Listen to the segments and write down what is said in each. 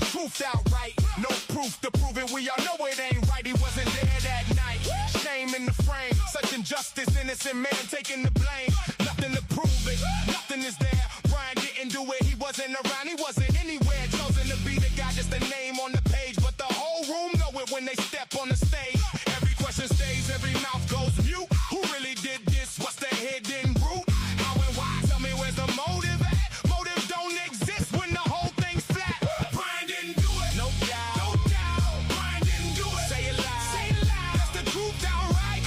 truth outright. No proof to prove it, we all know it ain't right. He wasn't there that night. Shame in the frame, such injustice, innocent man taking the blame. Nothing to prove it, nothing is there. Bryan didn't do it, he wasn't around, he wasn't anywhere. Chosen to be the guy, just a name on the page. But the whole room know it when they step on the stage. Every question stays, every mouth goes mute. Who really did this? What's the hidden root? How and why? Tell me where's the motive at? Motive don't exist when the whole thing's flat. Bryan didn't do it. No doubt. No doubt. Bryan didn't do it. Say it loud. Say it loud. That's the truth downright.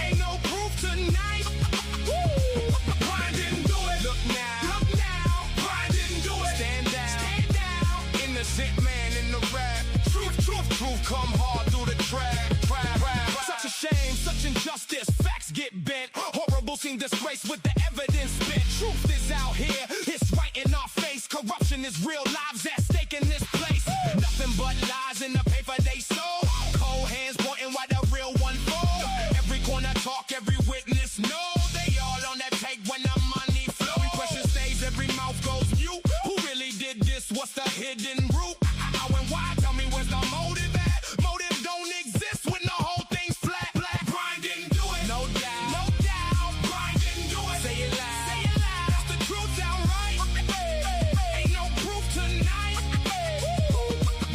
Ain't no proof tonight. Bryan didn't do it. Look now. Look now. Bryan didn't do it. Stand down. Stand down. Innocent man in the rap. Truth, truth, truth come hard through the track. Such a shame, such injustice. Facts get bent. Horrible scene disgrace with the evidence spent. Truth is out here. It's right in our face. Corruption is real, lives at stake in this place. Nothing but lies in the paper they sold. Cold hands pointing while the real one fold. Every corner talk, every witness know. They all on that take when the money flow. Every question stays, every mouth goes mute. Who really did this? What's the hidden root? How and why? Tell me where's the motive at? Motive don't exist when the whole thing's flat. Bryan didn't do it. No doubt. No doubt. Bryan didn't do it. Say it loud. Say it loud. That's the truth downright. Ain't no proof tonight.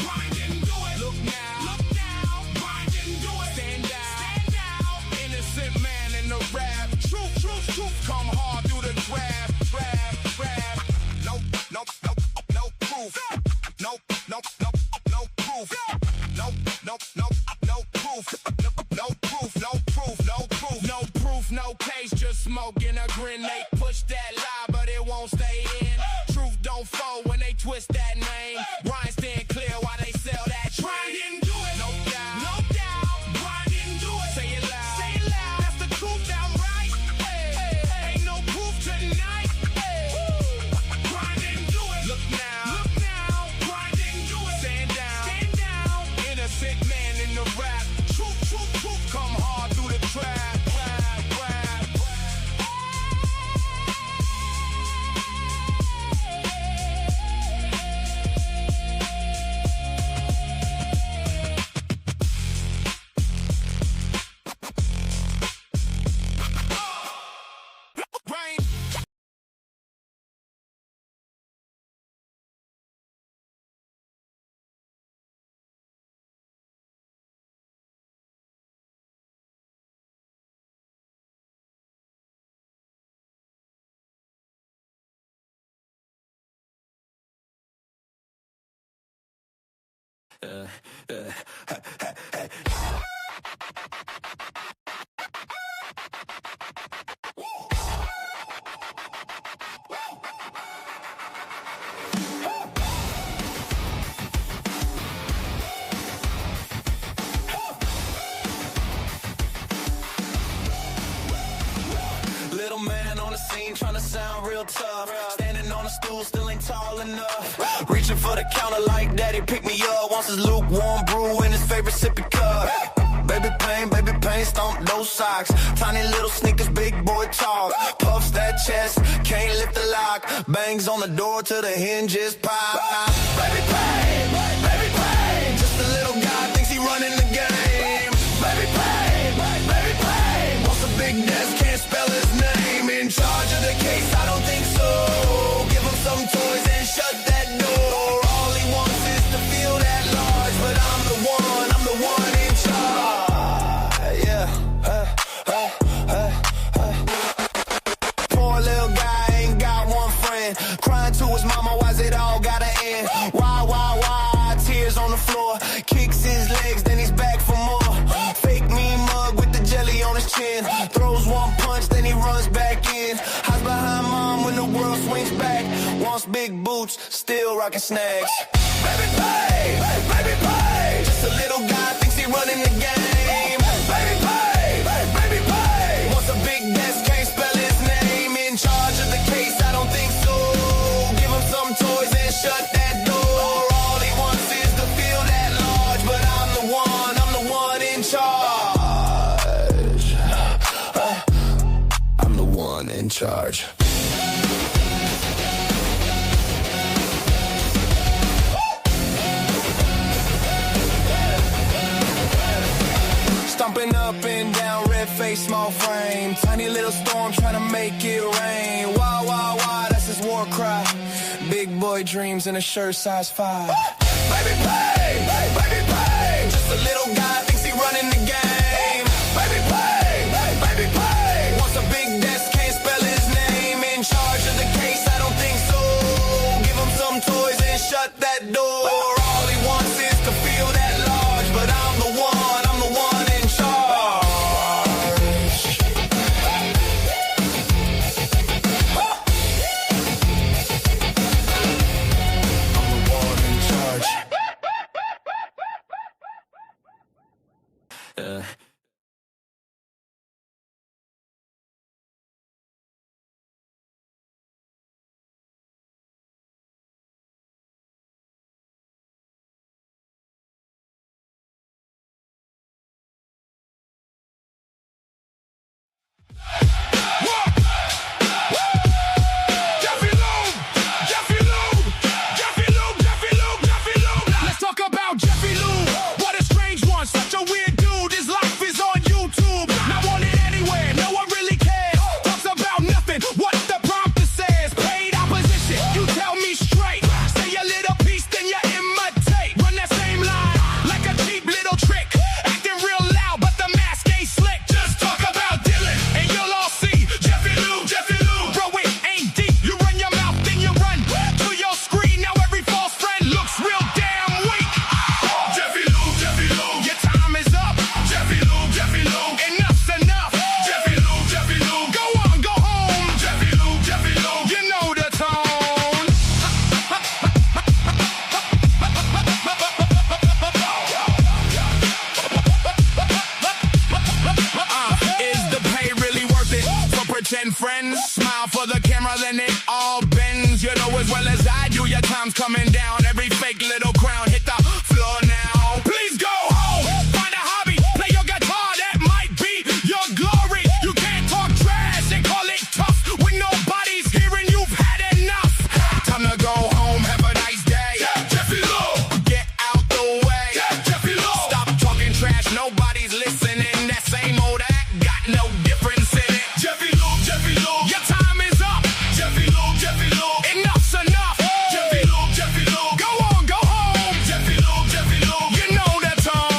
Bryan didn't do it. Look now. Look now. Bryan didn't do it. Stand down. Stand down. Innocent man in the rap. Truth, truth, truth come hard through the draft. No, no, no, no proof. No, no, no, no proof. No, no, no, no proof. No proof, no proof, no proof. No proof, no case, just smoking a grin. They push that lie, but it won't stay in. Truth don't fold when they twist that name. Bryan stand clear while they sell that train. Bryan didn't do it. No doubt. No doubt. Bryan didn't do it. Say it loud. Say it loud. That's the truth downright. Ain't no proof tonight. Bryan didn't do it. Look now. Look now. Bryan didn't do it. Stand down. Stand down. Innocent man in the rap. Truth, truth, truth come hard through the trap. Bryan. Little man on the scene trying to sound real tough. Standing on a stool, still ain't tall enough. Reaching for the counter like daddy, pick me up. Wants his lukewarm brew in his favorite sippy cup. Baby pain, stomp those socks. Tiny little sneakers, big boy talk. Puffs that chest, can't lift the lock. Bangs on the door till the hinges pop. Baby pain, just a little guy thinks he running the game. Baby pain, wants a big desk, can't spell his name. In charge of the case, I don't think so. Give him some toys and shut that door. All he wants is to feel that large, but I'm the one in charge. Yeah. Poor little guy ain't got one friend. Crying to his mama, why's it all gotta end? Why? Tears on the floor. Kicks his legs, then he's back for more. Fake mean mug with the jelly on his chin. Throws one punch, then he runs back in. Hides behind mom when the world swings back. Wants big boots, still rocking snags. Baby pay. Just a little guy thinks he running the game. Baby pay. Wants a big desk, can't spell his name. In charge of the case, I don't think so. Give him some toys and shut that door. All he wants is to feel that large, but I'm the one in charge. I'm the one in charge. dreams in a shirt size 5. Baby pay, baby pay. Just a little guy thinks he running the game. Baby pay, baby pay. Wants a big desk, can't spell his name. In charge of the case, I don't think so. Give him some toys and shut that door. All he wants is to feel that large, but I'm the one in charge. Let's talk about Jeffy Lou. What a strange one, such a weird dude. His life is on YouTube. Not wanted anywhere, no one really cares. Talks about nothing, what the prompter says. Paid opposition, you tell me straight. Say a little piece, then you imitate. Run that same line, like a cheap little trick. Acting real loud, but the mask ain't slick. Just talk about Dylan, and you'll all see Jeffy Lou, Jeffy Lou. Bro, it ain't deep. You run your mouth, then you run to your screen. Now every false friend looks real damn weak. Jeffy Lou, Jeffy Lou, your time is up. Jeffy Lou, Jeffy Lou, enough's enough. Jeffy Lou, Jeffy Lou, go on, go home. Jeffy Lou, Jeffy Lou, you know the tone. Is the pay really worth it for pretend friends? Smile for the camera, then it all bends. You know as well as I do, your time's coming down. Every fake little crown hit the floor now. Please go home, find a hobby, play your guitar, that might be your glory. You can't talk trash and call it tough when nobody's hearing you've had enough. Time to go home, have a nice day. Jeffy Lou, get out the way. Jeffy Lou, stop talking trash, nobody's listening. That same old act got no difference in it. Jeffy Lou, your time is up. Jeffy Lou, enough's enough. Jeffy Lou, go on, go home. Jeffy Lou, you know the tone.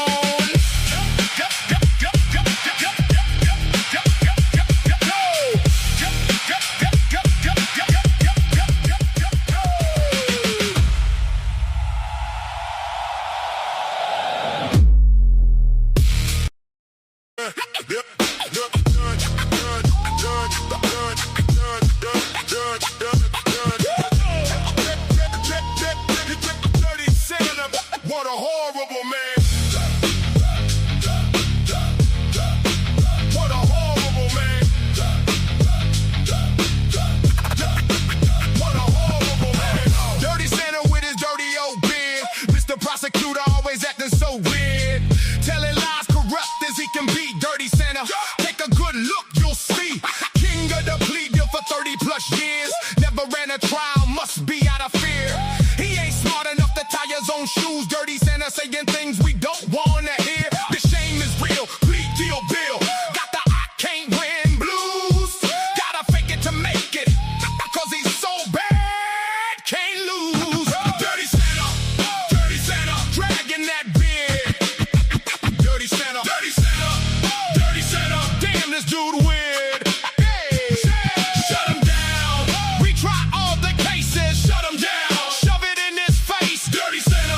What a horrible man. What a horrible man. What a horrible man. Dirty Santa with his dirty old beard. Mr. Prosecutor always acting so weird. Telling lies corrupt as he can be. Dirty Santa, take a good look, you'll see. King of the plea deal for 30 plus years. Never ran a trial, must be out of fear. He ain't smart enough to tie his own shoes. Dirty Santa saying things we don't wanna hear. The shame is real, plea deal bill. Got the I can't win blues. Gotta fake it to make it, cause he's so bad, can't lose. Dirty Santa, dragging that beard. Dirty Santa, damn this dude weird. Hey, shut him down. Retry all the cases, shut him down. Shove it in his face. Dirty Santa.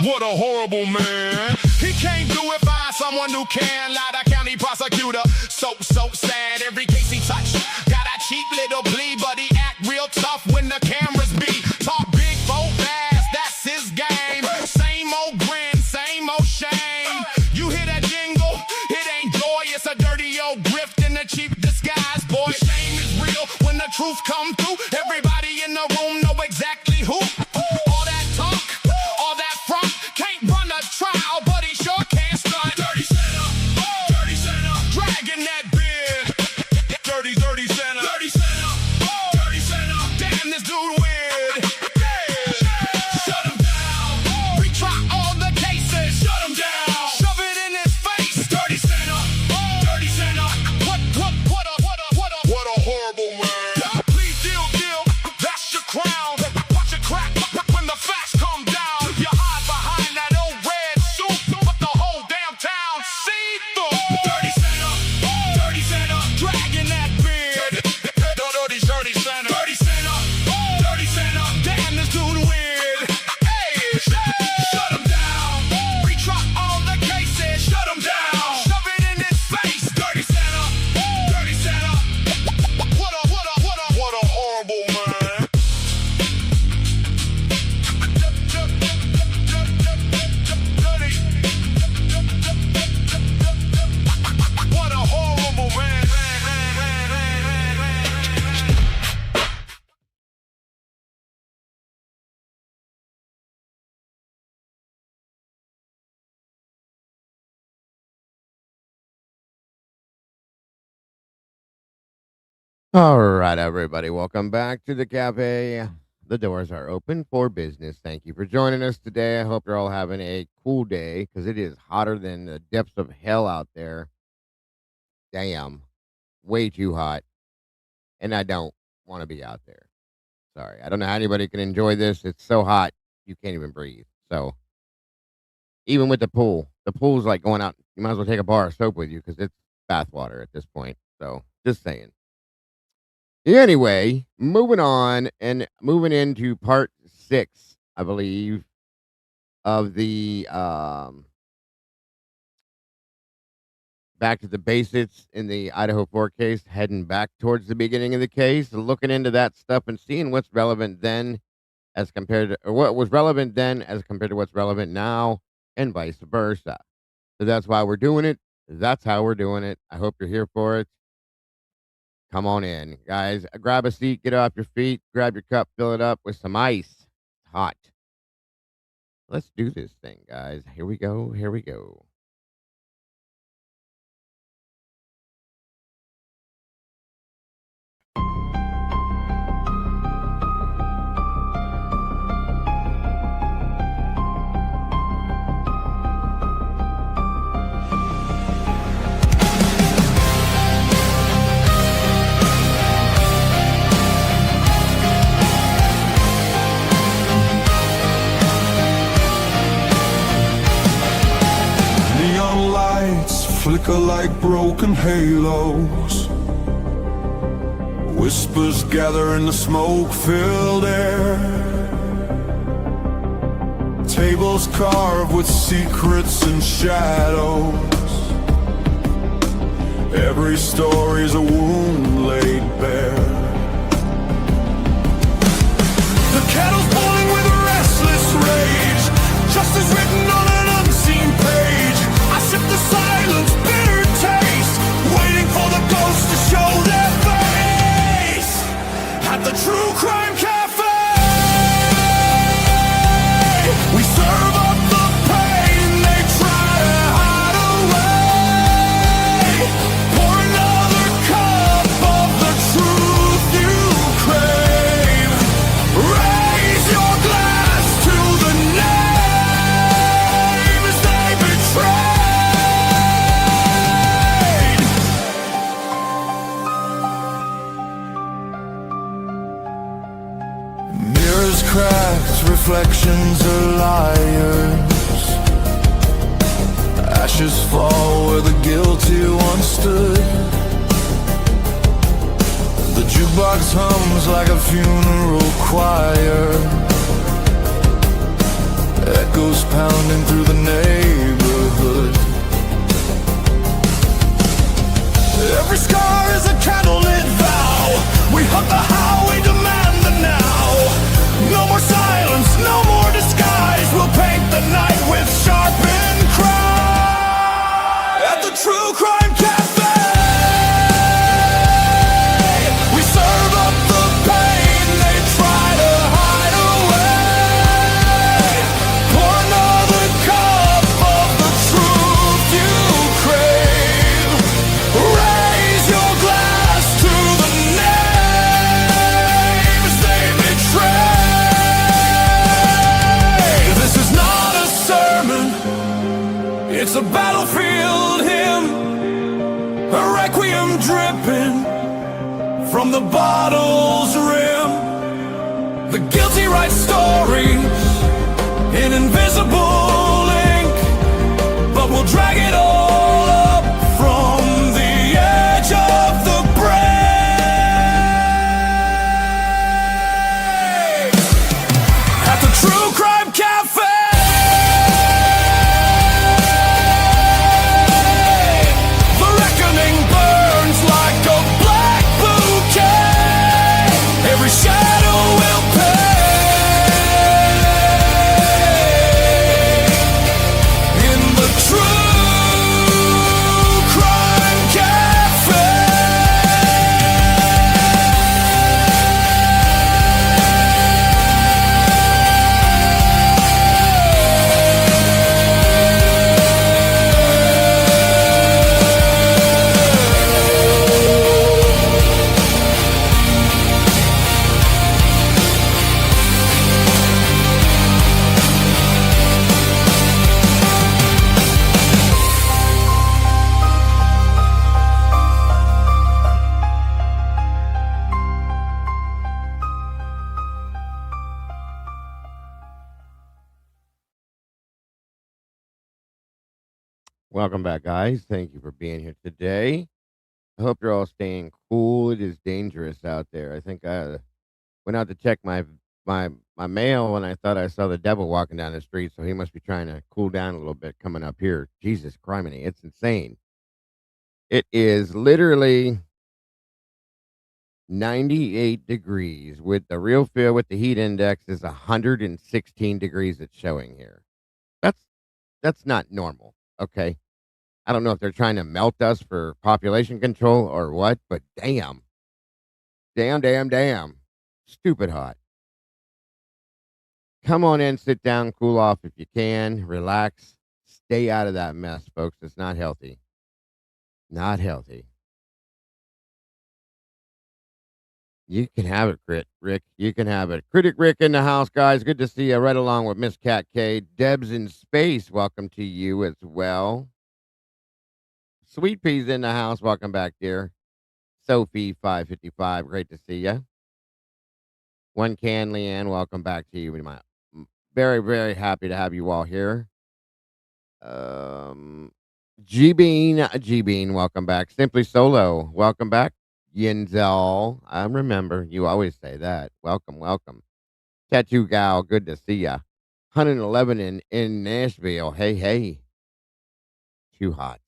What a horrible man. He can't do it, find someone who can. Lie to county prosecutor, so sad. Every case he touched, got a cheap little plea, but he act real tough when the cameras be. Talk big, go fast, that's his game. Same old grin, same old shame. You hear that jingle? It ain't joy, it's a dirty old grift in a cheap disguise, boy. Shame is real when the truth come through. Everybody in the room know exactly who. All that talk, all that front, can't run a trial, but he sure can't stunt. Dirty Santa, dragging that beard. Dirty Santa, damn this dude weird. Shut him down. Retry all the cases, shut him down. Shove it in his face. Dirty Santa, what a horrible man. Please deal. All right, everybody, welcome back to the cafe. The doors are open for business. Thank you for joining us today. I hope you're all having a cool day because it is hotter than the depths of hell out there. Damn, way too hot. And I don't want to be out there. Sorry. I don't know how anybody can enjoy this. It's so hot, you can't even breathe. So, even with the pool's like going out. You might as well take a bar of soap with you because it's bath water at this point. So, just saying. Anyway, moving on and moving into part 6, I believe, of the back to the basics in the Idaho 4 case, heading back towards the beginning of the case, looking into that stuff and seeing what's relevant then as compared to or what was relevant then as compared to what's relevant now and vice versa. So that's why we're doing it. That's how we're doing it. I hope you're here for it. Come on in, guys. Grab a seat, get off your feet, grab your cup, fill it up with some ice. It's hot. Let's do this thing, guys. Here we go. Here we go. Neon lights flicker like broken halos. Whispers gather in the smoke-filled air. Tables carved with secrets and shadows. Every story's a wound laid bare. The kettle's boiling with a restless rage. Justice written on an unseen page. I sip the silence, bitter taste, waiting for the ghosts to show their face. At the TruCrime Cafe, we serve up the pain they try to hide away. Pour another cup of the truth you crave. Raise your glass to the names they betrayed. Mirrors cracked, reflections are liars. Ashes fall where the guilty once stood. The jukebox hums like a funeral choir. Echoes pounding through the neighborhood. Every scar is a candlelit vow. We hunt the how, we demand the now. No more silence, no more disguise. We'll paint the night with sharpened cry. At the TruCrime Cafe, we serve up the pain they try to hide away. Pour another cup of the truth you crave. Raise your glass to the names they betrayed. This is not a sermon, it's a battlefield hymn, a requiem dripping from the bottle's rim. The guilty write stories in invisible ink, but we'll drag it all up from the edge of the brave. At the TruCrime Cafe, the reckoning burns like a black bouquet. Every shadow will pay. Welcome back, guys. Thank you for being here today. I hope you're all staying cool. It is dangerous out there. I think I went out to check my mail and I thought I saw the devil walking down the street, so he must be trying to cool down a little bit coming up here. Jesus criminy, it's insane. It is literally 98 degrees with the real feel with the heat index is 116 degrees it's showing here. That's that's not normal. Okay. I don't know if they're trying to melt us for population control or what, but damn. Damn, damn, damn. Stupid hot. Come on in, sit down, cool off if you can, relax. Stay out of that mess, folks. It's not healthy. Not healthy. You can have it, Rick. You can have it. Critic Rick in the house, guys. Good to see you. Right along with Miss Cat K. Deb's in space. Welcome to you as well. Sweet Pea's in the house. Welcome back, dear. Sophie 555. Great to see you. One can, Leanne. Welcome back to you. Very, very happy to have you all here. G Bean, welcome back. Simply Solo, welcome back. Yinzel, I remember you always say that. Welcome, welcome. Tattoo Gal, good to see ya. 111 in Nashville. Hey, hey. Too hot.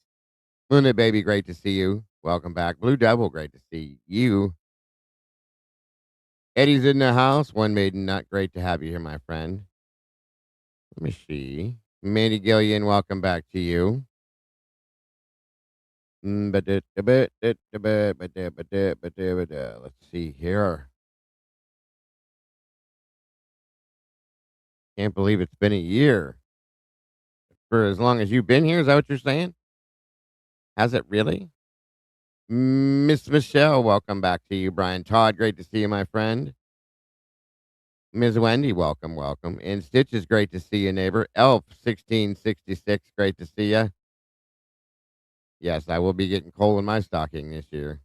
Luna Baby, great to see you. Welcome back. Blue Devil, great to see you. Eddie's in the house. One Maiden Nut, great to have you here, my friend. Let me see. Mandy Gillian, welcome back to you. Let's see here. Can't believe it's been a year. For as long as you've been here, is that what you're saying? Has it really? Miss Michelle, welcome back to you. Brian Todd, great to see you, my friend. Ms. Wendy, welcome, welcome. And Stitch is great to see you, neighbor. Elf 1666, great to see you. Yes, I will be getting coal in my stocking this year.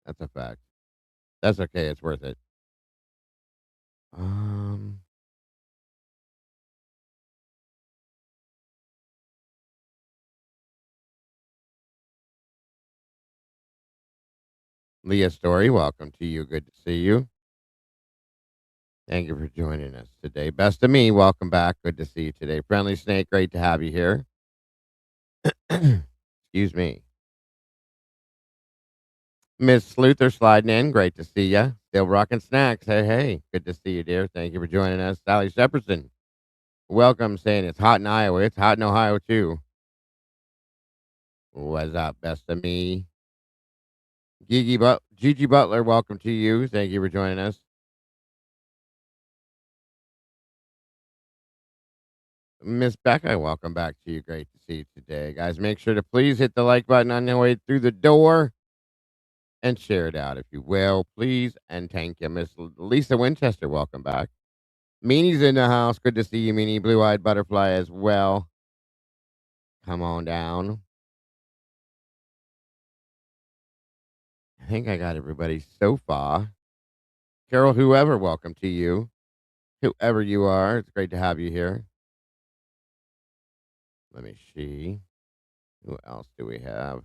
That's a fact. That's okay. It's worth it. Um, Leah Story, welcome to you. Good to see you. Thank you for joining us today. Best of me, welcome back. Good to see you today. Friendly Snake, great to have you here. Excuse me. Miss Sluther sliding in, great to see you. Still rocking snacks. Hey, hey, good to see you, dear. Thank you for joining us. Sally Shepardson, welcome, saying it's hot in Iowa. It's hot in Ohio, too. What's up, best of me? Gigi Butler, welcome to you. Thank you for joining us. Miss Becca, welcome back to you. Great to see you today. Guys, make sure to please hit the like button on your way through the door and share it out if you will, please. And thank you. Miss Lisa Winchester, welcome back. Meanie's in the house. Good to see you, Meanie. Blue Eyed Butterfly as well. Come on down. I think I got everybody so far. Carol, whoever, welcome to you. Whoever you are, it's great to have you here. Let me see. Who else do we have?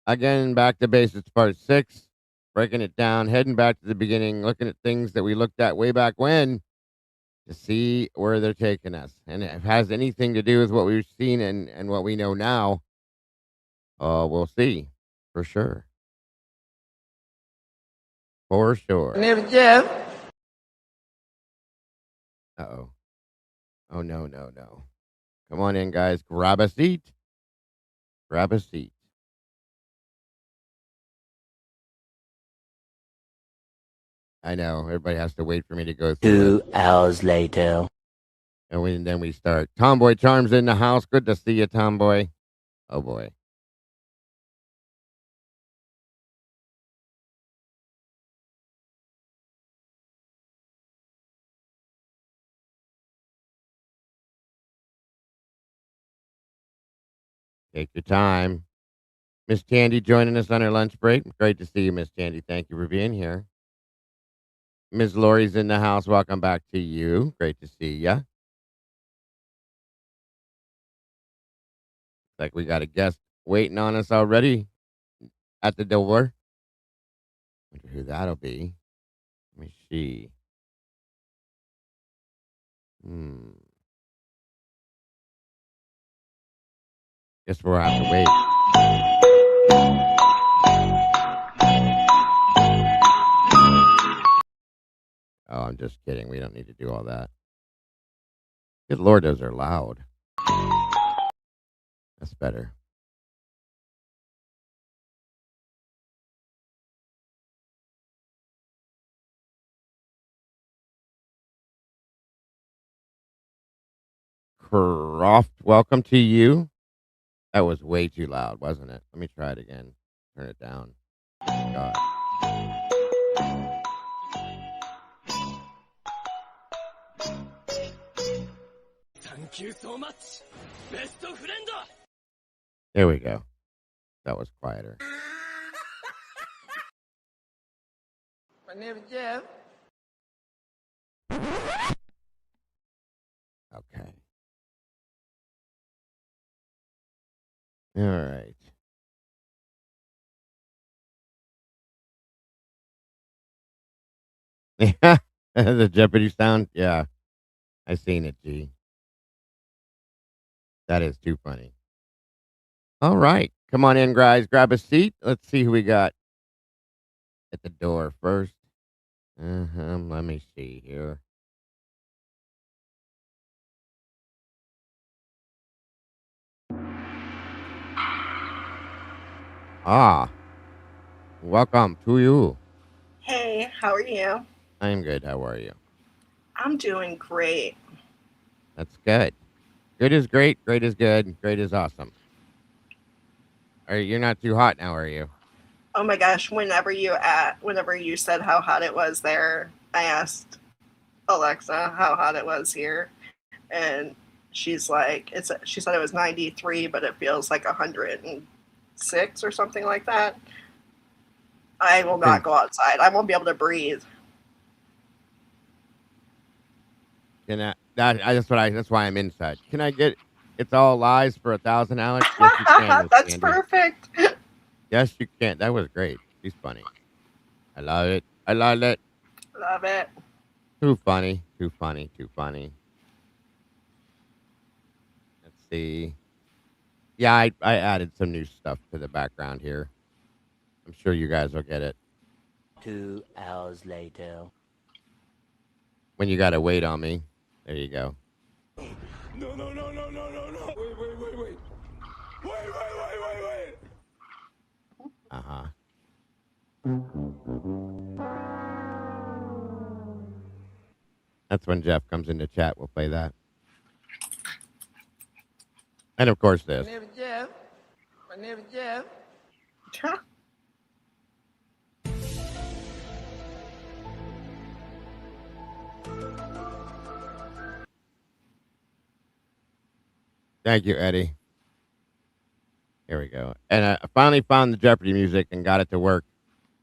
Again, back to basics, part 6. Breaking it down, heading back to the beginning, looking at things that we looked at way back when to see where they're taking us. And if it has anything to do with what we've seen and what we know now, we'll see for sure. For sure. Neighbor Jeff. Uh-oh. Oh, no, no, no. Come on in, guys. Grab a seat. Grab a seat. I know. Everybody has to wait for me to go through 2 hours later. And then we start. Tomboy Charms in the house. Good to see you, Tomboy. Oh, boy. Take your time. Miss Tandy joining us on her lunch break. Great to see you, Miss Tandy. Thank you for being here. Miss Lori's in the house. Welcome back to you. Great to see ya. Like we got a guest waiting on us already at the door. Wonder who that'll be. Let me see. Hmm. Guess we'll have to wait. Oh, I'm just kidding. We don't need to do all that. Good Lord, those are loud. That's better. Croft, welcome to you. That was way too loud, wasn't it? Let me try it again. Turn it down. God. Thank you so much, best friend. There we go. That was quieter. My name is Jeff. Okay. All right. Yeah, the Jeopardy sound. Yeah, I seen it, G. That is too funny. All right. Come on in, guys. Grab a seat. Let's see who we got at the door first. Let me see here. Ah, welcome to you. Hey, how are you? I'm good. How are you? I'm doing great. That's good. Good is great. Great is good. Great is awesome. You're not too hot now, are you? Oh my gosh, whenever you said how hot it was there, I asked Alexa how hot it was here, and she's like, she said it was 93, but it feels like 106 or something like that. I will not go outside. I won't be able to breathe. That's why I'm inside. Can I get It's All Lies for 1,000, Alex? Yes, you can. Miss That's Candy. perfect. Yes, you can. That was great. She's funny. I love it. I love it. Love it. Too funny. Too funny. Too funny. Let's see. Yeah, I added some new stuff to the background here. I'm sure you guys will get it. 2 hours later. When you got to wait on me. There you go. No. Wait. Uh-huh. That's when Jeff comes into chat. We'll play that. And of course this. My name is Jeff. Thank you, Eddie. Here we go. And I finally found the Jeopardy music and got it to work.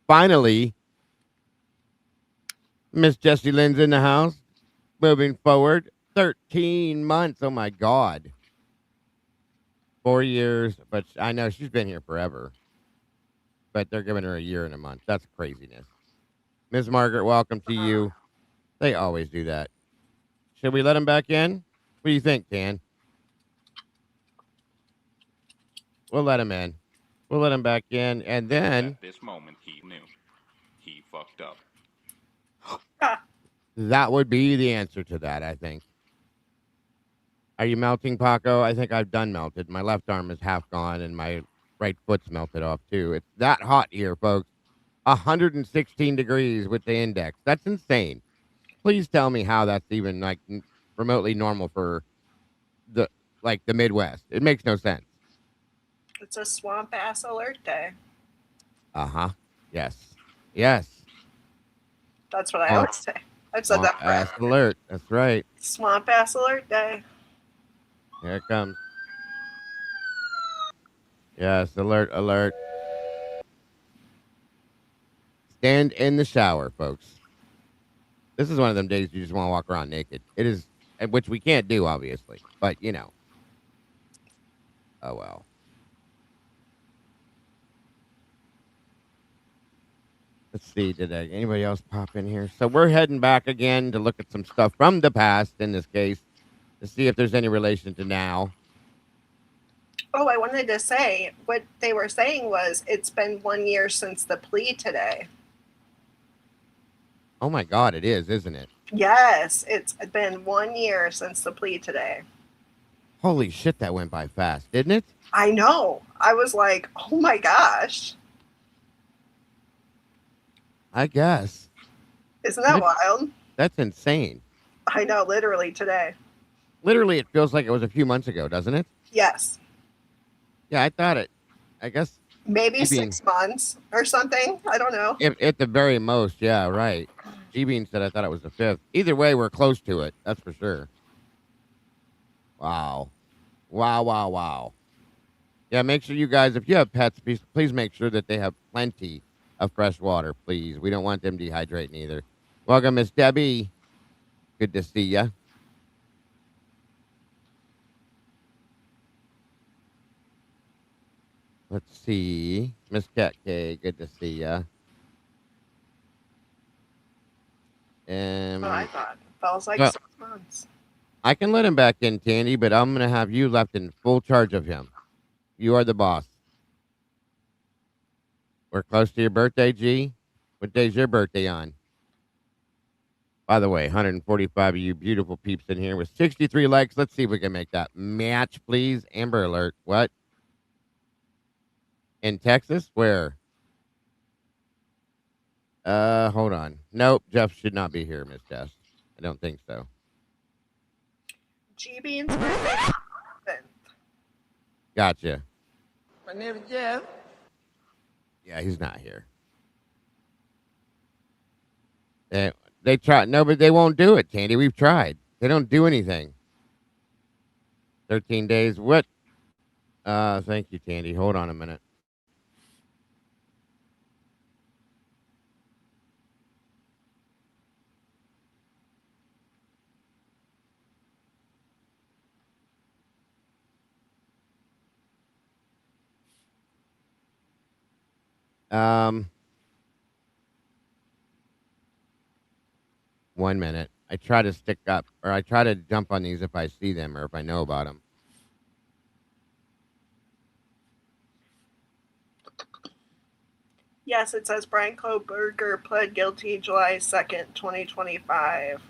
Finally, Miss Jessie Lynn's in the house. Moving forward. 13 months. Oh, my God. 4 years. But I know she's been here forever. But they're giving her a year and a month. That's craziness. Miss Margaret, welcome to you. They always do that. Should we let him back in? What do you think, Can? We'll let him in. We'll let him back in. And then At this moment, he knew. He fucked up. that would be the answer to that, I think. Are you melting, Paco? I think I've done melted. My left arm is half gone and my right foot's melted off, too. It's that hot here, folks. 116 degrees with the index. That's insane. Please tell me how that's even, like, remotely normal for the Midwest. It makes no sense. It's a swamp ass alert day. Uh-huh. Yes. That's what I always say. I've said that Ass forever. alert. That's right. Swamp ass alert day. Here it comes. Yes, alert. Stand in the shower, folks. This is one of them days you just want to walk around naked. It is, which we can't do, obviously, but you know. Oh, well. Let's see, did anybody else pop in here? So we're heading back again to look at some stuff from the past in this case to see if there's any relation to now. Oh, I wanted to say what they were saying was it's been 1 year since the plea today. Oh my God, it is, isn't it? Yes, it's been 1 year since the plea today. Holy shit, that went by fast, didn't it? I know. I was like, oh my gosh. I guess. Isn't that wild? That's insane. I know, literally today. Literally, it feels like it was a few months ago, doesn't it? Yes. Yeah, I thought it. I guess. Maybe 6 months or something. I don't know. At the very most, yeah, right. G-Bean said I thought it was the 5th. Either way, we're close to it. That's for sure. Wow. Wow. Yeah, make sure you guys, if you have pets, please make sure that they have plenty of fresh water, please. We don't want them dehydrating either. Welcome, Miss Debbie. Good to see ya. Let's see. Miss Cat K, good to see ya. I thought it feels like 6 months. I can let him back in, Tandy, but I'm going to have you left in full charge of him. You are the boss. We're close to your birthday, G. What day's your birthday on? By the way, 145 of you beautiful peeps in here with 63 likes. Let's see if we can make that match, please. Amber Alert. What? In Texas? Where? Hold on. Nope, Jeff should not be here, Miss Jess. I don't think so. G-Bean's birthday. Gotcha. My name is Jeff. Yeah, he's not here. They try. No, but they won't do it, Tandy. We've tried. They don't do anything. 13 days. What? Thank you, Tandy. Hold on a minute. One minute. I try to stick up, or I try to jump on these if I see them or if I know about them. Yes, it says Bryan Kohberger pled guilty July 2nd, 2025.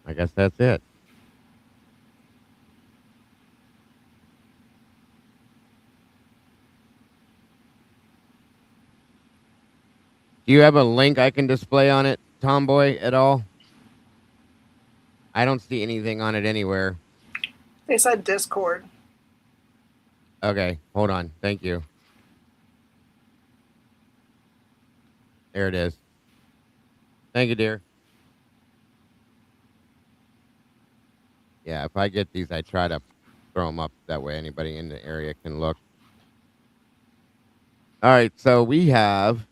I guess that's it. Do you have a link I can display on it, Tomboy, at all? I don't see anything on it anywhere. They said Discord. Okay, hold on. Thank you. There it is. Thank you, dear. Yeah, if I get these, I try to throw them up. That way anybody in the area can look. All right, so we have...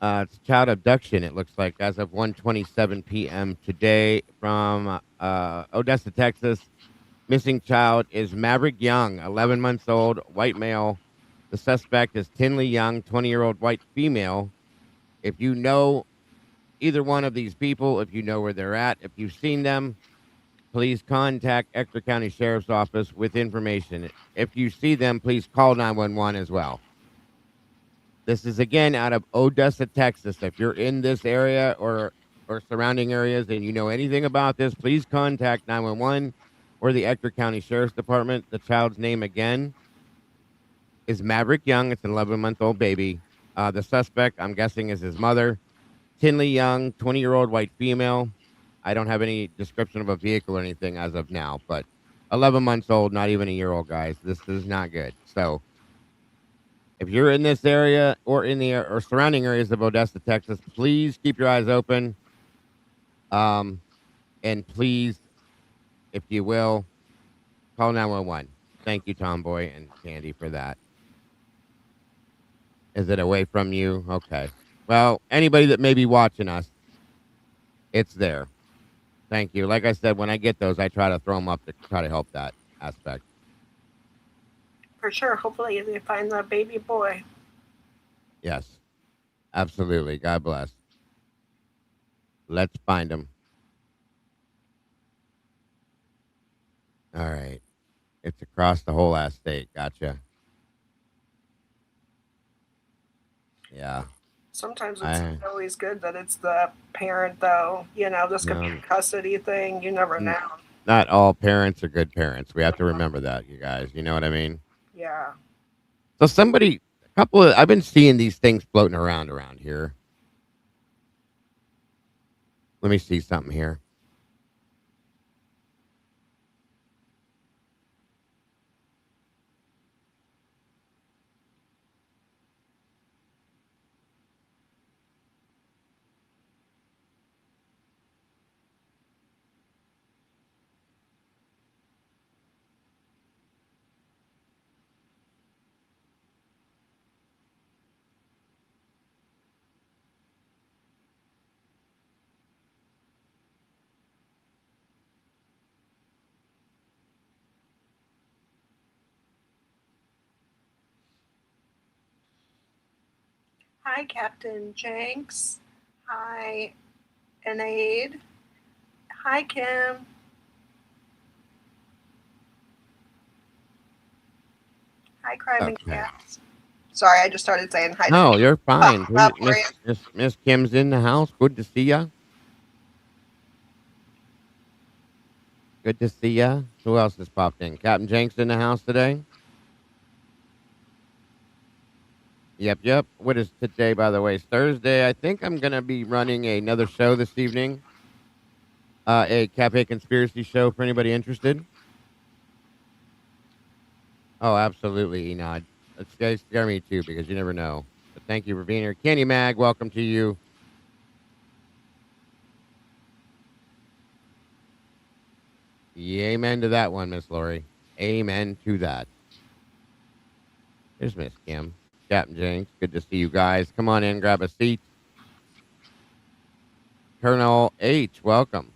it's child abduction, it looks like, as of 1:27 p.m. today from Odessa, Texas. Missing child is Maverick Young, 11 months old, white male. The suspect is Tinley Young, 20-year-old white female. If you know either one of these people, if you know where they're at, if you've seen them, please contact Ector County Sheriff's Office with information. If you see them, please call 911 as well. This is, again, out of Odessa, Texas. If you're in this area or surrounding areas and you know anything about this, please contact 911 or the Ector County Sheriff's Department. The child's name, again, is Maverick Young. It's an 11-month-old baby. The suspect, I'm guessing, is his mother. Tinley Young, 20-year-old white female. I don't have any description of a vehicle or anything as of now, but 11 months old, not even a year old, guys. This is not good. So if you're in this area or in the or surrounding areas of Odessa, Texas, please keep your eyes open. And please, if you will, call 911. Thank you, Tomboy and Candy, for that. Is it away from you? Okay. Well, anybody that may be watching us, it's there. Thank you. Like I said, when I get those, I try to throw them up to try to help that aspect. For sure. Hopefully they find the baby boy. Yes, absolutely. God bless. Let's find them. All right. It's across the whole ass state. Gotcha. Yeah. Sometimes it's I always good that it's the parent, though. You know, this could be no, a custody thing. You never n- know. not all parents are good parents. We have to remember that, you guys. You know what I mean? Yeah. So somebody, a couple of, I've been seeing these things floating around here. Let me see something here. Hi, Captain Jenks. Hi, Enaid. Hi, Kim. Hi, Crime and Okay. Cats. Sorry, I just started saying hi to No, people. you're fine. Please, Bryan. Miss Kim's in the house. Good to see ya. Good to see ya. Who else has popped in? Captain Jenks in the house today? Yep. What is today, by the way? It's Thursday. I think I'm gonna be running another show this evening. A cafe conspiracy show for anybody interested. Oh, absolutely, Enod. It's guys scare me too because you never know. But thank you for being here, Candy Mag. Welcome to you. Amen to that one, Miss Lori. Amen to that. There's Miss Kim, Captain Jenks. Good to see you guys. Come on in, grab a seat. Colonel H, welcome.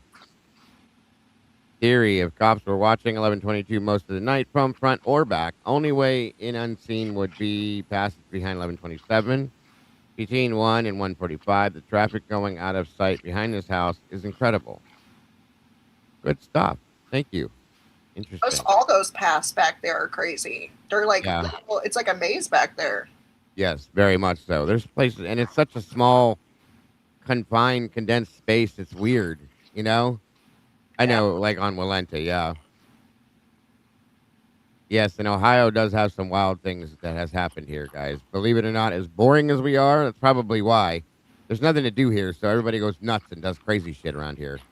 Theory: if cops were watching 1122 most of the night from front or back, only way in unseen would be passage behind 1127. Between 1 and 145, the traffic going out of sight behind this house is incredible. Good stuff. Thank you. Interesting. All those paths back there are crazy. They're like, Yeah. it's like a maze back there. Yes, very much so. There's places, and it's such a small, confined, condensed space. It's weird, you know? I Yeah. know, like on Walenta, yeah. Yes, and Ohio does have some wild things that has happened here, guys. Believe it or not, as boring as we are, that's probably why. There's nothing to do here, so everybody goes nuts and does crazy shit around here.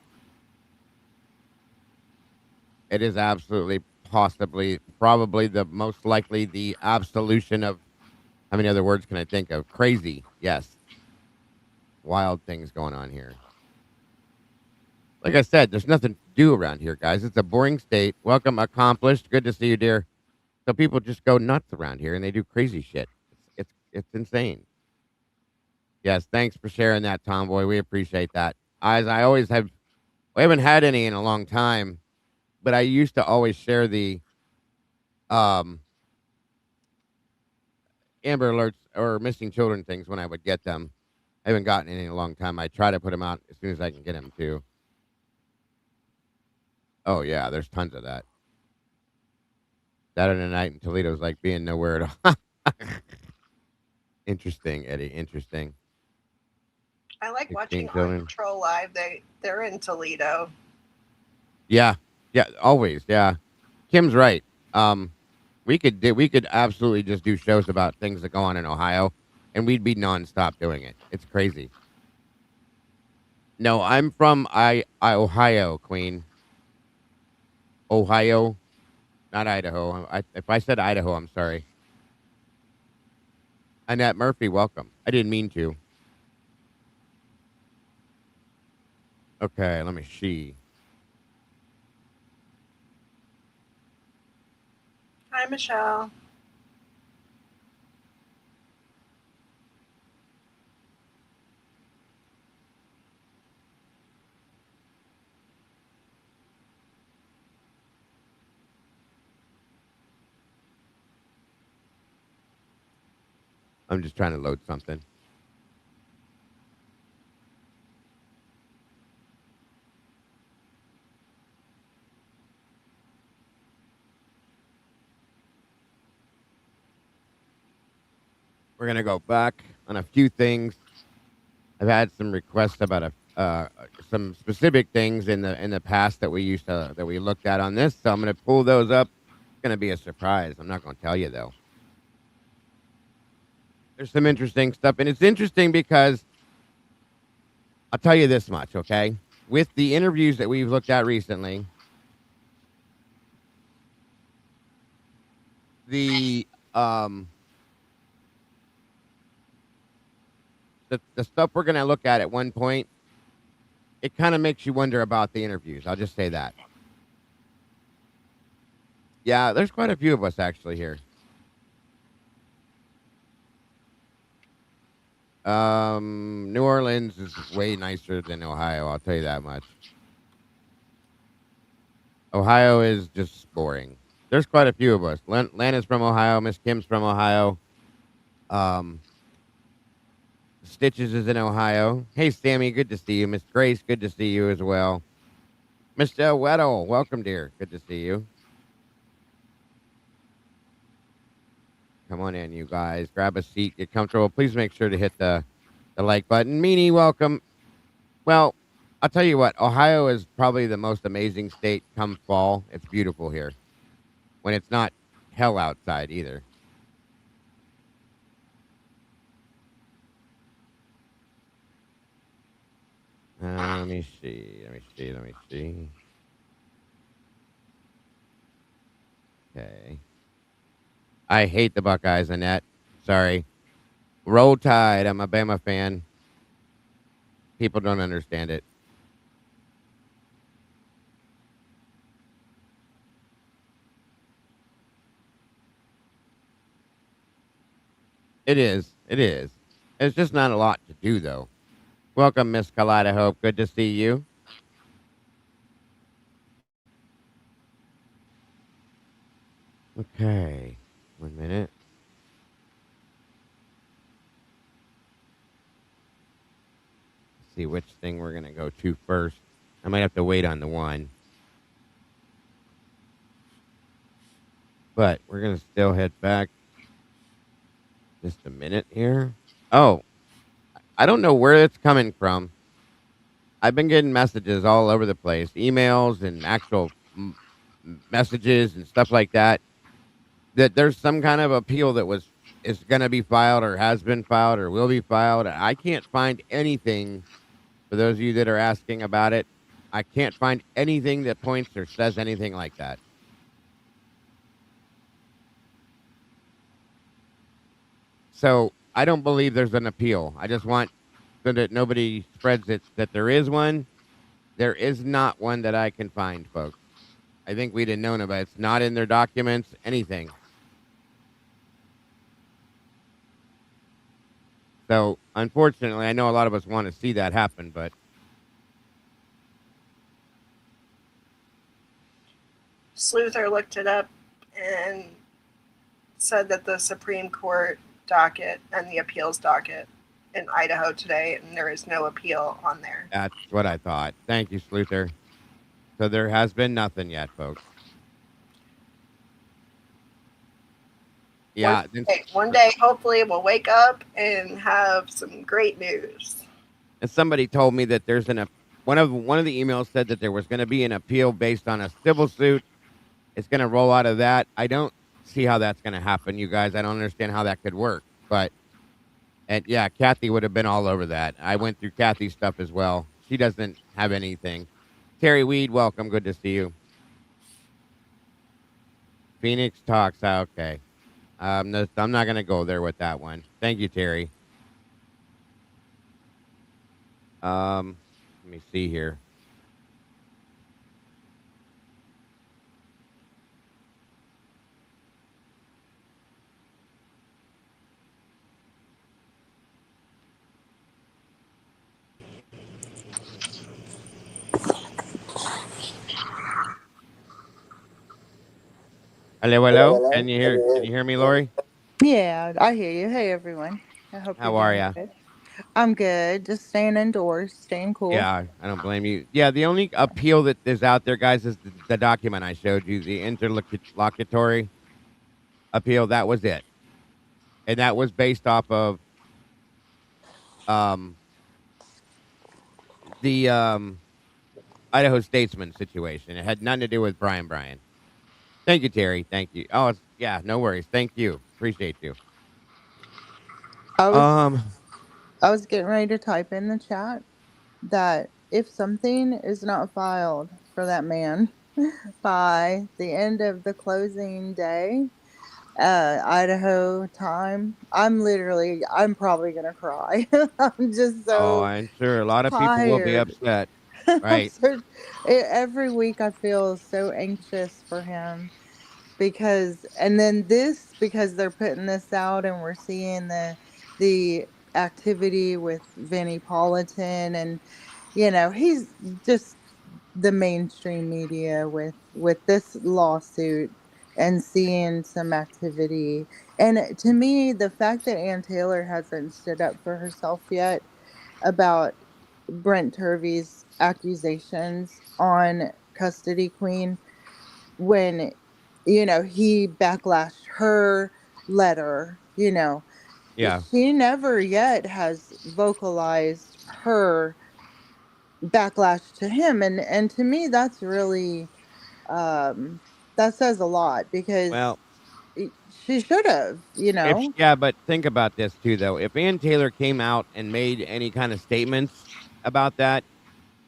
It is absolutely, possibly, probably the most likely the absolution of how many other words can I think of? Crazy, yes. Wild things going on here. Like I said, there's nothing to do around here, guys. It's a boring state. Welcome, accomplished. Good to see you, dear. So people just go nuts around here and they do crazy shit. It's insane. Yes, thanks for sharing that, Tomboy. We appreciate that. As I always have, we haven't had any in a long time, but I used to always share the um, Amber Alerts or missing children things when I would get them. I haven't gotten any in a long time. I try to put them out as soon as I can get them too. Oh yeah, there's tons of that. Saturday night in Toledo's like being nowhere at all. Interesting, Eddie. Interesting. I like 16 watching On children. Patrol Live. They're in Toledo. Yeah, yeah, always. Yeah, Kim's right. Um, we could absolutely just do shows about things that go on in Ohio, and we'd be nonstop doing it. It's crazy. No, I'm from I Ohio, Queen. Ohio, not Idaho. If I said Idaho, I'm sorry. Annette Murphy, welcome. I didn't mean to. Okay, let me see. Hi, Michelle. I'm just trying to load something. We're gonna go back on a few things. I've had some requests about some specific things in the past that we looked at on this, so I'm gonna pull those up. It's gonna be a surprise. I'm not gonna tell you though. There's some interesting stuff, and it's interesting because I'll tell you this much, okay? With the interviews that we've looked at recently, the um the stuff we're gonna look at one point, it kind of makes you wonder about the interviews. I'll just say that. Yeah, there's quite a few of us actually here. New Orleans is way nicer than Ohio, I'll tell you that much. Ohio is just boring. There's quite a few of us. Lana's from Ohio, Miss Kim's from Ohio. Um Stitches is in Ohio. Hey Sammy, good to see you. Miss Grace, good to see you as well. Mr. Weddle, welcome dear. Good to see you. Come on in, you guys. Grab a seat, get comfortable. Please make sure to hit the like button. Meanie, welcome. Well, I'll tell you what, Ohio is probably the most amazing state come fall. It's beautiful here. When it's not hell outside either. Let me see. Okay. I hate the Buckeyes, Annette. Sorry. Roll Tide. I'm a Bama fan. People don't understand it. It is. It is. It's just not a lot to do, though. Welcome, Miss Kaleidhope. Good to see you. Okay. 1 minute. Let's see which thing we're going to go to first. I might have to wait on the one. But we're going to still head back. Just a minute here. Oh, I don't know where it's coming from. I've been getting messages all over the place, emails and actual messages and stuff like that. That there's some kind of appeal that is going to be filed or has been filed or will be filed. I can't find anything. For those of you that are asking about it, I can't find anything that points or says anything like that. So I don't believe there's an appeal. I just want so that nobody spreads it that there is one. There is not one that I can find, folks. I think we'd have known about it. It's not in their documents, anything. So, unfortunately, I know a lot of us want to see that happen, but Sluther looked it up and said that the Supreme Court docket and the appeals docket in Idaho today, and there is no appeal on there. That's what I thought. Thank you, Sluther. So there has been nothing yet, folks. Yeah. One day, hopefully, we'll wake up and have some great news. And somebody told me that there's one of the emails said that there was going to be an appeal based on a civil suit. It's going to roll out of that. I don't see how that's going to happen, you guys. I don't understand how that could work. But, and yeah, Kathy would have been all over that. I went through Kathy's stuff as well. She doesn't have anything. Terry Weed, welcome. Good to see you. Phoenix Talks. Okay. I'm not going to go there with that one. Thank you, Terry. Let me see here. Hello. Can you hear me, Lori? Yeah, I hear you. Hey, everyone. I hope you're How are doing ya? good. I'm good. Just staying indoors, staying cool. Yeah, I don't blame you. Yeah, the only appeal that is out there, guys, is the document I showed you, the interlocutory appeal. That was it, and that was based off of um the Idaho Statesman situation. It had nothing to do with Bryan. Thank you, Terry. Thank you. Oh, it's, yeah, no worries. Thank you. Appreciate you. I was Um, I was getting ready to type in the chat that if something is not filed for that man by the end of the closing day, Idaho time, I'm probably gonna cry. I'm just oh, so I'm sure a lot of people will be tired. upset. I'm Right. so every week I feel so anxious for him because and then this because they're putting this out and we're seeing the activity with Vinnie Politan and he's just the mainstream media with this lawsuit and seeing some activity and to me the fact that Ann Taylor hasn't stood up for herself yet about Brent Turvey's accusations on Custody Queen when he backlashed her letter. Yeah. She never yet has vocalized her backlash to him, and to me that's really that says a lot because Well, she should have, yeah, but think about this too, though. If Ann Taylor came out and made any kind of statements about that,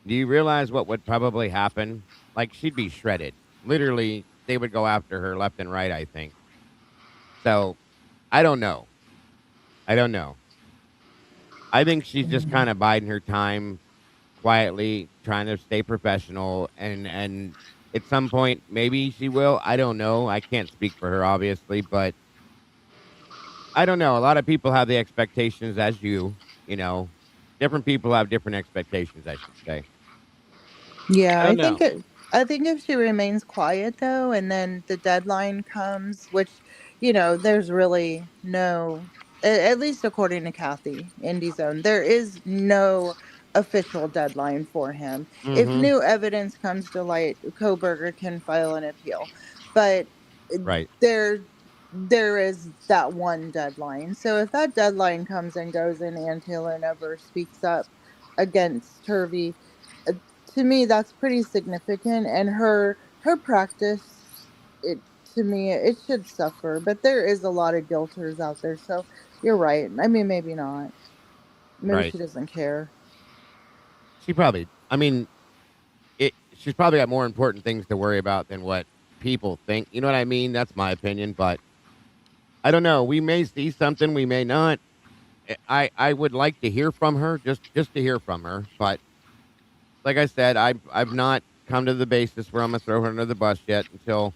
do you realize what would probably happen? Like, she'd be shredded. Literally, they would go after her left and right, I think. So, I don't know. I don't know. I think she's just kind of biding her time quietly, trying to stay professional, and at some point, maybe she will. I don't know. I can't speak for her, obviously, but I don't know. A lot of people have the expectations as you know. Different people have different expectations, I should say. I Yeah, don't know. I think if she remains quiet though, and then the deadline comes, which, there's really no, at least according to Kathy, Indy's own, there is no official deadline for him. If Mhm. new evidence comes to light, Kohberger can file an appeal. But uh, Right. there there is that one deadline. So if that deadline comes and goes and Ann Taylor never speaks up against Hervey, to me that's pretty significant and her practice it to me it should suffer, but there is a lot of guilters out there, so you're right. I mean, maybe not, maybe Right. she doesn't care. She probably I mean, she's probably got more important things to worry about than what people think. You know what I mean? That's my opinion, but I don't know. We may see something, we may not. I would like to hear from her, just to hear from her, but like I said, I've not come to the basis where I'm gonna throw her under the bus yet until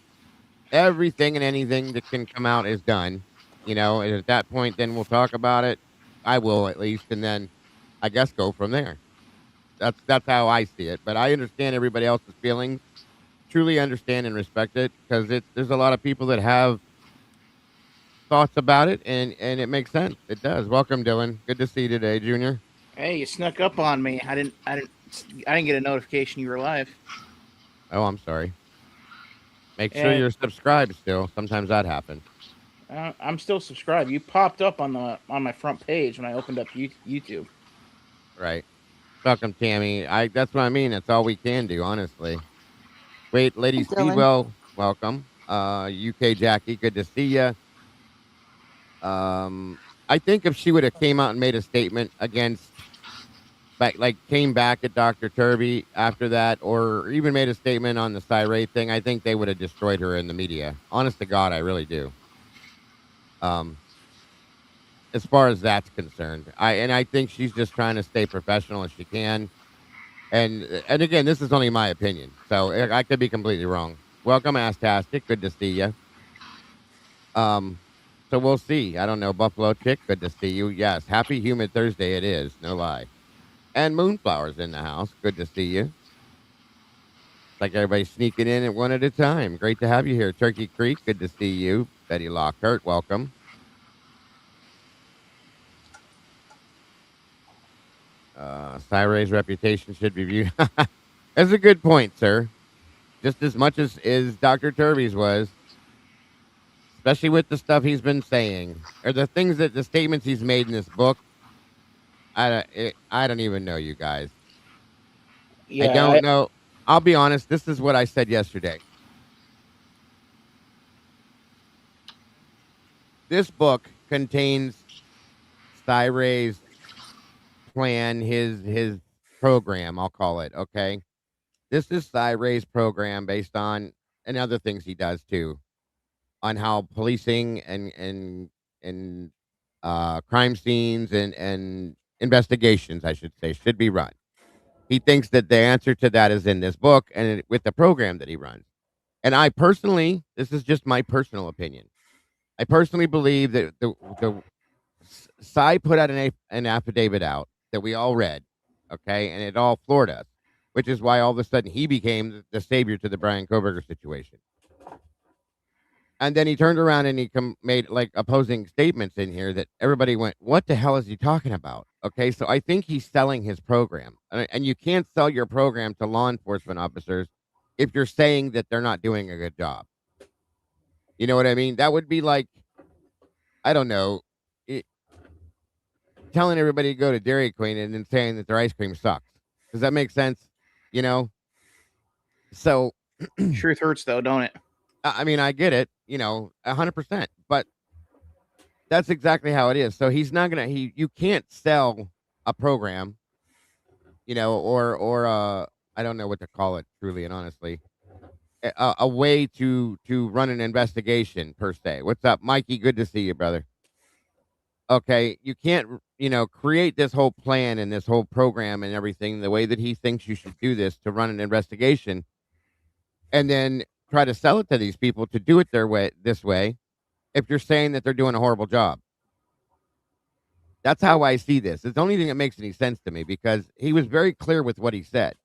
everything and anything that can come out is done. And at that point, then we'll talk about it. I will at least, and then I guess go from there. That's how I see it. But I understand everybody else's feelings. Truly understand and respect it because there's a lot of people that have thoughts about it, and it makes sense. It does. Welcome, Dylan. Good to see you today, Junior. Hey, you snuck up on me. I didn't get a notification you were live. Oh, I'm sorry. Make sure And you're subscribed still. Sometimes that happens. I'm still subscribed. You popped up on my front page when I opened up YouTube. Right. Welcome, Tammy. That's what I mean. That's all we can do, honestly. Wait, Lady Dylan. Speedwell, welcome. UK Jackie, good to see you. I think if she would have came out and made a statement against, like came back at Dr. Turvey after that, or even made a statement on the Cyrate thing, I think they would have destroyed her in the media. Honest to God, I really do. Um, as far as that's concerned, I think she's just trying to stay professional as she can. And again, this is only my opinion, so I could be completely wrong. Welcome, Astastic. Good to see you. Um, so we'll see. I don't know, Buffalo Chick. Good to see you. Yes, happy humid Thursday. It is, no lie. And Moonflower's in the house. Good to see you. Like everybody's sneaking in at one at a time. Great to have you here. Turkey Creek. Good to see you. Betty Lockhart. Welcome. Cyray's reputation should be viewed. That's a good point, sir. Just as much as Dr. Turby's was, especially with the stuff he's been saying, or the things that the statements he's made in this book. I don't even know, you guys. I Yeah, don't know. I'll be honest. This is what I said yesterday. This book contains Cyray's plan, his program. I'll call it. Okay, this is Cyray's program based on and other things he does too on how policing and crime scenes and investigations, I should say, should be run. He thinks that the answer to that is in this book and with the program that he runs. And I personally, this is just my personal opinion. I personally believe that the Cy put out an affidavit out that we all read, okay, and it all floored us, which is why all of a sudden he became the savior to the Bryan Kohberger situation. And then he turned around and made like opposing statements in here that everybody went, "What the hell is he talking about?" Okay, so I think he's selling his program, and you can't sell your program to law enforcement officers if you're saying that they're not doing a good job. You know what I mean? That would be like, I don't know, it, telling everybody to go to Dairy Queen and then saying that their ice cream sucks. Does that make sense? You know? So, truth hurts though, don't it? I mean, I get it, 100%, but that's exactly how it is. So he's not gonna. You can't sell a program, or I don't know what to call it, truly and honestly, a way to run an investigation per se. What's up, Mikey? Good to see you, brother. Okay, you can't, create this whole plan and this whole program and everything the way that he thinks you should do this to run an investigation, and then try to sell it to these people to do it their way this way. If you're saying that they're doing a horrible job, that's how I see this. It's the only thing that makes any sense to me because he was very clear with what he said.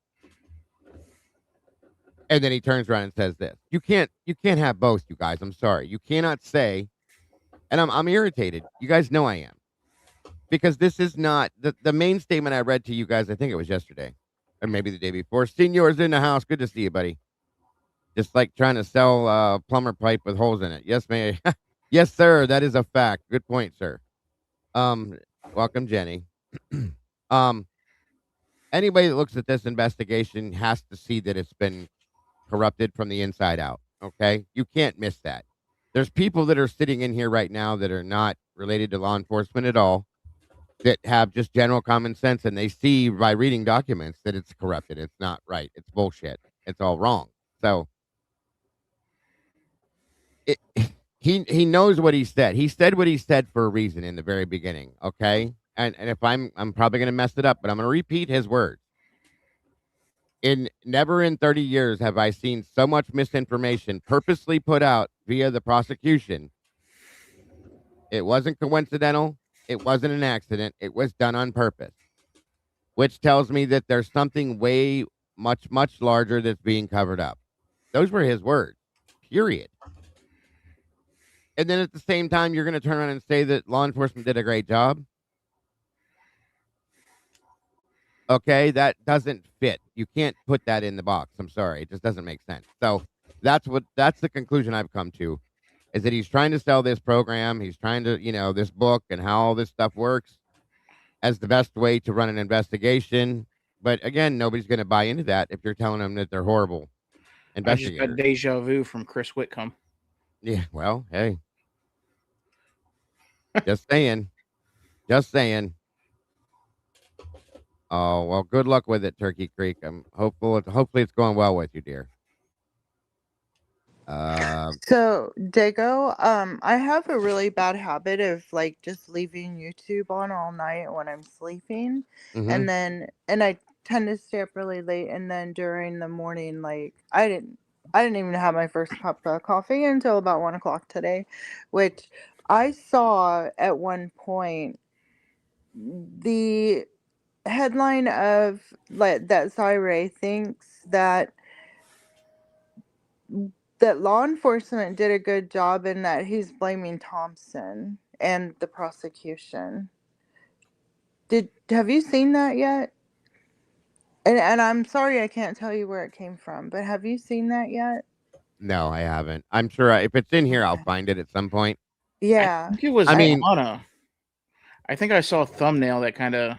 And then he turns around and says this. You can't have both, you guys. I'm sorry. You cannot say, and I'm irritated. You guys know I am. Because this is not the main statement I read to you guys, I think it was yesterday. Or maybe the day before. Senior's in the house. Good to see you, buddy. Just like trying to sell plumber pipe with holes in it. Yes, ma'am. Yes, sir. That is a fact. Good point, sir. Um, welcome, Jenny. um, Anybody that looks at this investigation has to see that it's been corrupted from the inside out. Okay, you can't miss that. There's people that are sitting in here right now that are not related to law enforcement at all, that have just general common sense, and they see by reading documents that it's corrupted. It's not right. It's bullshit. It's all wrong. So it, he knows what he said. He said what he said for a reason in the very beginning. Okay, and if I'm probably gonna mess it up, but I'm gonna repeat his words. In never in 30 years have I seen so much misinformation purposely put out via the prosecution. It wasn't coincidental. It wasn't an accident. It was done on purpose, which tells me that there's something way much, much larger that's being covered up. Those were his words, period. And then at the same time, you're going to turn around and say that law enforcement did a great job. Okay, that doesn't fit. You can't put that in the box. I'm sorry. It just doesn't make sense. So that's the conclusion I've come to, is that he's trying to sell this program. He's trying to, this book and how all this stuff works as the best way to run an investigation. But again, nobody's going to buy into that if you're telling them that they're horrible I just got investigators. deja vu from Chris Whitcomb. Yeah, well, hey. Just saying. Just saying. Oh, well, good luck with it, Turkey Creek. I'm hopeful. Hopefully it's going well with you, dear. So, Dago, I have a really bad habit of like just leaving YouTube on all night when I'm sleeping, Mm-hmm. and I tend to stay up really late, and then during the morning, like I didn't even have my first cup of coffee until about 1 o'clock today, which I saw at one point the headline of like that Cyril thinks that law enforcement did a good job and that he's blaming Thompson and the prosecution. Have you seen that yet? And I'm sorry I can't tell you where it came from, but have you seen that yet? No, I haven't. I'm sure if it's in here, I'll Okay. find it at some point. I Yeah. think it was I I mean, on a. I think I saw a thumbnail that kind of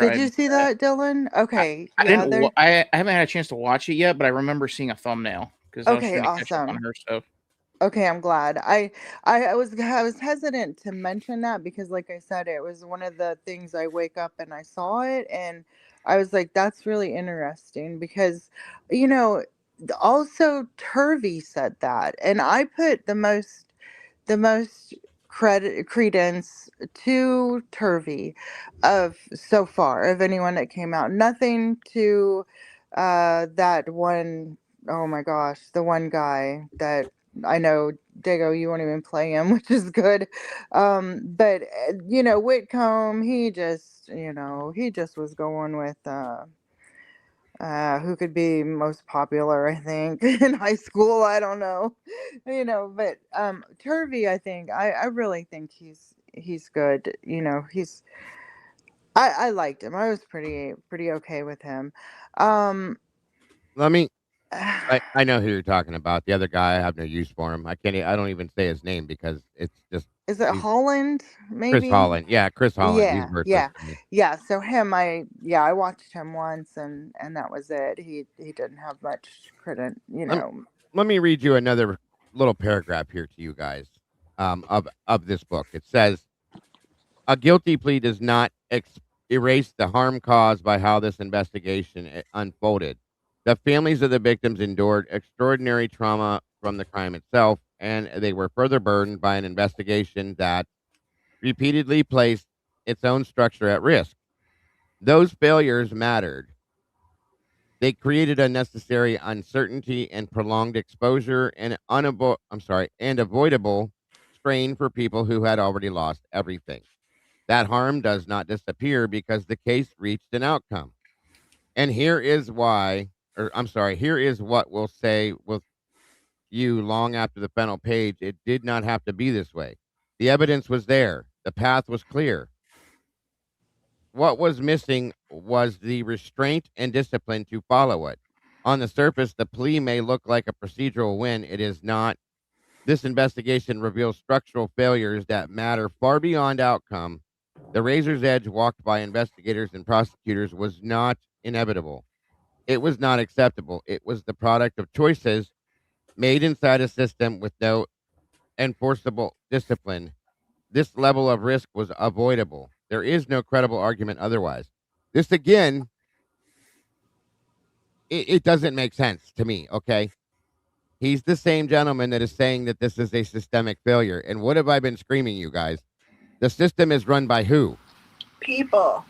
Did you described see that. that, Dylan? I, Okay. I Yeah, didn't. there I haven't had a chance to watch it yet, but I remember seeing a thumbnail because I was Okay, trying to catch up on awesome. her stuff. Okay, I'm glad. I was hesitant to mention that because like I said, it was one of the things I wake up and I saw it and I was like, that's really interesting because you know, also Turvey said that and I put the most credence to Turvey of so far of anyone that came out. Nothing to that one oh my gosh, the one guy that I know Dago, you won't even play him, which is good. But Whitcomb, he just was going with who could be most popular, I think, in high school. I don't know, but Turvey, I think, I really think he's good. I liked him. I was pretty okay with him. Um, let me. I know who you're talking about. The other guy, I have no use for him. I can't. I don't even say his name because it's just is it he's Holland? Chris Maybe. Holland. Yeah, Chris Holland. He's Yeah, worthless yeah, to me. yeah. So him, I watched him once, and that was it. He didn't have much credit, Let, let me read you another little paragraph here to you guys of this book. It says a guilty plea does not erase the harm caused by how this investigation unfolded. The families of the victims endured extraordinary trauma from the crime itself, and they were further burdened by an investigation that repeatedly placed its own structure at risk. Those failures mattered. They created unnecessary uncertainty and prolonged exposure and and avoidable strain for people who had already lost everything. That harm does not disappear because the case reached an outcome. And here is why, or I'm sorry, here is what we'll say with you long after the final page. It did not have to be this way. The evidence was there. The path was clear. What was missing was the restraint and discipline to follow it. On the surface, the plea may look like a procedural win. It is not. This investigation reveals structural failures that matter far beyond outcome. The razor's edge walked by investigators and prosecutors was not inevitable. It was not acceptable. It was the product of choices made inside a system with no enforceable discipline. This level of risk was avoidable. There is no credible argument otherwise. This again, it doesn't make sense to me, okay? He's the same gentleman that is saying that this is a systemic failure. And what have I been screaming, you guys? The system is run by who? People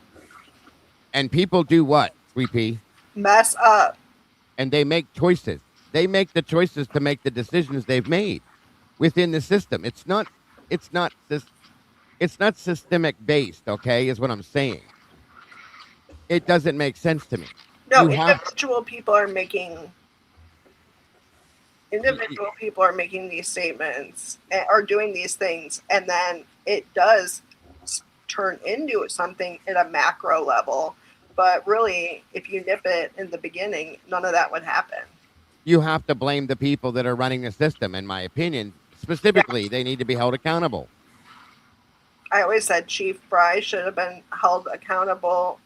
And people do what, Sweet Pea? mess up. And they make choices. They make the choices to make the decisions they've made within the system. It's not this it's not systemic based, okay, is what I'm saying. It doesn't make sense to me. No, You have individual people are making these statements and are doing these things, and then it does turn into something at a macro level. But really, if you nip it in the beginning, none of that would happen. you have to blame the people that are running the system, in my opinion. Specifically, they need to be held accountable. I always said Chief Bryan should have been held accountable.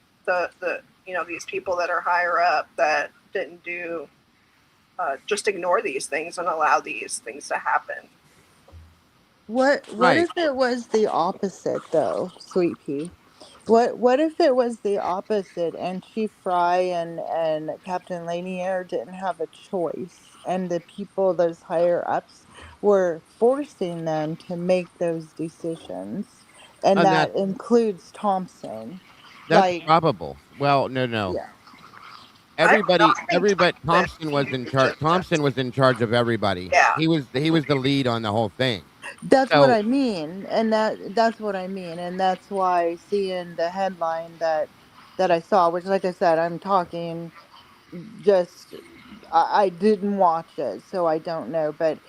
These people that are higher up that didn't do just ignore these things and allow these things to happen. what Right. if it was the opposite though, Sweet Pea? What if it was the opposite and Chief Fry and Captain Lanier didn't have a choice and the people, those higher ups, were forcing them to make those decisions, and And that includes Thompson. that's Like, probable. Well, no, no. yeah, I do not think Everybody that Thompson was he in charge. just Thompson was in charge of everybody. yeah. He was the lead on the whole thing. that's what So, I mean, and that's what I mean, and that's why seeing the headline that I saw, which, like I said, I'm talking just I didn't watch it, so I don't know. But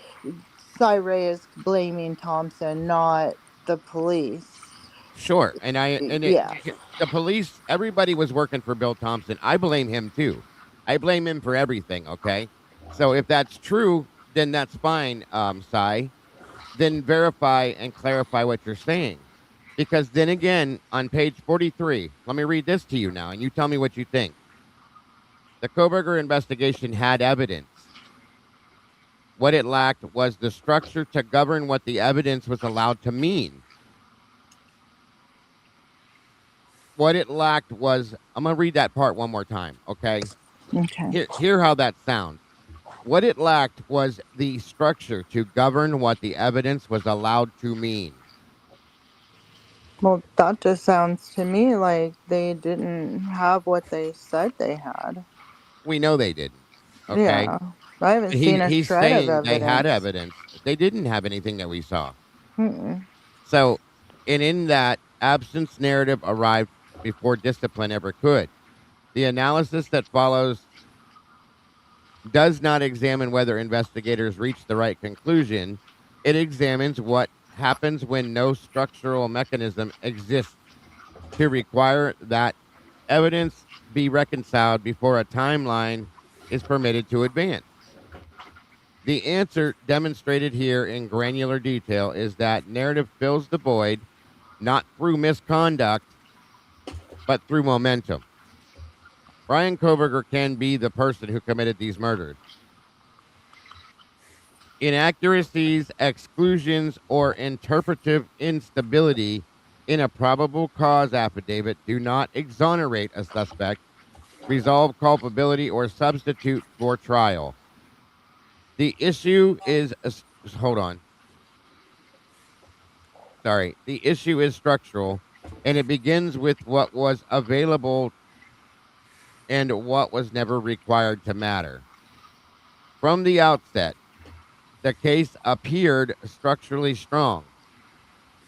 Cy Ray is blaming Thompson, not the police. Sure, Yeah. the police, everybody was working for Bill Thompson. I blame him too. I blame him for everything. Okay, so if that's true, then that's fine. Sai, then verify and clarify what you're saying, because then again, on page 43, let me read this to you now, and you tell me what you think. The Kohberger investigation had evidence. What it lacked was the structure to govern what the evidence was allowed to mean. What it lacked was, I'm going to read that part one more time, okay? Okay. Hear how that sounds. What it lacked was the structure to govern what the evidence was allowed to mean. Well, that just sounds to me like they didn't have what they said they had. We know they didn't, okay? Yeah. I haven't seen a He's shred of saying they had evidence. evidence. They didn't have anything that we saw. Mm-mm. So, and in that, absence narrative arrived before discipline ever could. The analysis that follows does not examine whether investigators reach the right conclusion. It examines what happens when no structural mechanism exists to require that evidence be reconciled before a timeline is permitted to advance. The answer demonstrated here in granular detail is that narrative fills the void not through misconduct, but through momentum. Bryan Kohberger can be the person who committed these murders. Inaccuracies, exclusions, or interpretive instability in a probable cause affidavit do not exonerate a suspect, resolve culpability, or substitute for trial. The issue is, hold on. Sorry. The issue is structural, and it begins with what was available and what was never required to matter. From the outset, the case appeared structurally strong.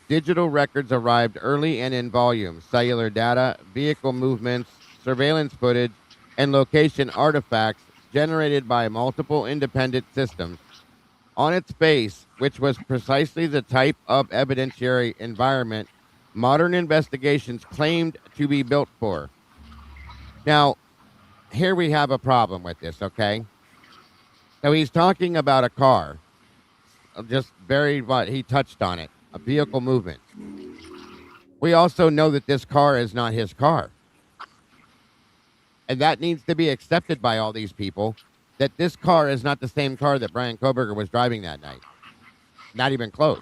Digital records arrived early and in volume. Cellular data, vehicle movements, surveillance footage, and location artifacts generated by multiple independent systems. On its face, which was precisely the type of evidentiary environment modern investigations claimed to be built for. Now, here we have a problem with this, okay? So he's talking about a car, just very what he touched on it, a vehicle movement. We also know that this car is not his car. And that needs to be accepted by all these people, that this car is not the same car that Bryan Kohberger was driving that night. Not even close.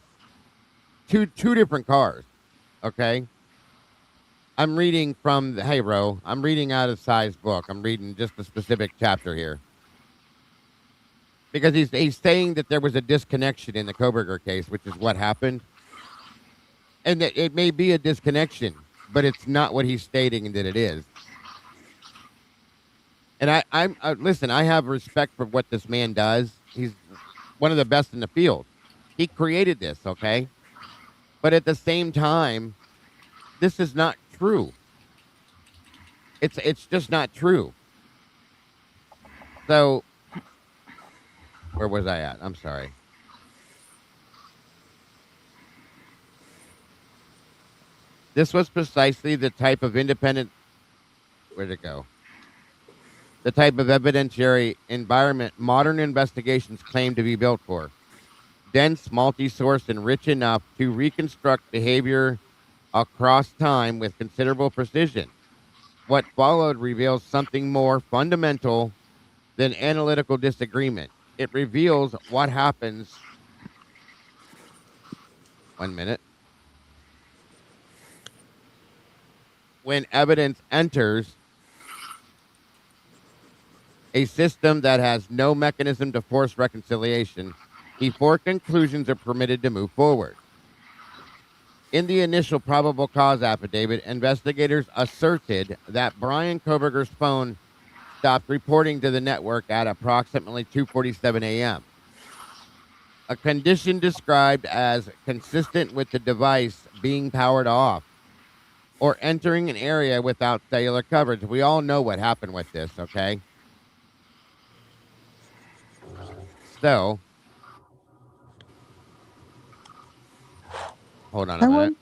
Two different cars, okay? I'm reading from hey, Ro, I'm reading out of Sai's book. I'm reading just a specific chapter here. Because he's saying that there was a disconnection in the Kohberger case, which is what happened. And that it may be a disconnection, but it's not what he's stating that it is. And I'm listen, I have respect for what this man does. He's one of the best in the field. He created this, okay? But at the same time, this is not true. It's just not true. So, where was I at? I'm sorry. This was precisely the type of independent. Where'd it go? The type of evidentiary environment modern investigations claim to be built for. Dense, multi-source, and rich enough to reconstruct behavior across time with considerable precision. What followed reveals something more fundamental than analytical disagreement. It reveals what happens. 1 minute. When evidence enters a system that has no mechanism to force reconciliation before conclusions are permitted to move forward. In the initial probable cause affidavit, investigators asserted that Bryan Kohberger's phone stopped reporting to the network at approximately 2:47 a.m. A condition described as consistent with the device being powered off or entering an area without cellular coverage. We all know what happened with this, okay? So, hold on a minute.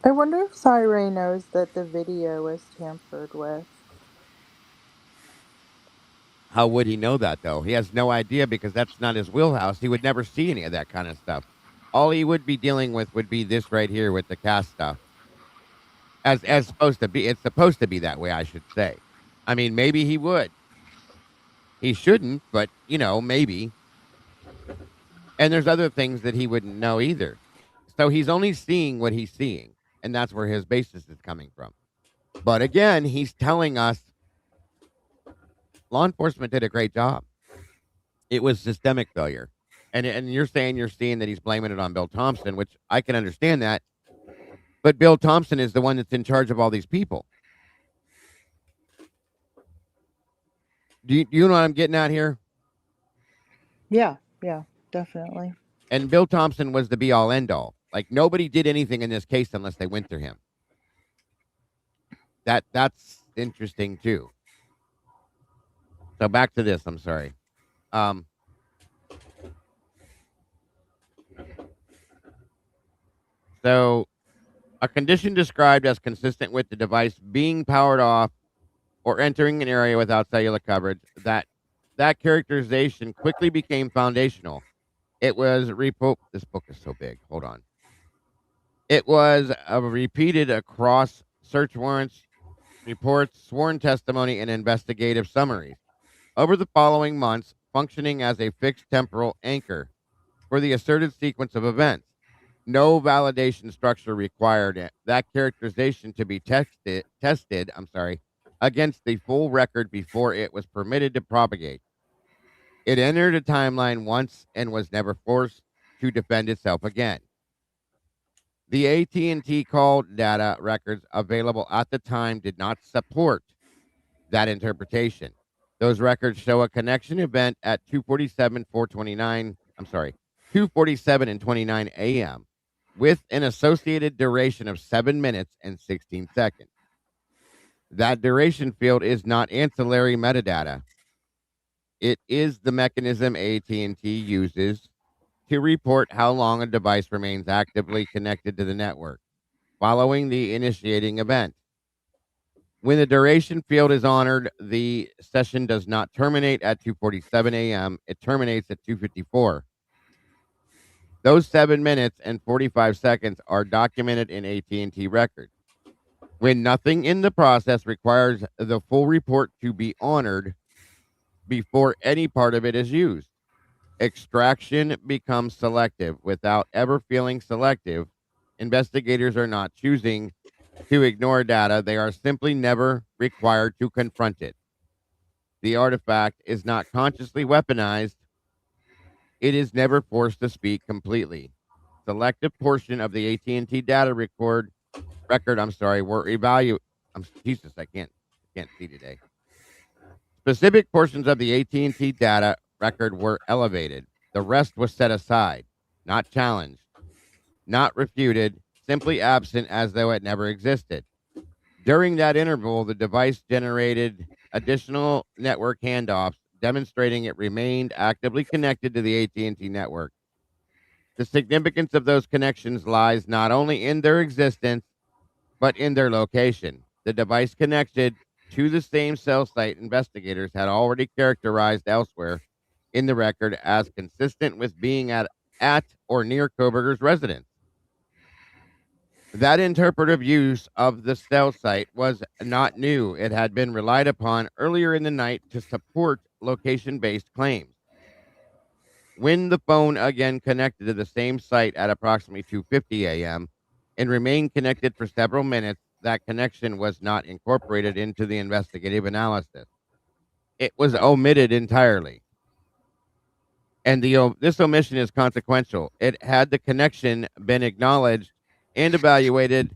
I wonder if Cyree knows that the video was tampered with. How would he know that, though? He has no idea because that's not his wheelhouse. He would never see any of that kind of stuff. All he would be dealing with would be this right here with the cast stuff. As supposed to be. It's supposed to be that way, I should say. I mean, maybe he would. He shouldn't, but, maybe. And there's other things that he wouldn't know either. So he's only seeing what he's seeing, and that's where his basis is coming from. But again, he's telling us law enforcement did a great job. It was systemic failure. And you're saying you're seeing that he's blaming it on Bill Thompson, which I can understand that. But Bill Thompson is the one that's in charge of all these people. Do you know what I'm getting at here? Yeah, definitely. And Bill Thompson was the be all end all. Like, nobody did anything in this case unless they went through him. That's interesting too. So back to this. I'm sorry. So a condition described as consistent with the device being powered off or entering an area without cellular coverage, that characterization quickly became foundational. It was this book is so big. Hold on. It was repeated across search warrants, reports, sworn testimony, and investigative summaries over the following months, functioning as a fixed temporal anchor for the asserted sequence of events. No validation structure required that characterization to be tested against the full record before it was permitted to propagate. It entered a timeline once and was never forced to defend itself again. The AT&T call data records available at the time did not support that interpretation. Those records show a connection event at 2:47 and 29 a.m. with an associated duration of 7 minutes and 16 seconds. That duration field is not ancillary metadata. It is the mechanism AT&T uses to report how long a device remains actively connected to the network following the initiating event. When the duration field is honored, the session does not terminate at 2:47 a.m. It terminates at 2:54. Those 7 minutes and 45 seconds are documented in AT&T records. When nothing in the process requires the full report to be honored before any part of it is used, extraction becomes selective. Without ever feeling selective, investigators are not choosing to ignore data. They are simply never required to confront it. The artifact is not consciously weaponized. It is never forced to speak completely. Selective portion of the AT&T data record, were evaluated. Jesus, I can't see today. Specific portions of the AT&T data record were elevated. The rest was set aside, not challenged, not refuted, simply absent as though it never existed. During that interval, the device generated additional network handoffs, demonstrating it remained actively connected to the AT&T network. The significance of those connections lies not only in their existence, but in their location. The device connected to the same cell site investigators had already characterized elsewhere in the record as consistent with being at or near Kohberger's residence. That interpretive use of the cell site was not new. It had been relied upon earlier in the night to support location-based claims. When the phone again connected to the same site at approximately 2:50 a.m. and remained connected for several minutes, that connection was not incorporated into the investigative analysis. It was omitted entirely. And this omission is consequential. Had the connection been acknowledged and evaluated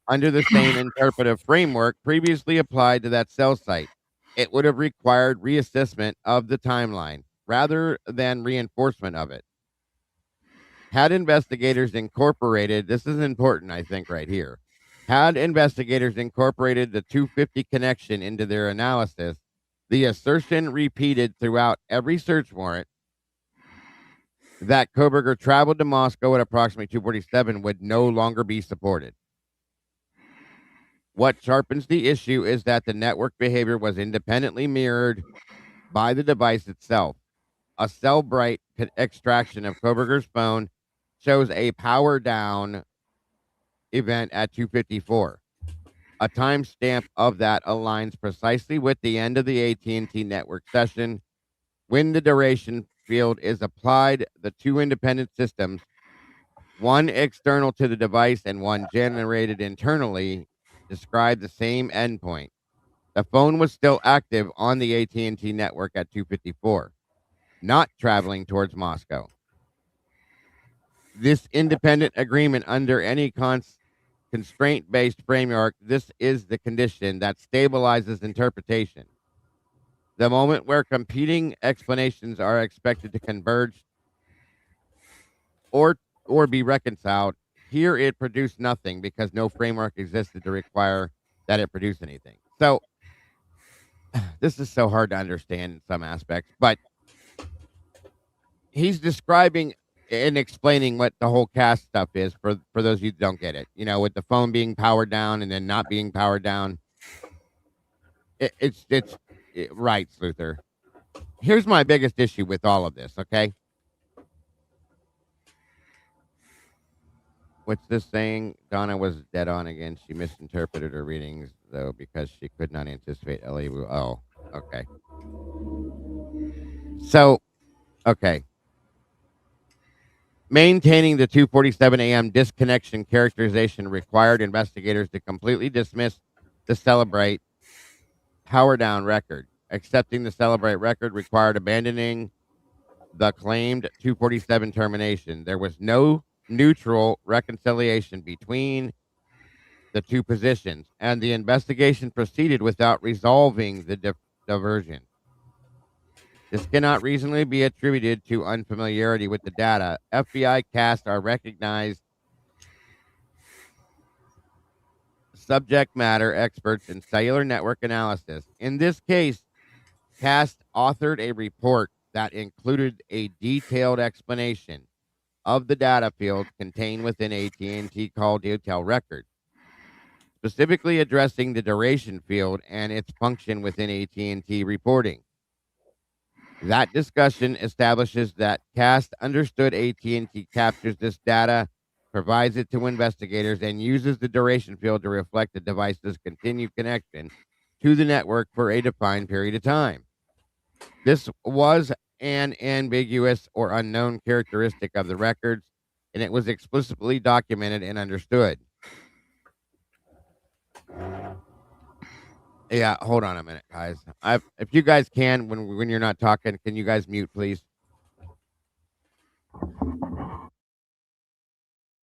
under the same interpretive framework previously applied to that cell site, it would have required reassessment of the timeline rather than reinforcement of it. Had investigators incorporated, this is important, I think, right here. Had investigators incorporated the 250 connection into their analysis, the assertion repeated throughout every search warrant that Kohberger traveled to Moscow at approximately 2:47 would no longer be supported. What sharpens the issue is that the network behavior was independently mirrored by the device itself. A Cellbrite extraction of Kohberger's phone shows a power down event at 2:54. A timestamp of that aligns precisely with the end of the AT&T network session. When the duration field is applied, the two independent systems, one external to the device and one generated internally, describe the same endpoint. The phone was still active on the AT&T network at 2:54, not traveling towards Moscow. This independent agreement under any constraint-based framework, this is the condition that stabilizes interpretation. The moment where competing explanations are expected to converge or be reconciled, here it produced nothing because no framework existed to require that it produce anything. So this is so hard to understand in some aspects, but he's describing and explaining what the whole cast stuff is for those of you who don't get it. You know, with the phone being powered down and then not being powered down. Right, Sluther. Here's my biggest issue with all of this, okay? What's this saying? Donna was dead on again. She misinterpreted her readings, though, because she could not anticipate Ellie. Oh, okay. So, okay. Maintaining the 2:47 a.m. disconnection characterization required investigators to completely dismiss the Cellbrite power down record. Accepting the Cellbrite record required abandoning the claimed 2:47 termination. There was no neutral reconciliation between the two positions, and the investigation proceeded without resolving the diversion. This cannot reasonably be attributed to unfamiliarity with the data. FBI cast are recognized subject matter experts in cellular network analysis. In this case, CAST authored a report that included a detailed explanation of the data fields contained within AT&T call detail records, specifically addressing the duration field and its function within AT&T reporting. That discussion establishes that CAST understood AT&T captures this data, provides it to investigators, and uses the duration field to reflect the device's continued connection to the network for a defined period of time. This was an ambiguous or unknown characteristic of the records, and it was explicitly documented and understood. Yeah, hold on a minute, guys. If you guys can, when you're not talking, can you guys mute, please?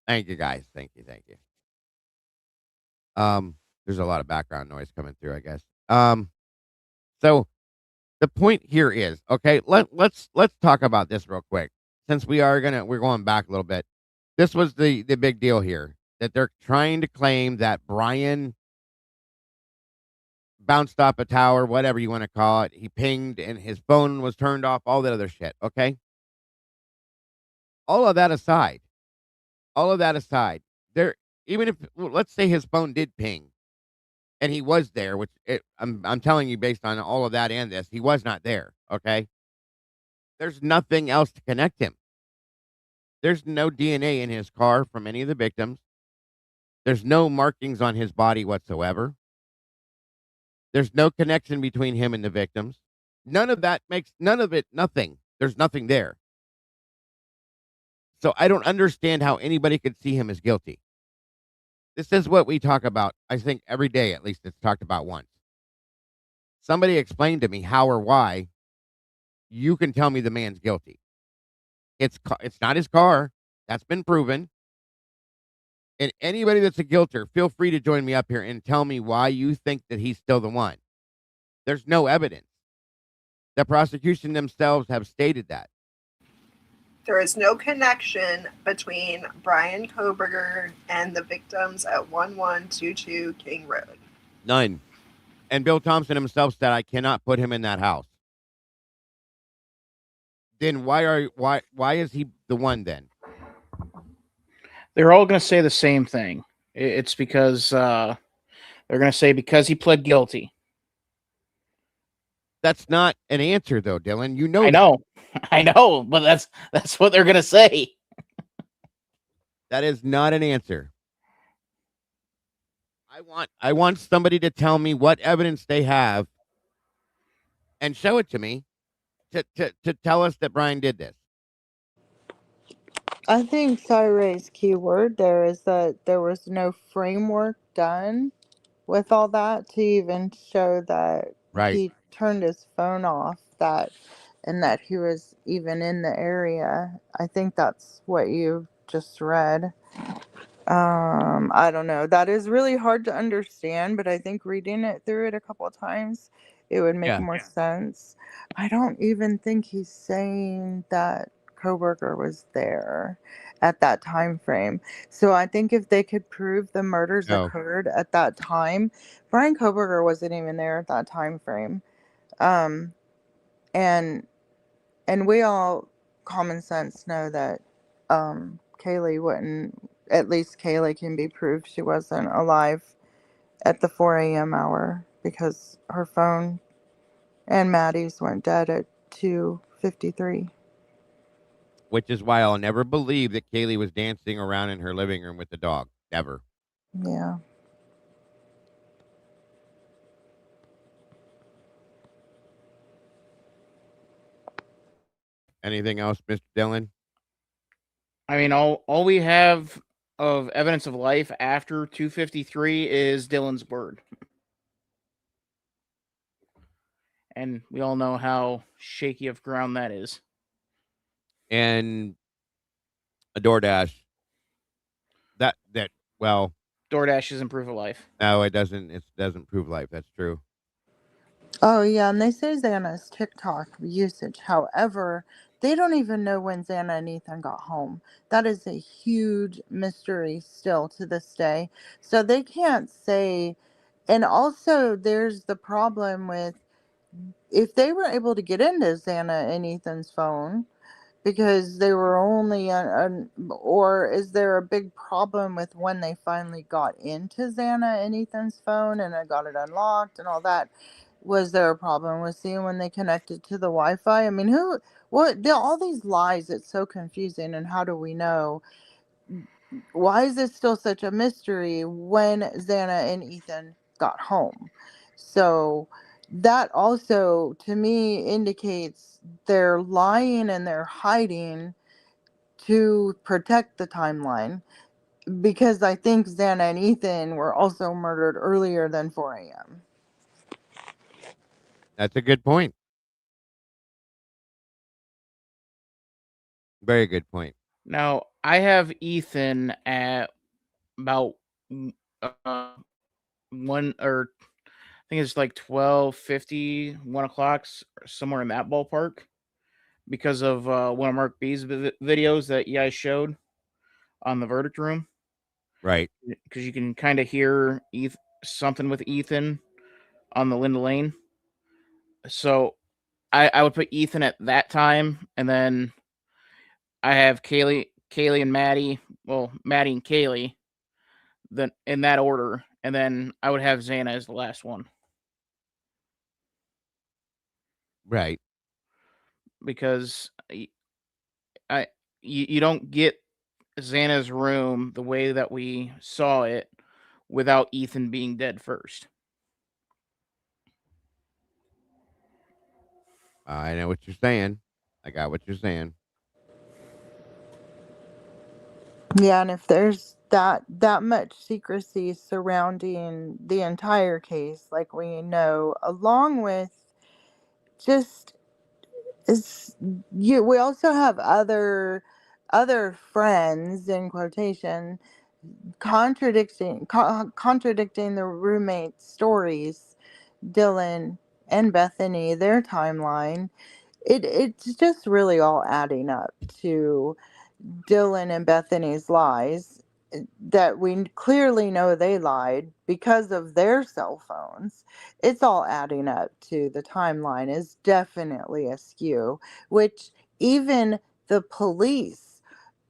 Thank you, guys. Thank you. There's a lot of background noise coming through, I guess. So the point here is, okay, let's talk about this real quick. Since we're going back a little bit. This was the big deal here, that they're trying to claim that Bryan bounced off a tower, whatever you want to call it. He pinged and his phone was turned off, all that other shit, okay? All of that aside, there, even if, let's say his phone did ping and he was there, which I'm telling you based on all of that and this, he was not there, okay? There's nothing else to connect him. There's no DNA in his car from any of the victims. There's no markings on his body whatsoever. There's no connection between him and the victims. None of it, nothing. There's nothing there. So I don't understand how anybody could see him as guilty. This is what we talk about, I think, every day, at least it's talked about once. Somebody explained to me how or why you can tell me the man's guilty. It's not his car. That's been proven. And anybody that's a guilter, feel free to join me up here and tell me why you think that he's still the one. There's no evidence. The prosecution themselves have stated that. There is no connection between Bryan Kohberger and the victims at 1122 King Road. None. And Bill Thompson himself said, I cannot put him in that house. Then why is he the one then? They're all going to say the same thing. It's because They're going to say because he pled guilty. That's not an answer, though, Dylan. You know I know. I know, but that's what they're going to say. that is not an answer. I want somebody to tell me what evidence they have and show it to me to tell us that Bryan did this. I think Cyray's key word there is that there was no framework done with all that to even show that Right. he turned his phone off, that and that he was even in the area. I think that's what you just read. I don't know. That is really hard to understand, but I think reading it through it a couple of times, it would make more sense. I don't even think he's saying that Kohberger was there at that time frame. So I think if they could prove the murders No. occurred at that time, Bryan Kohberger wasn't even there at that time frame. Um, and and we all common sense know that Kaylee wouldn't, at least Kaylee can be proved she wasn't alive at the 4 a.m. hour because her phone and Maddie's went dead at 2:53. Which is why I'll never believe that Kaylee was dancing around in her living room with the dog. Never. Yeah. Anything else, Mr. Dillon? I mean, all we have of evidence of life after 253 is Dylan's word. And we all know how shaky of ground that is. And a DoorDash. Well, DoorDash isn't proof of life. no, it doesn't. It doesn't prove life. That's true. Oh, yeah, and they say Xana's TikTok usage. However, they don't even know when Xana and Ethan got home. That is a huge mystery still to this day. So they can't say. And also, there's the problem with if they were able to get into Xana and Ethan's phone because they were only or is there a big problem with when they finally got into Xana and Ethan's phone and I got it unlocked and all that? Was there a problem with seeing when they connected to the Wi-Fi? I mean, all these lies, it's so confusing. And how do we know? Why is this still such a mystery when Xana and Ethan got home? So that also, to me, indicates they're lying and they're hiding to protect the timeline. Because I think Xana and Ethan were also murdered earlier than 4 a.m. That's a good point. Very good point. Now, I have Ethan at about 1 or I think it's like 12:50, 1 o'clock, somewhere in that ballpark, because of one of Mark B's videos that you guys showed on the verdict room. Right. Because you can kind of hear something with Ethan on the Linda Lane. So I would put Ethan at that time, and then I have Kaylee and Maddie. Well, Maddie and Kaylee, then in that order, and then I would have Xana as the last one. Right. Because you don't get Xana's room the way that we saw it without Ethan being dead first. I know what you're saying. I got what you're saying. Yeah, and if there's that much secrecy surrounding the entire case, like we know, along with just we also have other friends in quotation contradicting the roommates' stories, Dylan and Bethany, their timeline. It's just really all adding up to Dylan and Bethany's lies that we clearly know they lied because of their cell phones. It's all adding up to the timeline is definitely askew, which even the police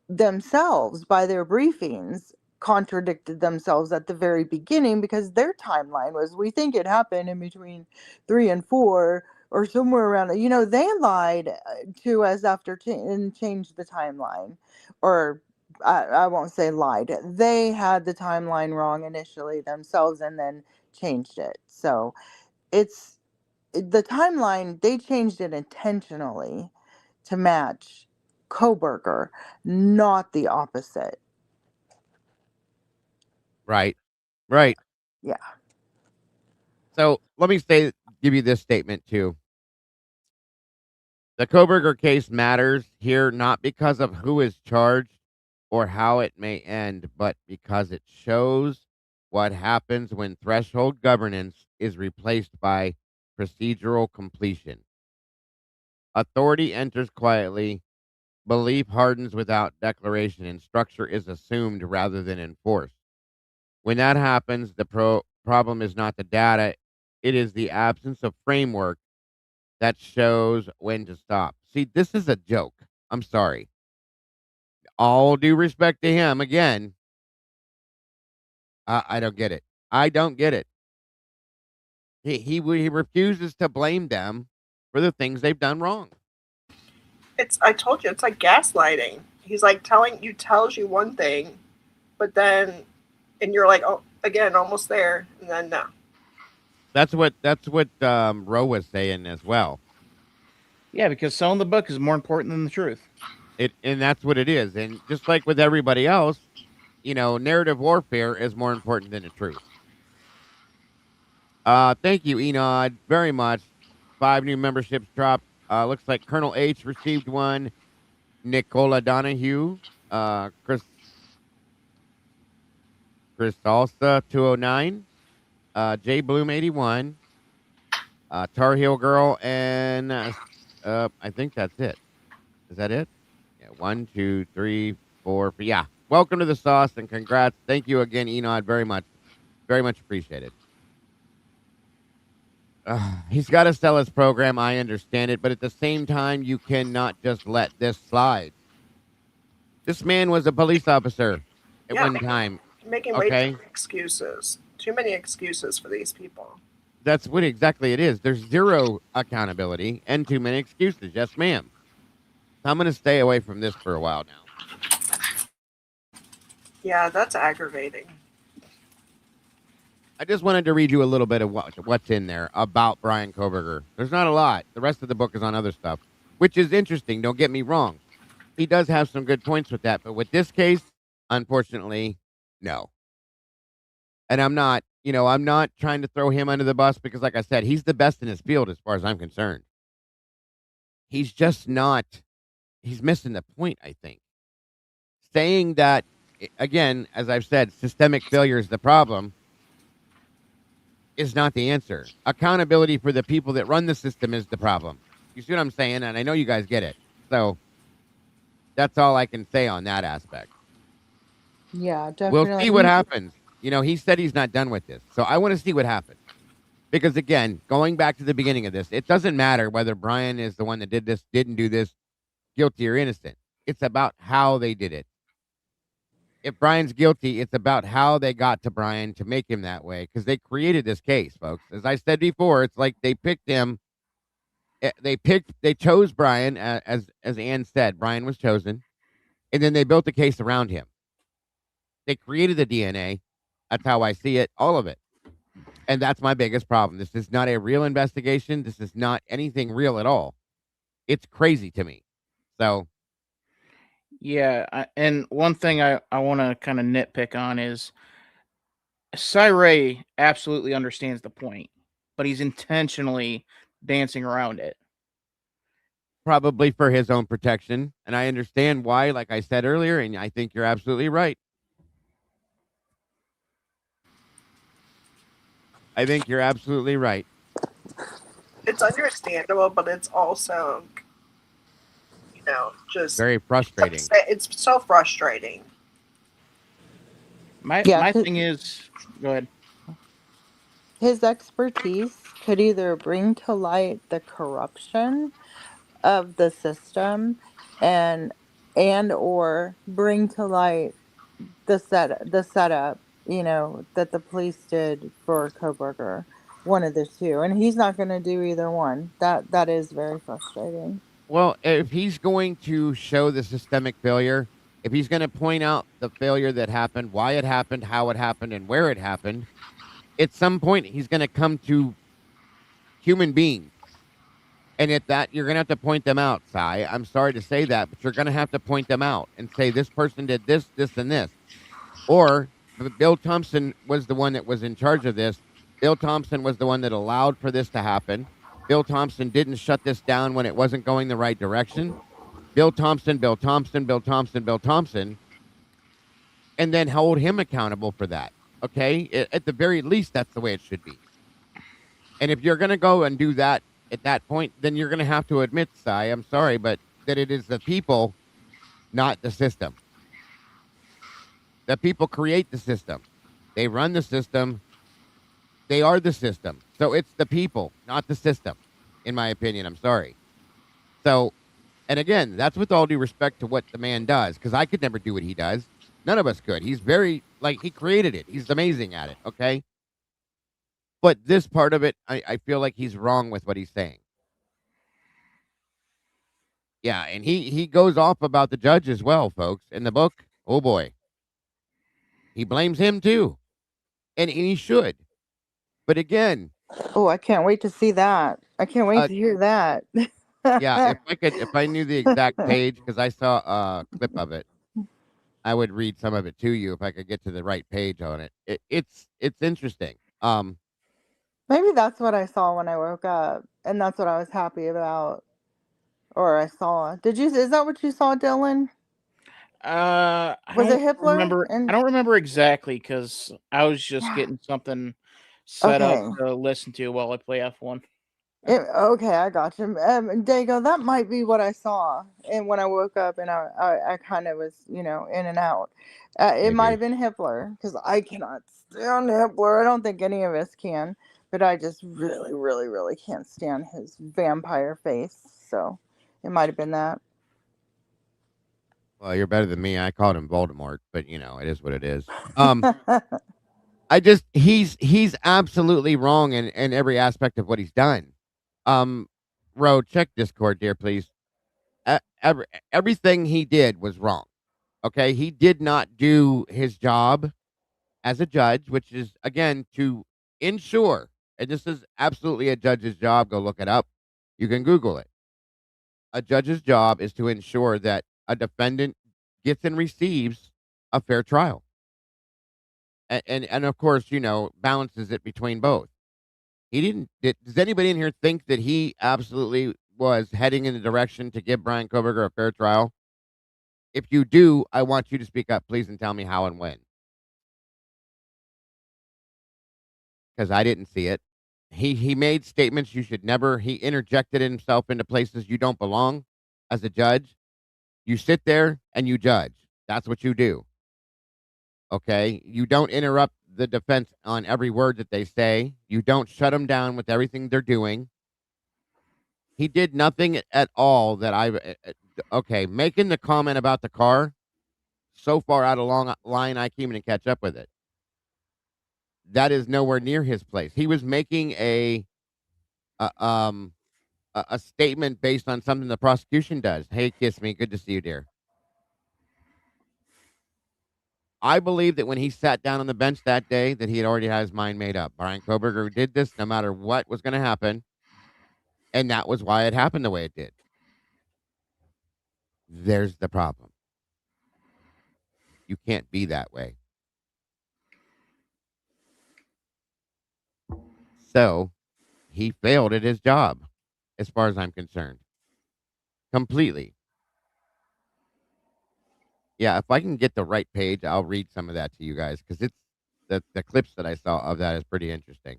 themselves, by their briefings, contradicted themselves at the very beginning, because their timeline was, we think it happened in between 3 and 4 or somewhere around it. They lied to us after and changed the timeline. Or I won't say lied. They had the timeline wrong initially themselves and then changed it. So it's the timeline, they changed it intentionally to match Kohberger, not the opposite. Right. Right. Yeah. So let me give you this statement too. The Kohberger case matters here not because of who is charged or how it may end, but because it shows what happens when threshold governance is replaced by procedural completion. Authority enters quietly, belief hardens without declaration, and structure is assumed rather than enforced. When that happens, the problem is not the data, it is the absence of framework that shows when to stop. See, this is a joke. I'm sorry. All due respect to him, again, I don't get it. I don't get it. He refuses to blame them for the things they've done wrong. I told you, it's like gaslighting. He's like tells you one thing, but then, and you're like, oh, again, almost there, and then no. That's what Roe was saying as well. Yeah, because selling the book is more important than the truth. And that's what it is. And just like with everybody else, narrative warfare is more important than the truth. Thank you, Enod, very much. 5 new memberships dropped. Looks like Colonel H received one. Nicola Donahue, Chris Alsta 209, Jay Bloom 81, Tar Heel Girl, and I think that's it. Is that it? Yeah, 1, 2, 3, 4. Yeah. Welcome to the sauce and congrats. Thank you again, Enod, very much. Very much appreciated. He's got to sell his program. I understand it. But at the same time, you cannot just let this slide. This man was a police officer at one time. Making way too many excuses. Too many excuses for these people. That's what exactly it is. There's zero accountability and too many excuses. Yes, ma'am. I'm going to stay away from this for a while now. Yeah, that's aggravating. I just wanted to read you a little bit of what's in there about Bryan Kohberger. There's not a lot. The rest of the book is on other stuff, which is interesting. Don't get me wrong. He does have some good points with that. But with this case, unfortunately, no. And I'm not trying to throw him under the bus because, like I said, he's the best in his field as far as I'm concerned. He's just not. He's missing the point, I think. Saying that, again, as I've said, systemic failure is the problem is not the answer. Accountability for the people that run the system is the problem. You see what I'm saying? And I know you guys get it. So that's all I can say on that aspect. Yeah, definitely. We'll see what happens. He said he's not done with this. So I want to see what happens. Because, again, going back to the beginning of this, it doesn't matter whether Bryan is the one that did this, didn't do this, guilty or innocent. It's about how they did it. If Bryan's guilty, it's about how they got to Bryan to make him that way, because they created this case, folks. As I said before, it's like they picked him. They chose Bryan, as Ann said. Bryan was chosen, and then they built a case around him. They created the DNA. That's how I see it, all of it. And that's my biggest problem. This is not a real investigation. This is not anything real at all. It's crazy to me. So. Yeah, and one thing I want to kind of nitpick on is Ray absolutely understands the point, but he's intentionally dancing around it. Probably for his own protection. And I understand why, like I said earlier, and I think you're absolutely right. I think you're absolutely right. It's understandable, but it's also, just very frustrating. It's so frustrating. My thing is, go ahead. His expertise could either bring to light the corruption of the system and or bring to light the setup, that the police did for Kohberger. One of the two, and he's not going to do either one. That is very frustrating. Well, if he's going to show the systemic failure, if he's going to point out the failure that happened, why it happened, how it happened, and where it happened, at some point he's going to come to human beings. And at that, you're going to have to point them out, Sai. I'm sorry to say that, but you're going to have to point them out and say, this person did this, this, and this. Or Bill Thompson was the one that was in charge of this. Bill Thompson was the one that allowed for this to happen. Bill Thompson didn't shut this down when it wasn't going the right direction. Bill Thompson, Bill Thompson, Bill Thompson, Bill Thompson, and then hold him accountable for that. Okay? At the very least, that's the way it should be. And if you're going to go and do that at that point, then you're going to have to admit, Sai, I'm sorry, but that it is the people, not the system. The people create the system. They run the system. They are the system. So it's the people, not the system, in my opinion. I'm sorry. So, and again, that's with all due respect to what the man does, because I could never do what he does. None of us could. He's very, he created it. He's amazing at it, okay? But this part of it, I feel like he's wrong with what he's saying. Yeah, and he goes off about the judge as well, folks. In the book, oh boy. He blames him too. And he should. But again, Oh, I can't wait to see that. I can't wait to hear that. yeah, if I knew the exact page, because I saw a clip of it, I would read some of it to you if I could get to the right page on it. It's interesting. Maybe that's what I saw when I woke up, and that's what I was happy about, or I saw. Is that what you saw, Dylan? I Was don't it Hitler? remember. I don't remember exactly because I was just getting something set up Okay. to listen to while I play F1. Okay, I got you. Dago, that might be what I saw, and when I woke up, and I kind of was, in and out. It might Maybe. have been Hitler, because I cannot stand Hitler. I don't think any of us can, but I just really, really, really can't stand his vampire face. So it might have been that. Well, you're better than me. I called him Voldemort, but it is what it is. He's absolutely wrong in every aspect of what he's done. Ro, check Discord, dear, please. Everything he did was wrong. Okay, he did not do his job as a judge, which is again to ensure, and this is absolutely a judge's job. Go look it up. You can Google it. A judge's job is to ensure that a defendant gets and receives a fair trial, and of course, balances it between both. He didn't. Does anybody in here think that he absolutely was heading in the direction to give Bryan Kohberger a fair trial? If you do, I want you to speak up, please, and tell me how and when. Because I didn't see it. He made statements you should never. He interjected himself into places you don't belong as a judge. You sit there and you judge. That's what you do. Okay? You don't interrupt the defense on every word that they say. You don't shut them down with everything they're doing. He did nothing at all that okay, making the comment about the car, so far out of long line, I can't even catch up with it. That is nowhere near his place. He was making a statement based on something the prosecution does. Hey, Kiss Me, good to see you, dear. I believe that when he sat down on the bench that day, that he had already had his mind made up. Bryan Kohberger did this no matter what was going to happen, and that was why it happened the way it did. There's the problem. You can't be that way. So he failed at his job, as far as I'm concerned. Completely. Yeah, if I can get the right page, I'll read some of that to you guys because it's the clips that I saw of that is pretty interesting.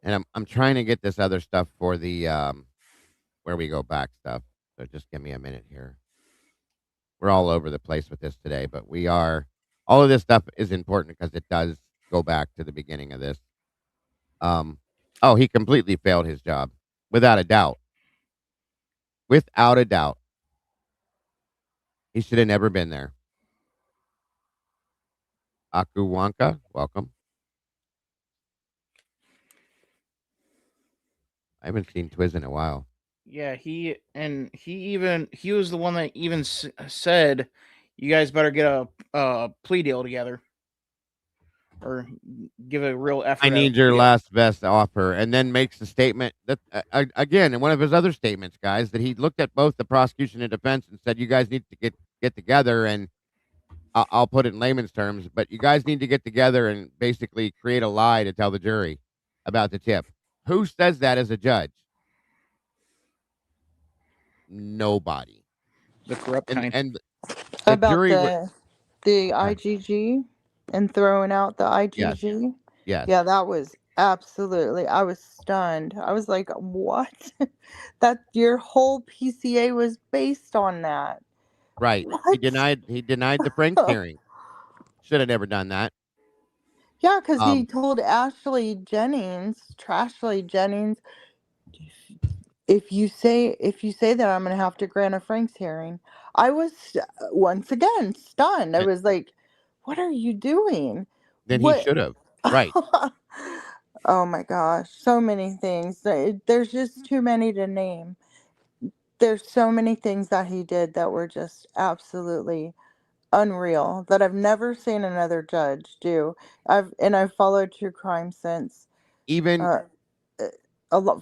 And I'm trying to get this other stuff for the where we go back stuff. So just give me a minute here. We're all over the place with this today, but all of this stuff is important because it does go back to the beginning of this. Oh, he completely failed his job without a doubt. Without a doubt. He should have never been there. Akuwanka, welcome. I haven't seen Twiz in a while. Yeah, he was the one that even said, "You guys better get a plea deal together, or give a real effort I at a need plea your deal." last best offer, and then makes the statement that again in one of his other statements, guys, that he looked at both the prosecution and defense and said, "You guys need to get together." And I'll put it in layman's terms, but you guys need to get together and basically create a lie to tell the jury about the tip. Who says that as a judge? Nobody. The corrupt And kind. and the About jury would. the IgG and throwing out the Yes, IgG. yes, Yeah, that was absolutely. I was stunned. I was like, "What? That your whole PCA was based on that? right. He What?" denied the Franks hearing. Should have never done that. Yeah, because he Um, told Trashley Jennings, if you say that, I'm gonna have to grant a Franks hearing. I was once again stunned. I and was like, "What are you doing? then he What?" should have. Right. Oh my gosh, so many things. There's just too many to name. There's so many things that he did that were just absolutely unreal that I've never seen another judge do. I've followed true crime since Even uh uh,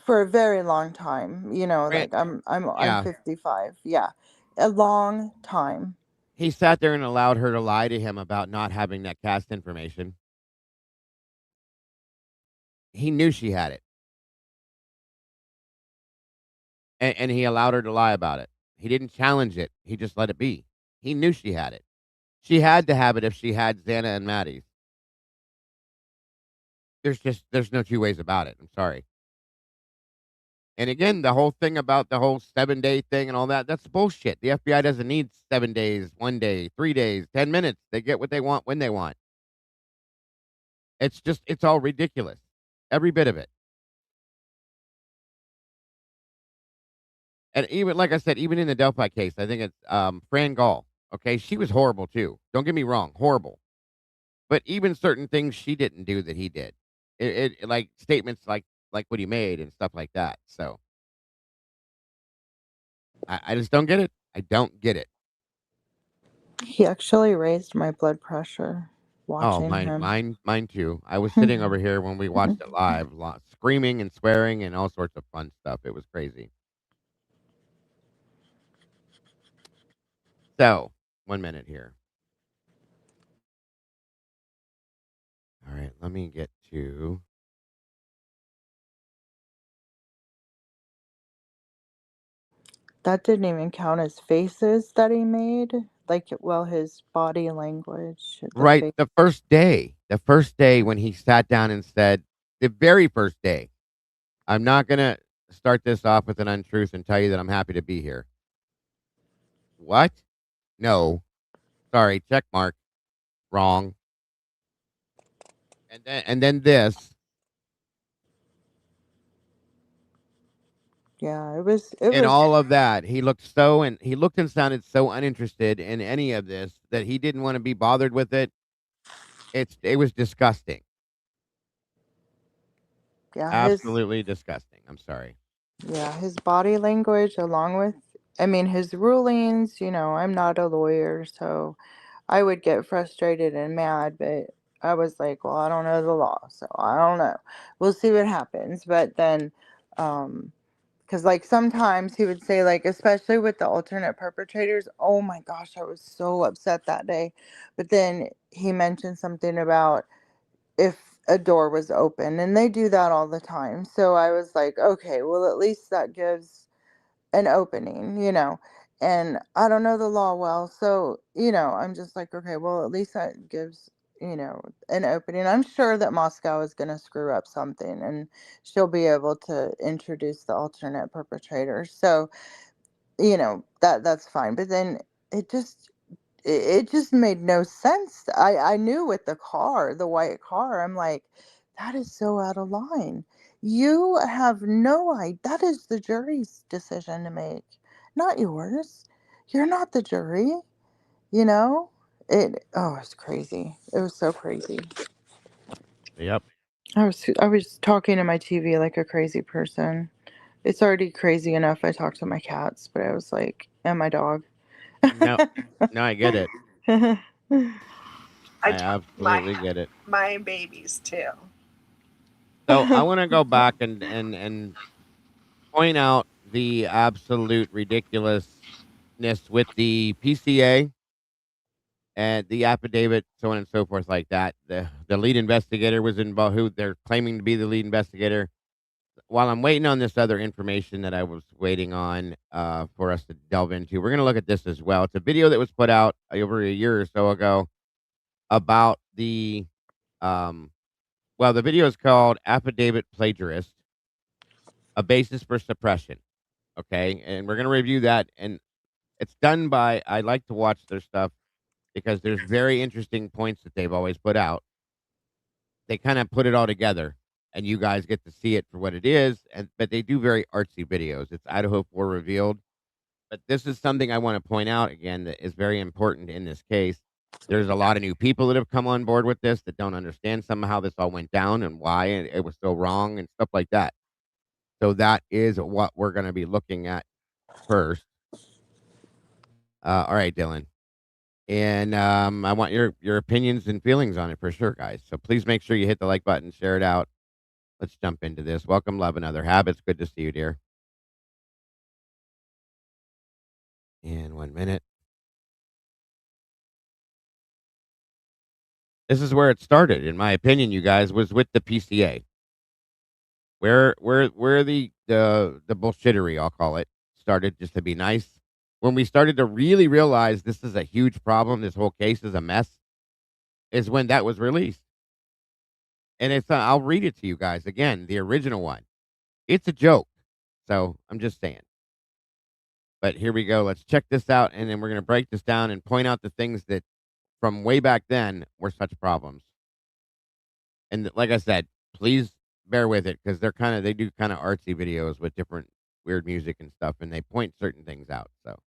for a very long time. Grant, Like I'm yeah, 55. Yeah, a long time. he sat there and allowed her to lie to him about not having that cast information. He knew she had it, and he allowed her to lie about it. He didn't challenge it. He just let it be. He knew she had it. She had to have it if she had Xana and Maddie's. There's no two ways about it. I'm sorry. And again, the whole thing about the whole 7-day thing and all that, that's bullshit. The FBI doesn't need 7 days, 1 day, 3 days, 10 minutes. They get what they want when they want. It's all ridiculous. Every bit of it. And even, like I said, even in the Delphi case, I think it's Fran Gall. Okay. She was horrible too. Don't get me wrong. Horrible. But even certain things she didn't do that he did. Like statements like what he made and stuff like that. So I just don't get it. I don't get it. He actually raised my blood pressure Oh, watching mine, him. mine, mine too. I was sitting over here when we watched it live, screaming and swearing and all sorts of fun stuff. It was crazy. So, 1 minute here. All right, let me get to. That didn't even count as faces that he made. Like, well, his body language, the Right, face. the first day when he sat down and said, the very first day, I'm not gonna start this off with an untruth and tell you that I'm happy to be here. What? No, sorry, check mark, wrong. And then this. Yeah, it And was. all of that, he looked and sounded so uninterested in any of this that he didn't want to be bothered with it. It was disgusting. Yeah, Absolutely disgusting. I'm sorry. his body language, along with, I mean, his rulings. I'm not a lawyer, so I would get frustrated and mad, but I was like, well, I don't know the law, so I don't know. We'll see what happens. But then, because like sometimes he would say, like, especially with the alternate perpetrators, oh my gosh, I was so upset that day. But then he mentioned something about if a door was open, and they do that all the time. So I was like, okay, well, at least that gives an opening. And I don't know the law well, so I'm just like, okay, well, at least that gives an opening. I'm sure that Moscow is going to screw up something, and she'll be able to introduce the alternate perpetrator. So that's fine. But then it just it just made no sense. I knew with the white car, I'm like, that is so out of line. You have no idea. That is the jury's decision to make, not yours. You're not the jury, you know? It's crazy. It was so crazy. Yep. I was talking to my TV like a crazy person. It's already crazy enough I talk to my cats, but I was like, and my dog. No, no, I get it. I I talk absolutely get it. my babies too. So I want to go back and point out the absolute ridiculousness with the PCA and the affidavit, so on and so forth, like that. The lead investigator was involved, who they're claiming to be the lead investigator. While I'm waiting on this other information that I was waiting on for us to delve into, we're going to look at this as well. It's a video that was put out over a year or so ago about the the video is called "Affidavit Plagiarist: A Basis for Suppression." Okay, and we're going to review that, and it's done by. I like to watch their stuff because there's very interesting points that they've always put out. They kind of put it all together, and you guys get to see it for what it is. But they do very artsy videos. It's Idaho 4 revealed. But this is something I want to point out again that is very important in this case. There's a lot of new people that have come on board with this that don't understand somehow how this all went down and why it was so wrong and stuff like that. So that is what we're going to be looking at first. All right, Dylan. And I want your opinions and feelings on it for sure, guys. So please make sure you hit the like button, share it out. Let's jump into this. Welcome, Love and Other Habits. Good to see you, dear. In 1 minute. This is where it started, in my opinion, you guys, was with the PCA. Where the bullshittery, I'll call it, started, just to be nice. When we started to really realize this is a huge problem, this whole case is a mess, is when that was released. And it's I'll read it to you guys again, the original one. It's a joke. So I'm just saying. But here we go. Let's check this out, and then we're going to break this down and point out the things that from way back then were such problems. And like I said, please bear with it because they do kind of artsy videos with different weird music and stuff, and they point certain things out. So.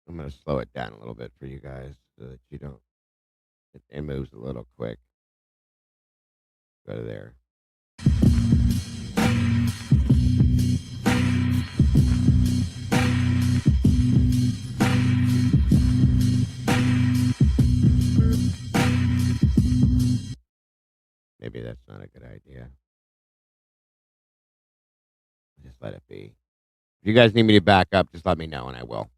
I'm going to slow it down a little bit for you guys so that you don't. It moves a little quick. Go to there. Maybe that's not a good idea. Just let it be. If you guys need me to back up, just let me know and I will.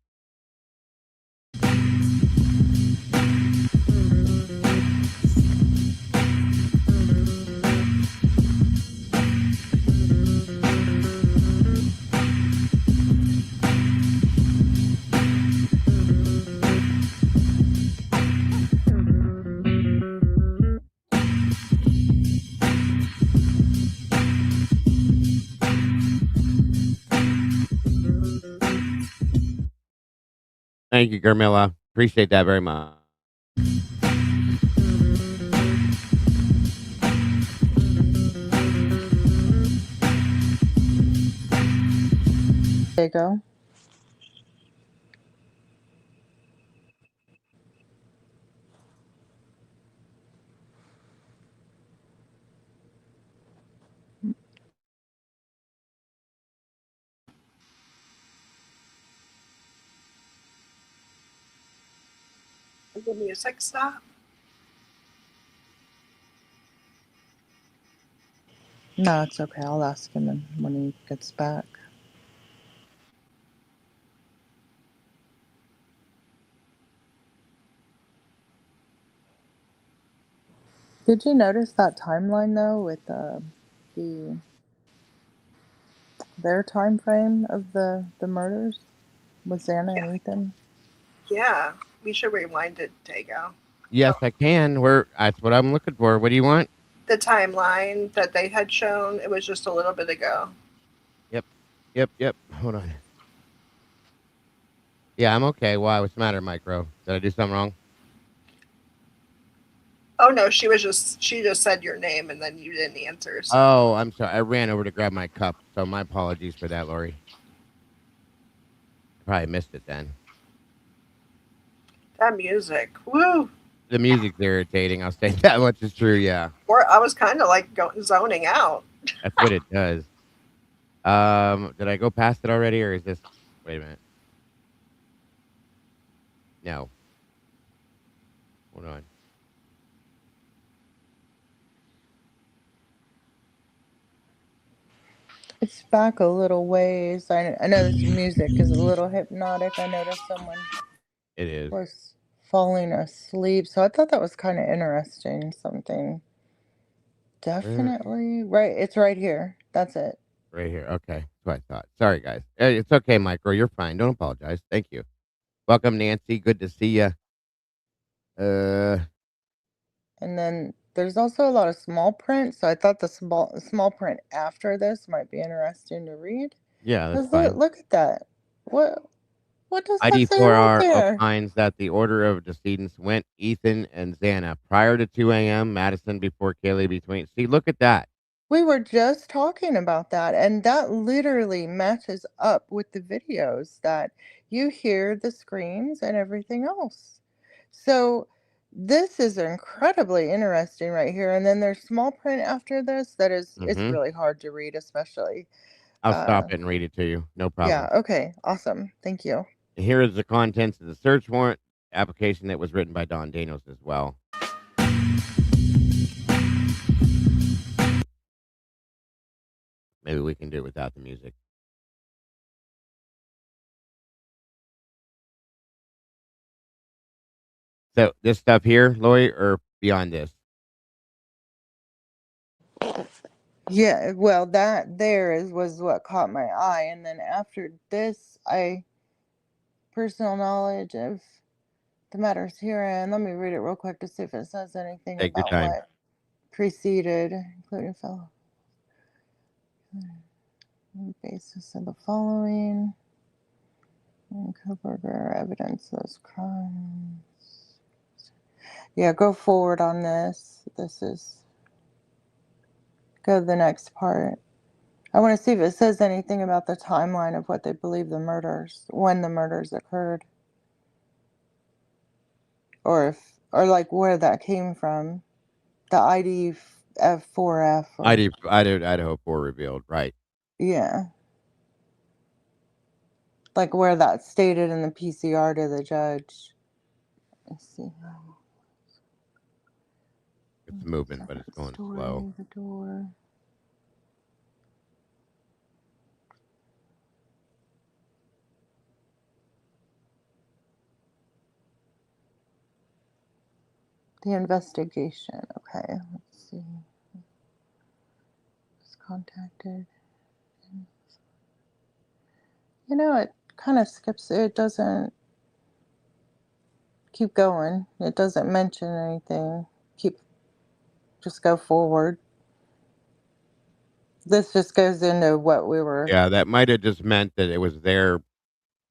Thank you, Garmilla. Appreciate that very much. Dago. Did the music stop? No, it's okay. I'll ask him when he gets back. Did you notice that timeline though with their time frame of the murders with Xana and Ethan? Yeah, we should rewind it, Dago. Yes, I can. That's what I'm looking for. What do you want? The timeline that they had shown, it was just a little bit ago. Yep. Yep. Hold on. Yeah, I'm okay. Why? What's the matter, Micro? Did I do something wrong? Oh no, she just said your name and then you didn't answer. So. Oh, I'm sorry. I ran over to grab my cup, so my apologies for that, Lori. I probably missed it then. That music, woo! The music's irritating. I'll say that much is true. Yeah. Or I was kind of like zoning out. That's what it does. Did I go past it already, or is this? Wait a minute. No. Hold on. It's back a little ways. I know this music is a little hypnotic. I noticed someone It is. was falling asleep, so I thought that was kind of interesting. Something definitely right. It's right here. That's it. Right here. Okay. That's what I thought. Sorry, guys. It's okay, Micro. You're fine. Don't apologize. Thank you. Welcome, Nancy. Good to see you. And then there's also a lot of small print, so I thought the small print after this might be interesting to read. Yeah, that's fine. Look at that. What does that say right ID4R there? opines that the order of decedents went Ethan and Xana prior to 2 a.m., Madison before Kaylee between. See, look at that. We were just talking about that, and that literally matches up with the videos that you hear the screams and everything else. So this is incredibly interesting right here. And then there's small print after this that is it's really hard to read, especially. I'll stop it and read it to you. No problem. Yeah, okay, awesome. Thank you. Here is the contents of the search warrant application that was written by Don Daniels as well. Maybe we can do it without the music. So this stuff here, Lori, or beyond this? Yeah, well, that there was what caught my eye, and then after this, personal knowledge of the matters herein. Let me read it real quick to see if it says anything Take your about time. what preceded, including fellow basis of the following. Kohberger evidence those crimes. Yeah, go forward on this. Go to the next part. I want to see if it says anything about the timeline of what they believe when the murders occurred. Or like where that came from. The ID4F. Idaho 4 revealed, right. Yeah. Like where that's stated in the PCR to the judge. Let's see. It's moving, but it's going slow. The door. The investigation. Okay, let's see. It's contacted. It kind of skips it. It doesn't keep going. It doesn't mention anything. Just go forward. This just goes into what we were. Yeah, that might have just meant that it was their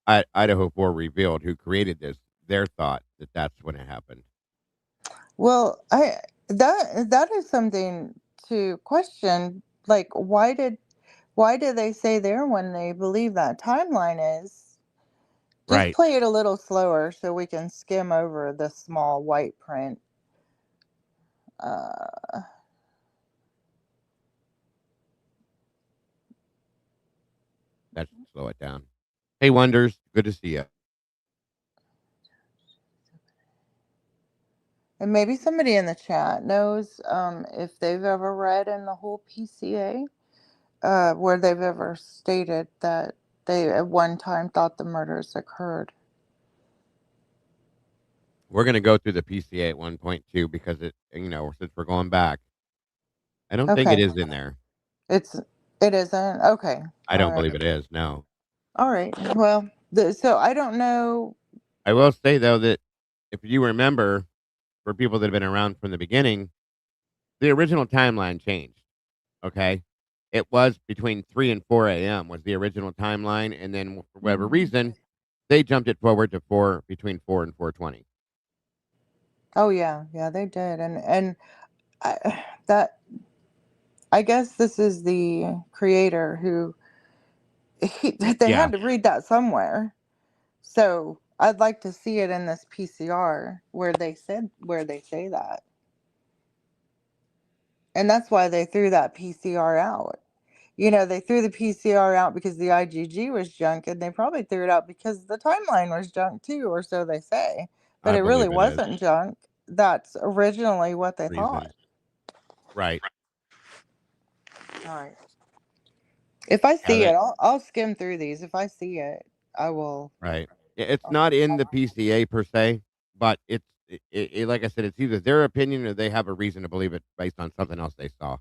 Idaho 4 revealed who created this. Their thought that that's when it happened. Well, that is something to question. Like, why did they say there when they believe that timeline is? Just right. Play it a little slower so we can skim over the small white print. That should slow it down. Hey, Wonders, good to see you. And maybe somebody in the chat knows if they've ever read in the whole PCA where they've ever stated that they at one time thought the murders occurred. We're going to go through the PCA at 1.2 because it, since we're going back, I don't think it is in there. It isn't? Okay. I don't believe it is. No. All right. Well, so I don't know I will say though that if you remember, for people that have been around from the beginning, the original timeline changed. Okay, it was between 3 and 4 a.m. was the original timeline, and then for whatever Mhm. reason, they jumped it forward to between 4 and 4:20. Oh yeah, yeah, they did, and I, that I guess this is the creator who they Yeah, had to read that somewhere. So I'd like to see it in this PCR where they say that, and that's why they threw that PCR out. They threw the PCR out because the IgG was junk, and they probably threw it out because the timeline was junk too, or so they say. But I it really believe it is wasn't junk. That's originally what they thought. reason. Right. All right. If I Yeah, see it, I'll skim through these. If I see it, I will. right. It's I'll not skim. in the PCA per se, but like I said, it's either their opinion or they have a reason to believe it based on something else they saw.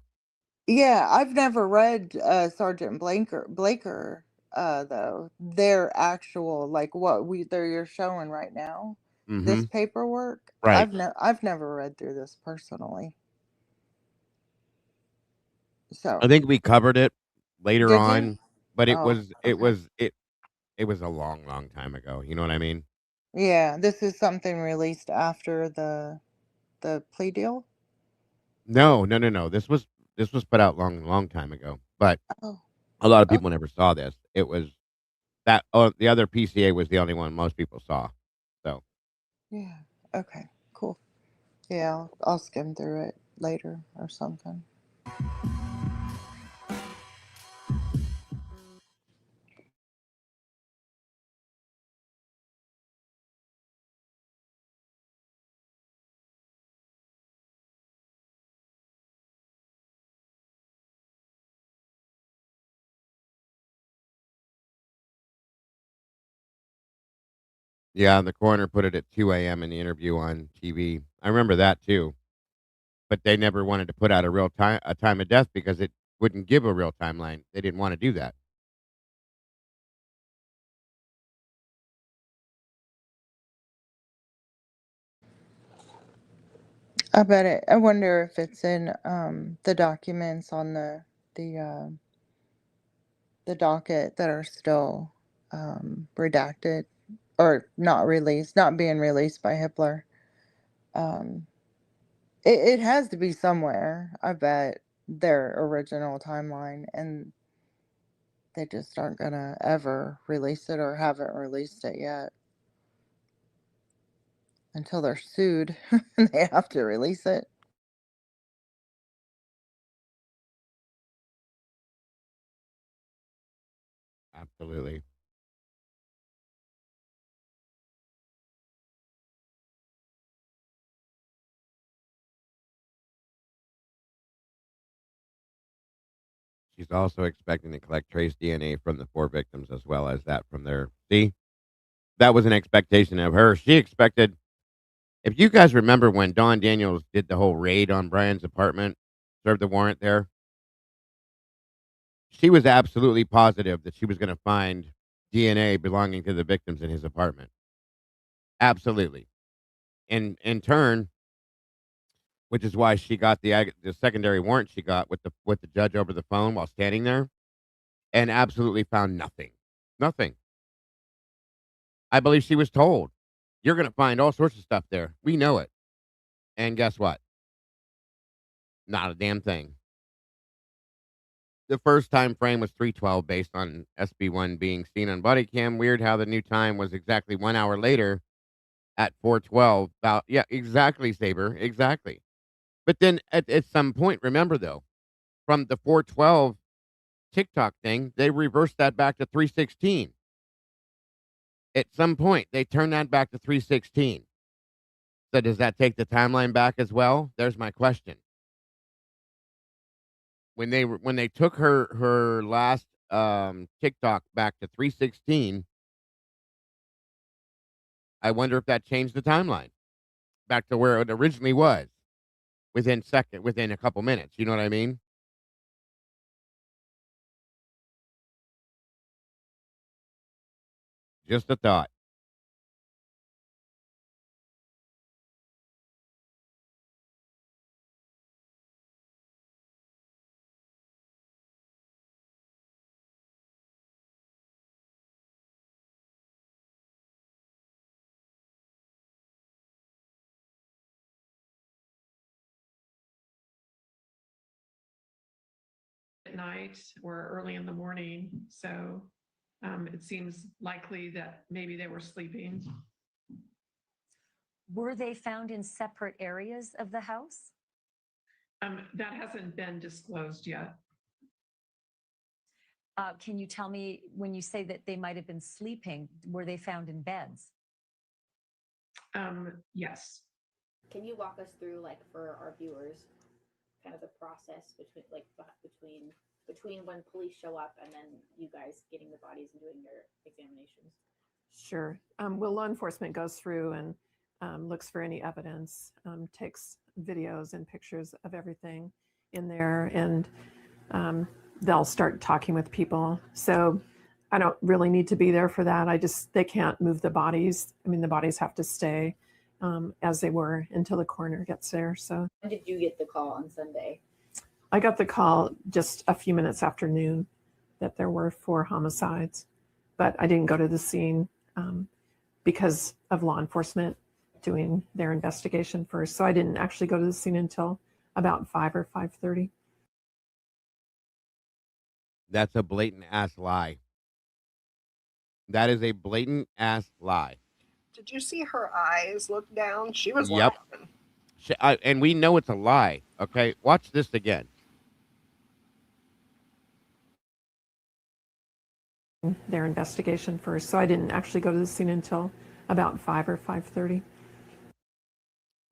Yeah, I've never read Sergeant Blaker though. Their actual like what you're showing right now. This Mhm. paperwork, Right. I've never read through this personally. I So, think we covered it later did you? on, but Oh, okay. it was a long, long time ago. You know what I mean? Yeah, this is something released after the plea deal. No, no, no, no. This was put out long, long time ago, but Oh, a lot of oh, people never saw this. It was that the other PCA was the only one most people saw. So yeah. Okay, cool. Yeah, I'll skim through it later or something. yeah, the coroner put it at 2 a.m. in the interview on TV. I remember that too. But they never wanted to put out a time of death because it wouldn't give a real timeline. They didn't want to do that. I bet it. I wonder if it's in the documents on the the docket that are still redacted or not released, not being released by Hitler. Um, it has to be somewhere. I bet their original timeline, and they just aren't gonna ever release it or haven't released it yet until they're sued. And they have to release it. Absolutely. She's also expecting to collect trace DNA from the 4 victims as well as that from their. See, that was an expectation of her. She expected. If you guys remember when Don Daniels did the whole raid on Brian's apartment, served the warrant there, she was absolutely positive that she was going to find DNA belonging to the victims in his apartment. Absolutely. In turn, which is why she got the secondary warrant she got with the judge over the phone while standing there, and absolutely found nothing. Nothing. I believe she was told, "You're gonna find all sorts of stuff there. We know it." And guess what? Not a damn thing. The first time frame was 3:12 based on SB1 being seen on body cam. Weird how the new time was exactly 1 hour later at 4:12. About yeah, exactly, Saber, exactly. But then at some point, remember though, from the 4:12 TikTok thing, they reversed that back to 3:16. At some point, they turned that back to 3:16. So does that take the timeline back as well? There's my question. When they took her last TikTok back to 3:16, I wonder if that changed the timeline back to where it originally was within a couple minutes. You know what I mean? Just a thought. at night or early in the morning. So it seems likely that maybe they were sleeping. Were they found in separate areas of the house? That hasn't been disclosed yet. Can you tell me, when you say that they might have been sleeping, were they found in beds? Yes. Can you walk us through, like, for our viewers, kind of the process between when police show up and then you guys getting the bodies and doing your examinations? Sure. Well, law enforcement goes through and looks for any evidence, takes videos and pictures of everything in there, and they'll start talking with people. So I don't really need to be there for that. They can't move the bodies. I mean, the bodies have to stay as they were until the coroner gets there. So when did you get the call on Sunday? I got the call just a few minutes after noon that there were 4 homicides, but I didn't go to the scene because of law enforcement doing their investigation first. So I didn't actually go to the scene until about 5 or 5:30. That's a blatant ass lie. That is a blatant ass lie. Did you see her eyes look down? She was Yep. laughing. And we know it's a lie. Okay, watch this again. Their investigation first. So I didn't actually go to the scene until about 5 or 5:30.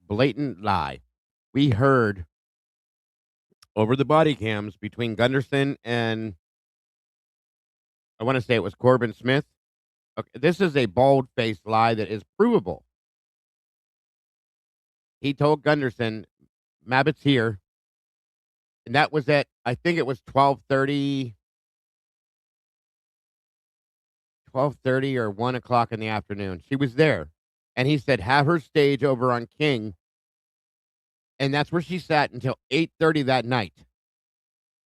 Blatant lie. We heard over the body cams between Gunderson and I want to say it was Corbin Smith. Okay, this is a bald-faced lie that is provable. He told Gunderson, Mabbitt's here. And that was at, I think it was 12:30 or 1 o'clock in the afternoon. She was there. And he said, have her stage over on King. And that's where she sat until 8:30 that night.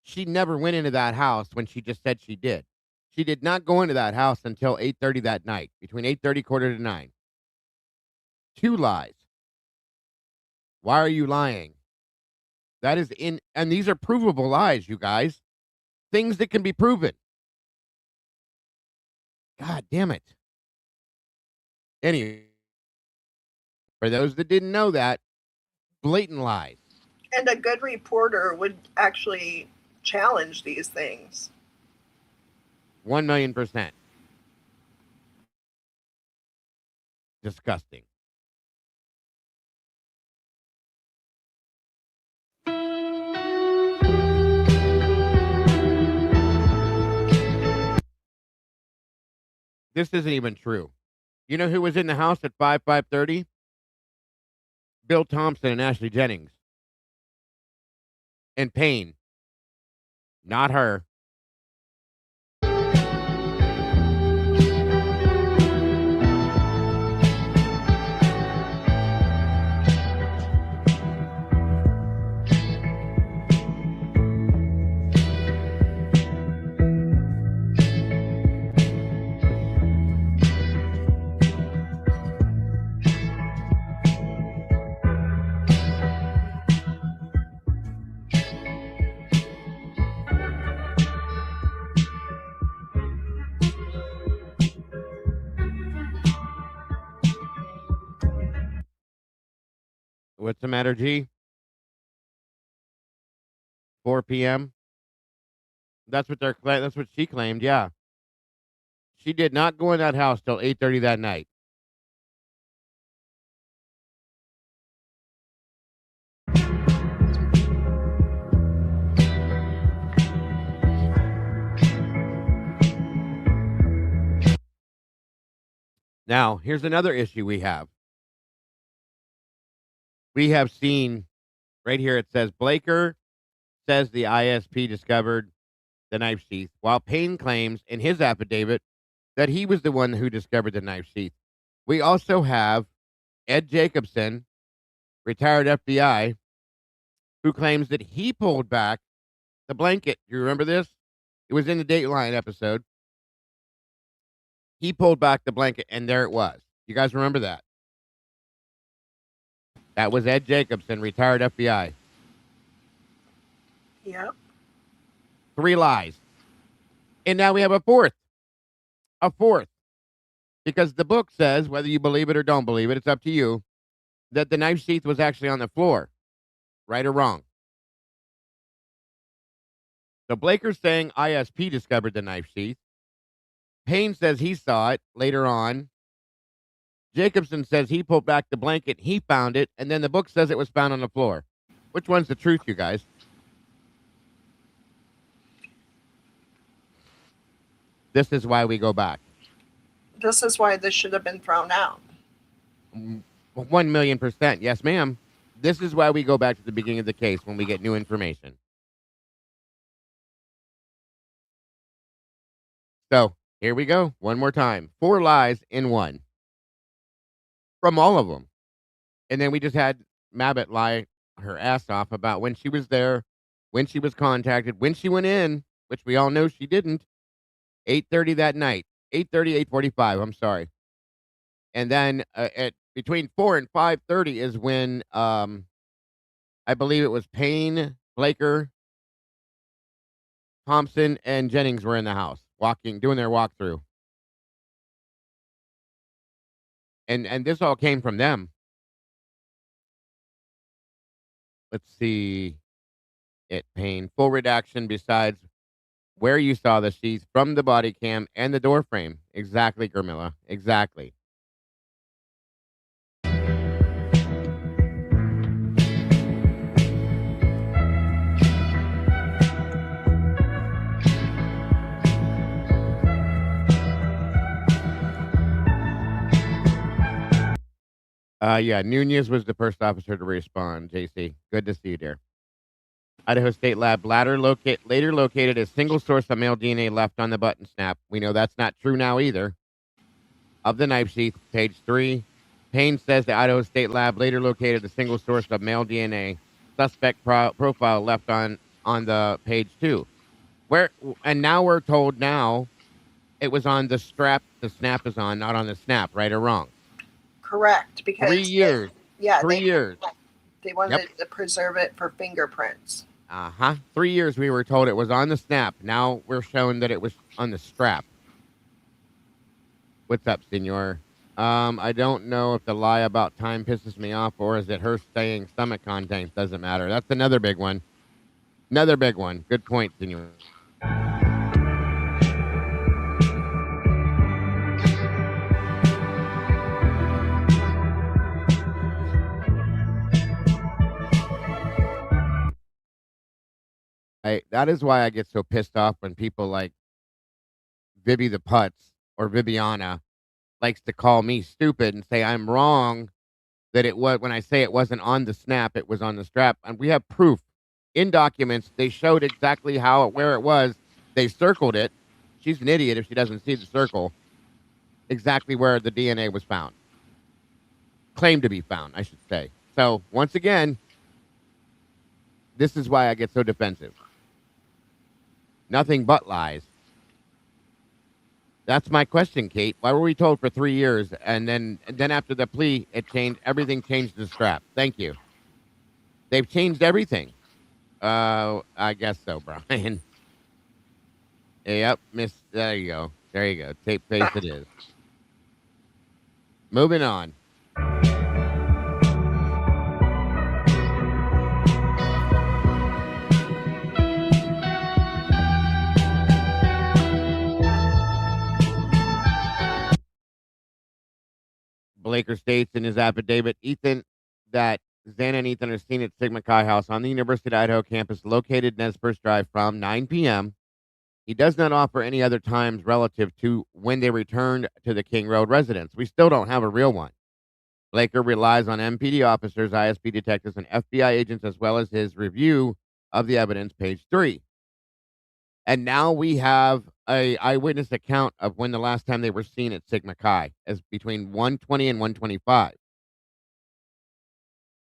She never went into that house when she just said she did. She did not go into that house until 8:30 that night, between 8:30, 8:45. 2 lies. Why are you lying? That is and these are provable lies, you guys. Things that can be proven. God damn it. Anyway, for those that didn't know that, blatant lies. And a good reporter would actually challenge these things. 1,000,000%. Disgusting. This isn't even true. You know who was in the house at 5:30? Bill Thompson and Ashley Jennings. And Payne. Not her. What's the matter, G? 4 p.m. That's what she claimed. Yeah, she did not go in that house till 8:30 that night. Now, here's another issue we have. We have seen right here, it says Blaker says the ISP discovered the knife sheath, while Payne claims in his affidavit that he was the one who discovered the knife sheath. We also have Ed Jacobson, retired FBI, who claims that he pulled back the blanket. Do you remember this? It was in the Dateline episode. He pulled back the blanket, and there it was. You guys remember that? That was Ed Jacobson, retired FBI. Yep. 3 lies. And now we have a fourth. A fourth. Because the book says, whether you believe it or don't believe it, it's up to you, that the knife sheath was actually on the floor. Right or wrong? So Blaker's saying ISP discovered the knife sheath. Payne says he saw it later on. Jacobson says he pulled back the blanket, he found it, and then the book says it was found on the floor. Which one's the truth, you guys? This is why we go back. This is why this should have been thrown out. 1,000,000%. Yes, ma'am. This is why we go back to the beginning of the case when we get new information. So, here we go. One more time. 4 lies in one. From all of them. And then we just had Mabbitt lie her ass off about when she was there, when she was contacted, when she went in, which we all know she didn't. 8:30 that night. 8:30, 8:45. I'm sorry. And then at between 4 and 5:30 is when I believe it was Payne, Blaker, Thompson, and Jennings were in the house doing their walkthrough. And this all came from them. Let's see it, Payne. Full redaction besides where you saw the sheath from the body cam and the door frame. Exactly, Gurmilla. Exactly. Yeah, Nunez was the first officer to respond, JC. Good to see you, dear. Idaho State Lab later located a single source of male DNA left on the button snap. We know that's not true now either. Of the knife sheath, page 3. Payne says the Idaho State Lab later located a single source of male DNA. Suspect profile left on the page 2. And now we're told now it was on the strap the snap is on, not on the snap, right or wrong? Correct, because 3 years. Yeah, 3 years. They wanted to preserve it for fingerprints. 3 years we were told it was on the snap. Now we're shown that it was on the strap. What's up, senor? I don't know if the lie about time pisses me off or is it her saying stomach contents doesn't matter. That's another big one. Another big one. Good point, senor. That is why I get so pissed off when people like Vivi the Putz or Viviana likes to call me stupid and say I'm wrong that it was when I say it wasn't on the snap, it was on the strap. And we have proof in documents. They showed exactly where it was. They circled it. She's an idiot if she doesn't see the circle. Exactly where the DNA was found. Claimed to be found, I should say. So once again, this is why I get so defensive. Nothing but lies. That's my question, Kate. Why were we told for 3 years and then after the plea, everything changed the strap? Thank you. They've changed everything. I guess so, Brian. Yep, there you go. There you go. Tape face it is. Moving on. Blaker states in his affidavit, that Xana and Ethan are seen at Sigma Chi House on the University of Idaho campus located Nez Perce Drive from 9 p.m. He does not offer any other times relative to when they returned to the King Road residence. We still don't have a real one. Blaker relies on MPD officers, ISP detectives, and FBI agents, as well as his review of the evidence, page 3. And now we have a eyewitness account of when the last time they were seen at Sigma Chi, as between 1:20 and 1:25.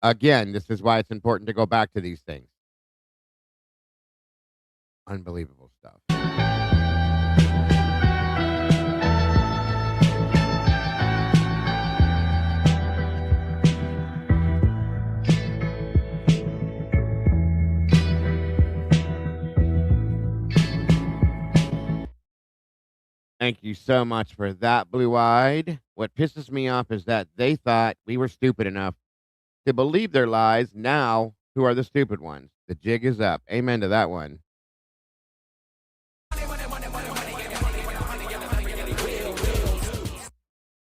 Again, this is why it's important to go back to these things. Unbelievable stuff. Thank you so much for that, Blue Eyed. What pisses me off is that they thought we were stupid enough to believe their lies. Now, who are the stupid ones? The jig is up. Amen to that one.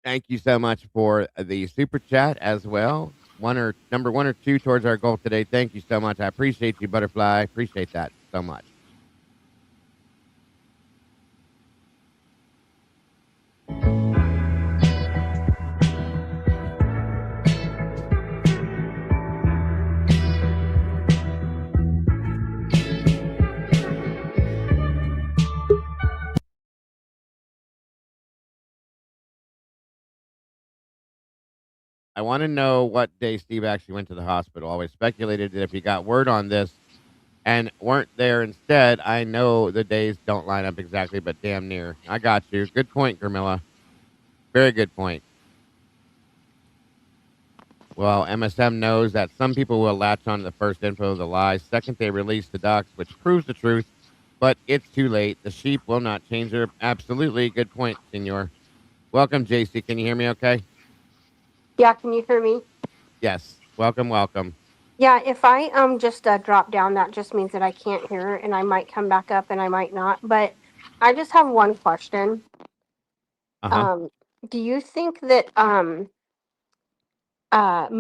Thank you so much for the super chat as well. Number one or two towards our goal today. Thank you so much. I appreciate you, Butterfly. Appreciate that so much. I want to know what day Steve actually went to the hospital. Always speculated that if he got word on this and weren't there instead, I know the days don't line up exactly, but damn near. I got you. Good point, Gramilla. Very good point. Well, MSM knows that some people will latch on to the first info of the lies. Second, they release the docs, which proves the truth, but it's too late. The sheep will not change their... Absolutely. Good point, senor. Welcome, JC. Can you hear me okay? Yeah, can you hear me? Yes. Welcome, welcome. Yeah, if I just drop down, that just means that I can't hear and I might come back up and I might not. But I just have one question. Uh-huh. Do you think that my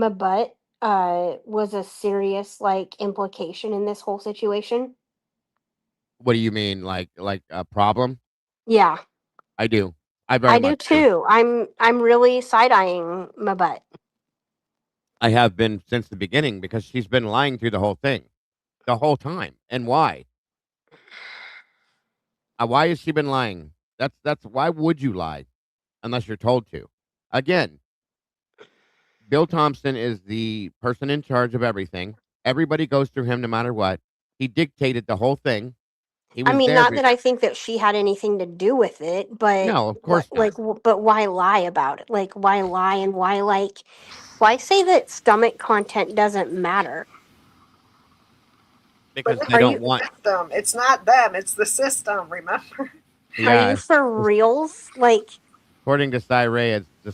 butt was a serious like implication in this whole situation? What do you mean? Like a problem? Yeah, I do. I very I do much do. too. I'm really side-eyeing my butt. I have been since the beginning because she's been lying through the whole thing, the whole time. And why? Why has she been lying? That's why would you lie unless you're told to? Again, Bill Thompson is the person in charge of everything. Everybody goes through him no matter what. He dictated the whole thing. He I was mean, there. not that I think that she had anything to do with it, but No, of course not. but why lie about it? Like, why lie and why say that stomach content doesn't matter? Because But they Are don't you want. system. It's not them. It's the system. Remember? are you Yeah. for reals? Like, According to Cyray, it's the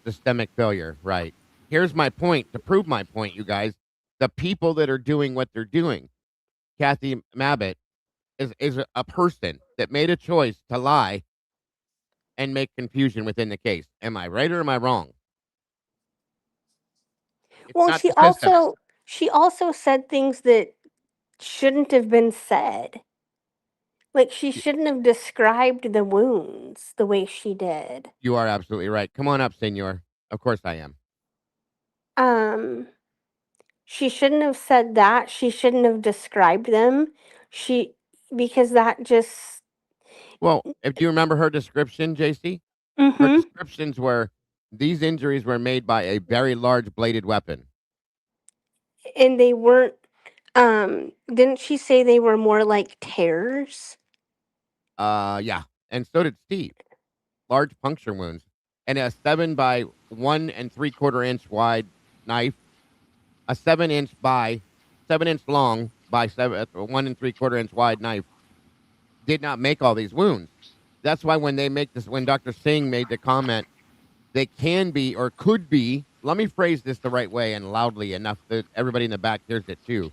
systemic failure. Right. Here's my point to prove my point, you guys. The people that are doing what they're doing, Kathy Mabbitt, is a person that made a choice to lie and make confusion within the case. Am I right or am I wrong? It's well, not the system. she also said things that shouldn't have been said. Like, she shouldn't have described the wounds the way she did. You are absolutely right. Come on up, senor. Of course I am. Um, she shouldn't have said that. She shouldn't have described them. She because that just Well, if you remember her description, JC, her mm-hmm. descriptions were these injuries were made by a very large bladed weapon. And they weren't didn't she say they were more like tears? Yeah. And so did Steve. Large puncture wounds. And a 7 by 1 3/4 inch wide knife, a 7 inch long by 1 3/4 inch wide knife did not make all these wounds. That's why when they make this, when Dr. Singh made the comment, they can be or could be, let me phrase this the right way and loudly enough that everybody in the back hears it too.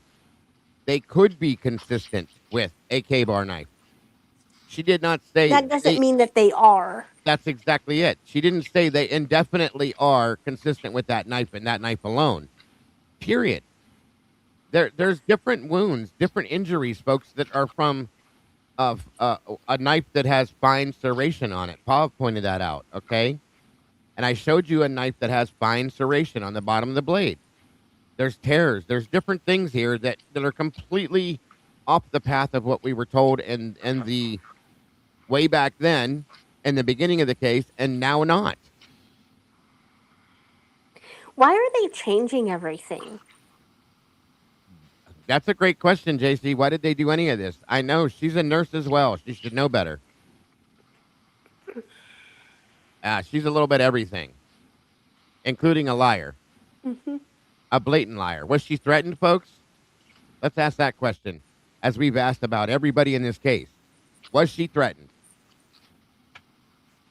They could be consistent with a K-bar knife. She did not say That doesn't mean that they are. that's exactly it. She didn't say they indefinitely are consistent with that knife and that knife alone. Period. There's different wounds, different injuries, folks, that are from a knife that has fine serration on it. Paul pointed that out, okay? And I showed you a knife that has fine serration on the bottom of the blade. There's tears. There's different things here that are completely off the path of what we were told and the way back then in the beginning of the case, and now not. Why are they changing everything? That's a great question, JC. Why did they do any of this? I know she's a nurse as well. She should know better. She's a little bit everything, including a liar, Mm-hmm. a blatant liar. Was she threatened, folks? Let's ask that question, as we've asked about everybody in this case. Was she threatened?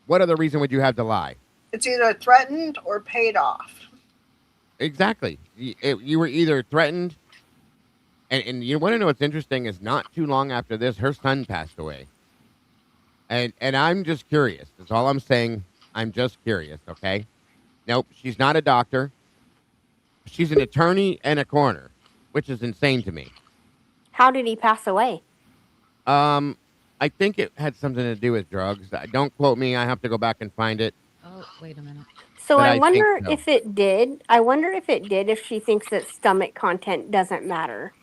what other reason would you have to lie? It's either threatened or paid off. Exactly. You were either threatened, and you want to know what's interesting is not too long after this, her son passed away. And I'm just curious. That's all I'm saying. I'm just curious, okay? Nope, she's not a doctor. She's an attorney and a coroner, which is insane to me. How did he pass away? I think it had something to do with drugs. Don't quote me. I have to go back and find it. Oh, wait a minute. So But I I think wonder so. if it did. I wonder if it did, if she thinks that stomach content doesn't matter.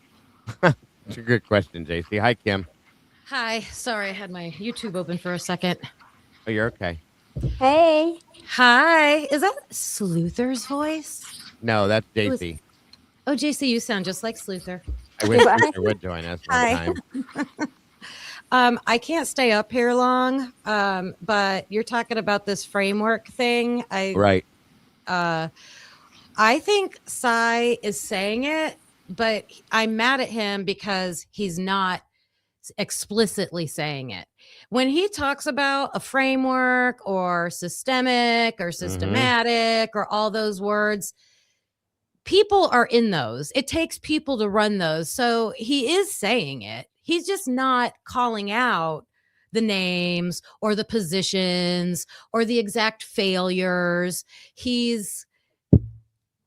It's a good question, JC. Hi, Kim. Hi. Sorry, I had my YouTube open for a second. Oh, you're okay. Hey. Hi. Is that Sleuth's voice? No, that's JC. Oh, JC, you sound just like Sleuther. I wish Luther would join us one Hi. time. I can't stay up here long, but you're talking about this framework thing. Right. I think Cy is saying it, but I'm mad at him because he's not explicitly saying it. When he talks about a framework or systemic or systematic or all those words, people are in those. It takes people to run those. So he is saying it. He's just not calling out the names or the positions or the exact failures.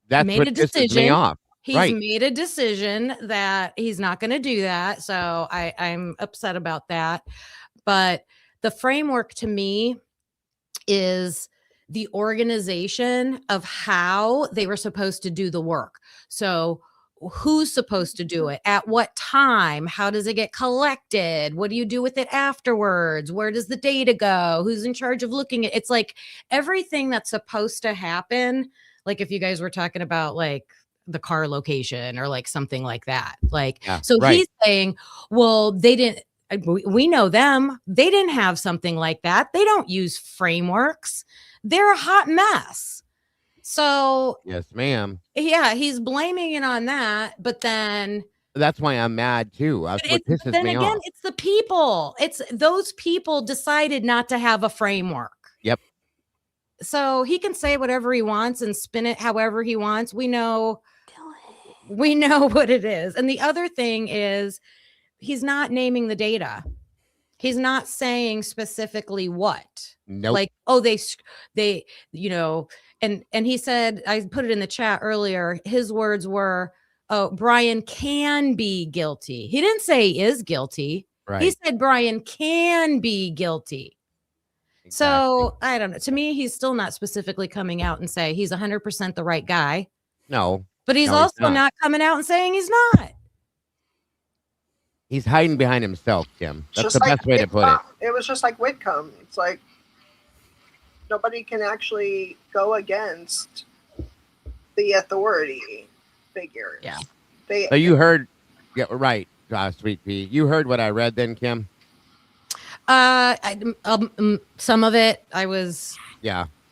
That's made what a pisses me decision. off. He's Right. made a decision that he's not going to do that. So I'm upset about that. But the framework to me is the organization of how they were supposed to do the work. So who's supposed to do it? At what time? How does it get collected? What do you do with it afterwards? Where does the data go? Who's in charge of looking at it? It's like everything that's supposed to happen. Like if you guys were talking about like the car location or like something like that. Like, Yeah, so right. he's saying, well, they didn't, we know them. They didn't have something like that. They don't use frameworks. They're a hot mess. So Yes, ma'am. yeah, he's blaming it on that, but then That's why I'm mad too. That's what but pisses then me again, off. it's the people. It's those people decided not to have a framework. Yep. So he can say whatever he wants and spin it however he wants. We know what it is. And the other thing is he's not naming the data. He's not saying specifically what. Nope. Like, oh, they, you know, and he said, I put it in the chat earlier. His words were, oh, Bryan can be guilty. He didn't say he is guilty. Right. He said Bryan can be guilty. So I don't know. To me, he's still not specifically coming out and say he's 100% the right guy. No. But he's No, also not coming out and saying he's not. He's hiding behind himself, Kim. That's Just the like best way to put it. Whitcomb. It was just like Whitcomb. It's like nobody can actually go against the authority figures. Yeah. So you heard, yeah, right, Sweet Pea. You heard what I read then, Kim? Some of it I was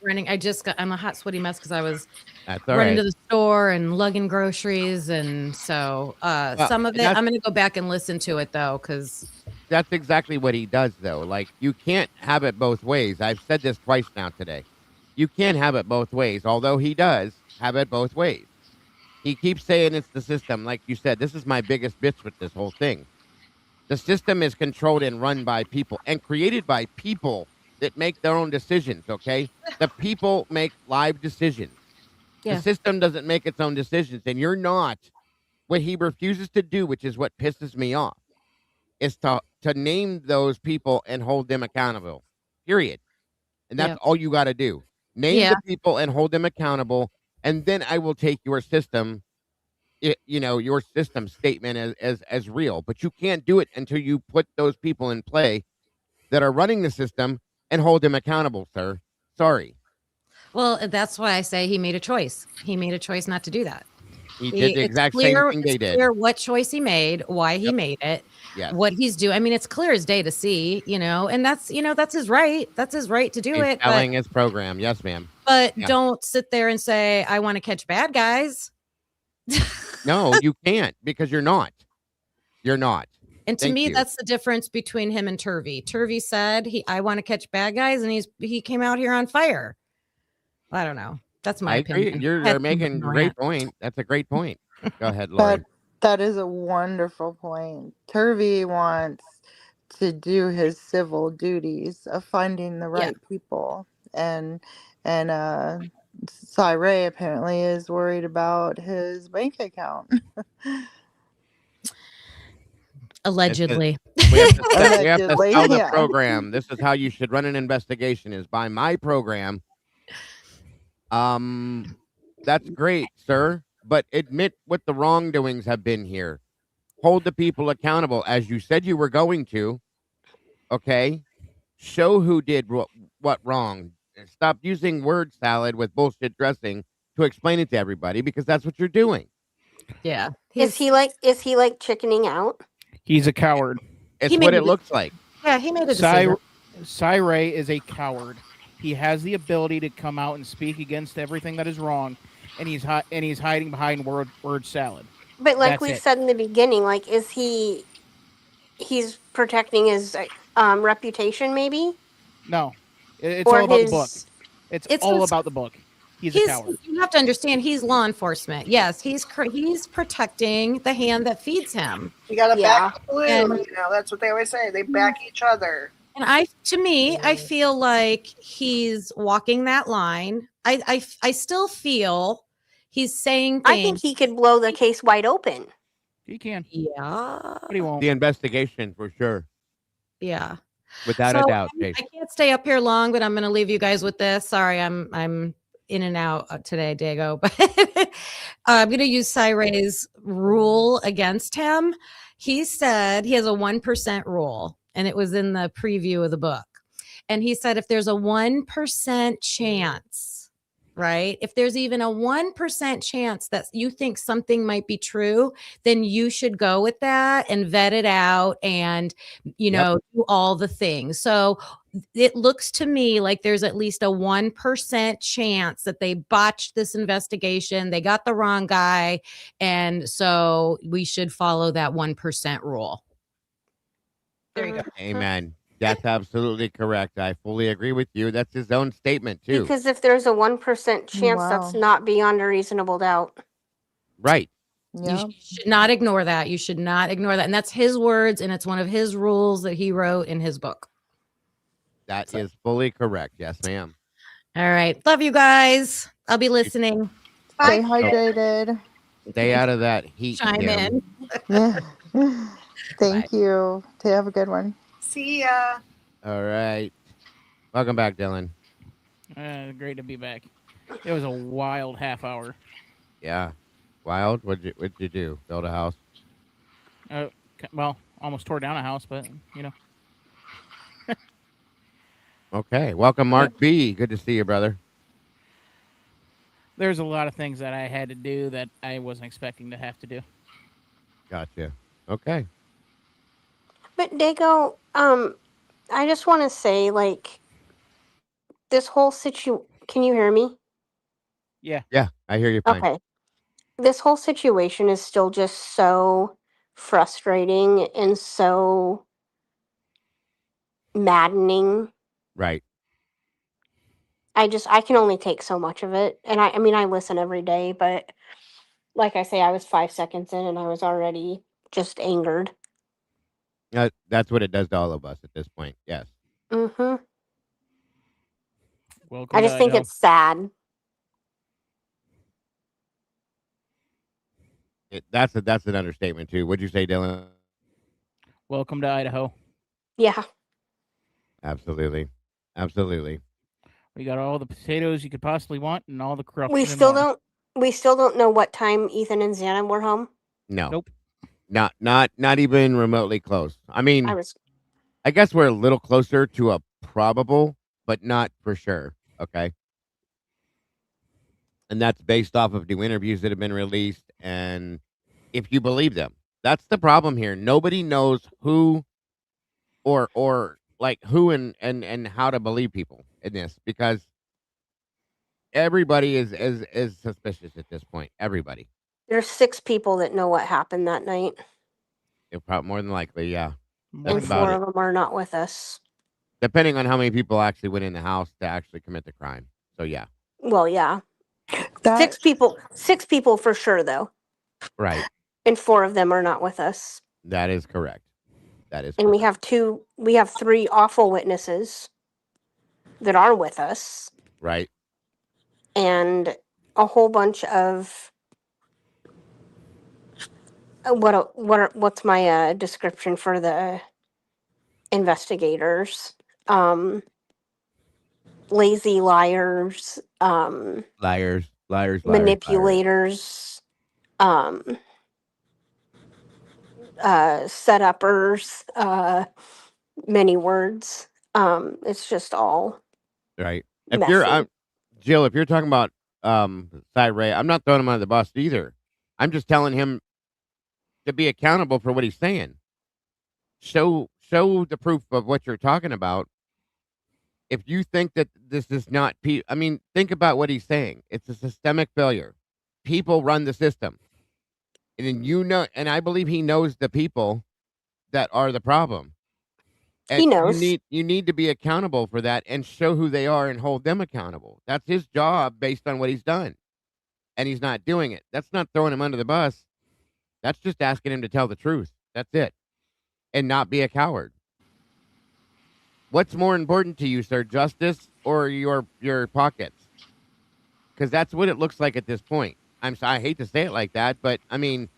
running. I'm a hot sweaty mess because I was That's all running right. to the store and lugging groceries, and so some of it I'm going to go back and listen to it though, because that's exactly what he does though. Like you can't have it both ways. I've said this twice now today. You can't have it both ways, although he does have it both ways. He keeps saying it's the system. Like you said, this is my biggest bitch with this whole thing. The system is controlled and run by people and created by people that make their own decisions, okay? The people make live decisions. Yeah. The system doesn't make its own decisions, and you're not. What he refuses to do, which is what pisses me off, is to name those people and hold them accountable, period. And that's all you got to do. Name the people and hold them accountable, and then I will take your system your system statement as real, but you can't do it until you put those people in play that are running the system and hold them accountable, sir. Sorry. Well, that's why I say he made a choice. He made a choice not to do that. He did the exact same thing they did. It's clear what choice he made, why he made it, what he's doing. I mean, it's clear as day to see, and that's his right. That's his right to do He's it. telling his program. Yes, ma'am. But don't sit there and say, I want to catch bad guys. No, you can't, because you're not. You're not. And to Thank me, you. that's the difference between him and Turvey. Turvey said I want to catch bad guys, and he came out here on fire. I don't know. That's my I agree. opinion. You're making a great point. That's a great point. Go ahead, Lori. That is a wonderful point. Turvey wants to do his civil duties of finding the right people, and Cyree apparently is worried about his bank account. Allegedly. We have to Allegedly, sell the yeah. program. This is how you should run an investigation: is by my program. That's great, sir. But admit what the wrongdoings have been here. Hold the people accountable, as you said you were going to. Okay, show who did what wrong. Stop using word salad with bullshit dressing to explain it to everybody, because that's what you're doing. Yeah. Is he like chickening out? He's a coward. It's what it looks like. Yeah, he made a decision. Cyree is a coward. He has the ability to come out and speak against everything that is wrong, and he's hiding behind word salad. But like That's we it. said in the beginning, like he's protecting his reputation, maybe? No, it's Or all about the book. It's all his- about the book. He's a coward. You have to understand, he's law enforcement. Yes, he's protecting the hand that feeds him. You got to back the blue. And- You know, that's what they always say. They back each other. And I feel like he's walking that line. I still feel he's saying things. I think he could blow the case wide open. He can. Yeah. But he won't. The investigation, for sure. Yeah. Without a doubt, I Jason. can't stay up here long, but I'm going to leave you guys with this. Sorry, I'm in and out today, Dago. But I'm going to use Cyree's rule against him. He said he has a 1% rule, and it was in the preview of the book. And he said if there's a 1% chance, right? If there's even a 1% chance that you think something might be true, then you should go with that and vet it out and, do all the things. So it looks to me like there's at least a 1% chance that they botched this investigation. They got the wrong guy. And so we should follow that 1% rule. There you go. Amen. That's absolutely correct. I fully agree with you. That's his own statement, too. Because if there's a 1% chance, Wow. that's not beyond a reasonable doubt. Right. Yeah. You should not ignore that. You should not ignore that. And that's his words, and it's one of his rules that he wrote in his book. That is fully correct. Yes, ma'am. All right. Love you guys. I'll be listening. Stay hydrated. Stay out of that heat. Chime Kim. in. Yeah. Thank you. Have a good one. See ya. All right. Welcome back, Dylan. Great to be back. It was a wild half hour. Yeah. Wild? What'd you do? Build a house? Well, almost tore down a house, but Okay. Welcome, Mark B. Good to see you, brother. There's a lot of things that I had to do that I wasn't expecting to have to do. Gotcha. Okay. But Dago, I just want to say, like, this whole can you hear me? Yeah. Yeah, I hear you fine. Okay. This whole situation is still just so frustrating and so maddening. Right. I can only take so much of it. And I mean, I listen every day, but like I say, I was 5 seconds in and I was already just angered. That's what it does to all of us at this point. Yes. Mm-hmm. Welcome I just to think Idaho. it's sad. That's an understatement too. What'd you say, Dylan? Welcome to Idaho. Yeah. Absolutely. Absolutely. We got all the potatoes you could possibly want and all the corruption. We still don't know what time Ethan and Xana were home. No. Nope. Not even remotely close. I mean, I guess we're a little closer to a probable, but not for sure. Okay. And that's based off of new interviews that have been released. And if you believe them, that's the problem here. Nobody knows who or like who and how to believe people in this, because everybody is suspicious at this point. Everybody. There's 6 people that know what happened that night. Probably more than likely, yeah. More And That's about 4 it. of them are not with us. Depending on how many people actually went in the house to actually commit the crime. So yeah, Well, yeah. That 6 people. 6 people for sure, though. right. And 4 of them are not with us. That is correct. That is And we correct. have 2. We have 3 awful witnesses that are with us, Right. and a whole bunch of what's my description for the investigators? Lazy liars, Liars, liars, liars, liars. manipulators, set-uppers, many words. It's just all Right. If you're, messy. Jill, if you're talking about Cy Ray, I'm not throwing him under the bus either. I'm just telling him to be accountable for what he's saying. Show the proof of what you're talking about. If you think that this is not, I mean, think about what he's saying. It's a systemic failure. People run the system, and then and I believe he knows the people that are the problem. And He knows. you need to be accountable for that and show who they are and hold them accountable. That's his job based on what he's done. And he's not doing it. That's not throwing him under the bus. That's just asking him to tell the truth. That's it. And not be a coward. What's more important to you, sir? Justice or your pockets? Because that's what it looks like at this point. I hate to say it like that, but I mean,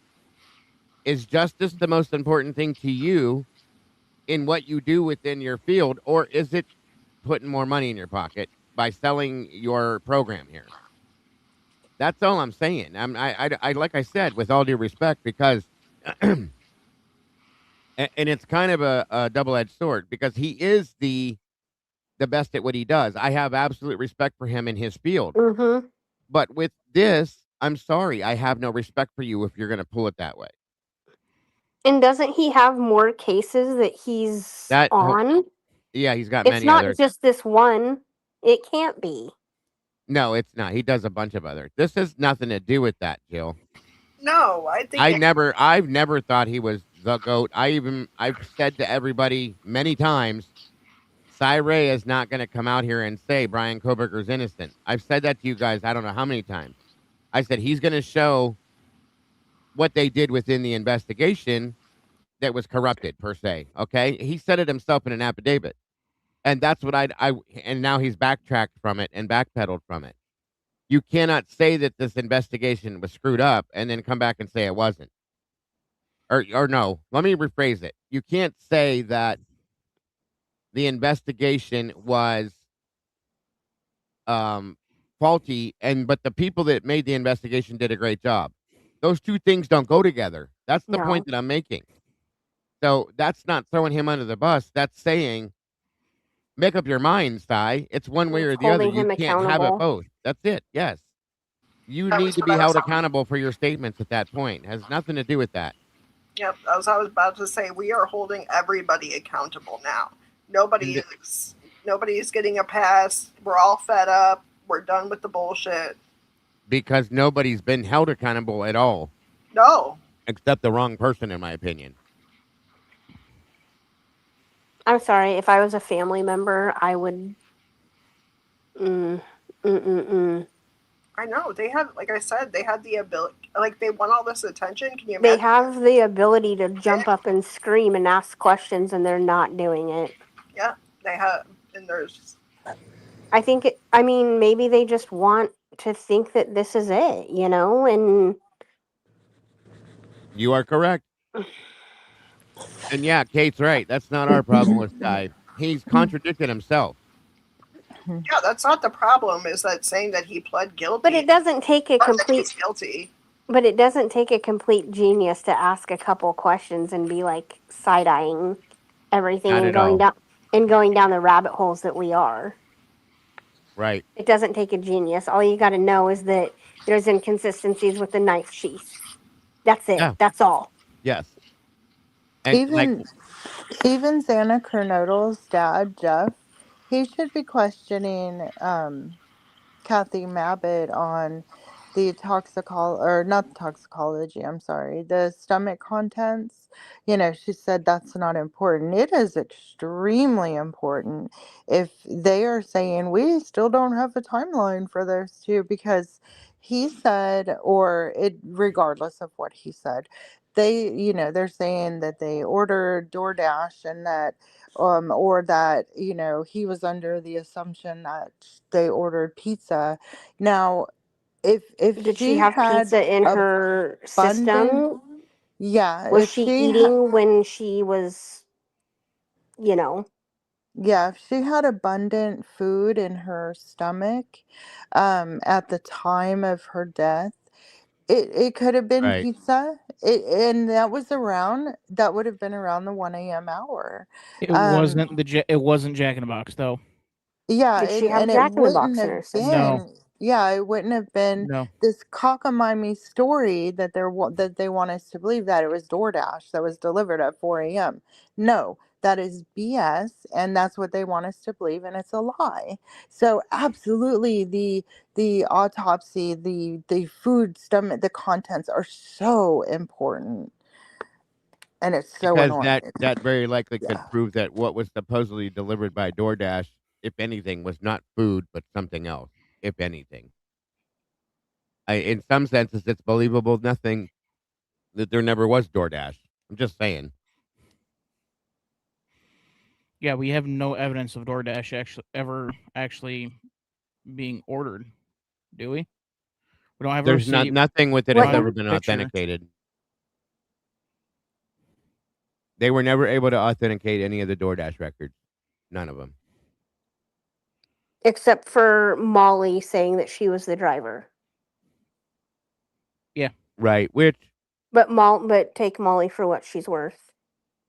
is justice the most important thing to you in what you do within your field, or is it putting more money in your pocket by selling your program here? That's all I'm saying. I like I said, with all due respect, because and it's kind of a double-edged sword, because he is the best at what he does. I have absolute respect for him in his field. Mm-hmm. But with this, I'm sorry, I have no respect for you if you're going to pull it that way. And doesn't he have more cases that he's on? Yeah, he's got It's many not others. just this one. It can't be. No, it's not. He does a bunch of others. This has nothing to do with that, Jill. No, I think I've never thought he was the GOAT. I've said to everybody many times, Cy Ray is not going to come out here and say Bryan Kohberger's innocent. I've said that to you guys, I don't know how many times. I said he's going to show what they did within the investigation that was corrupted, per se. Okay? He said it himself in an affidavit. And that's what and now he's backtracked from it and backpedaled from it. You cannot say that this investigation was screwed up and then come back and say it wasn't. Or no, let me rephrase it. You can't say that the investigation was faulty, but the people that made the investigation did a great job. Those two things don't go together. That's the point that I'm making. So that's not throwing him under the bus. That's saying, make up your mind, Cy. It's one way or the other. You can't have it both. That's it. Yes. You need to be held accountable for your statements at that point. It has nothing to do with that. Yep, as I was about to say, we are holding everybody accountable now. Nobody's getting a pass. We're all fed up. We're done with the bullshit. Because nobody's been held accountable at all. No. Except the wrong person, in my opinion. I'm sorry. If I was a family member, I would. I know. They had, like I said, they had the ability. Like, they want all this attention. Can you imagine? They have the ability to jump up and scream and ask questions, and they're not doing it. Yeah, they have. And there's. I mean, maybe they just want to think that this is it, and. You are correct. And yeah, Kate's right. That's not our problem with Guy. He's contradicted himself. Yeah, that's not the problem. Is that saying that he pled guilty? But it doesn't take a complete. He's guilty. But it doesn't take a complete genius to ask a couple questions and be like side-eyeing everything and going down the rabbit holes that we are. Right. It doesn't take a genius. All you got to know is that there's inconsistencies with the knife sheath. That's it. Yeah. That's all. Yes. And even Xana Kernodle's dad, Jeff, he should be questioning Kathy Mabbitt on the or not toxicology, I'm sorry, the stomach contents, you know, she said that's not important. It is extremely important. If they are saying we still don't have a timeline for this too, because he said, or it, regardless of what he said, they, you know, they're saying that they ordered DoorDash and that, or that, you know, he was under the assumption that they ordered pizza. Now, if Did she she have had pizza in her abundant, system? yeah, Was if she she eating when she was, you know? yeah, if she had abundant food in her stomach, at the time of her death, it could have been Right. pizza. And that would have been around the 1 a.m. hour. It Um, wasn't it wasn't Jack in the Box though. Yeah, Did she have and it Jack in the wouldn't Box in have her system? No, been, yeah, it wouldn't have been no. this cockamamie story that that they want us to believe that it was DoorDash that was delivered at 4 a.m. No, that is BS, and that's what they want us to believe, and it's a lie. So absolutely, the autopsy, the food stomach, the contents are so important, and it's so Because annoying. that very likely could Yeah. prove that what was supposedly delivered by DoorDash, if anything, was not food, but something else, if anything. In some senses, it's believable nothing that there never was DoorDash. I'm just saying. Yeah, we have no evidence of DoorDash actually being ordered, do we? We don't have a There's not receipt. nothing with it We has don't have ever a been picture. authenticated. They were never able to authenticate any of the DoorDash records. None of them. Except for Molly saying that she was the driver. Yeah. Right. Which But take Molly for what she's worth.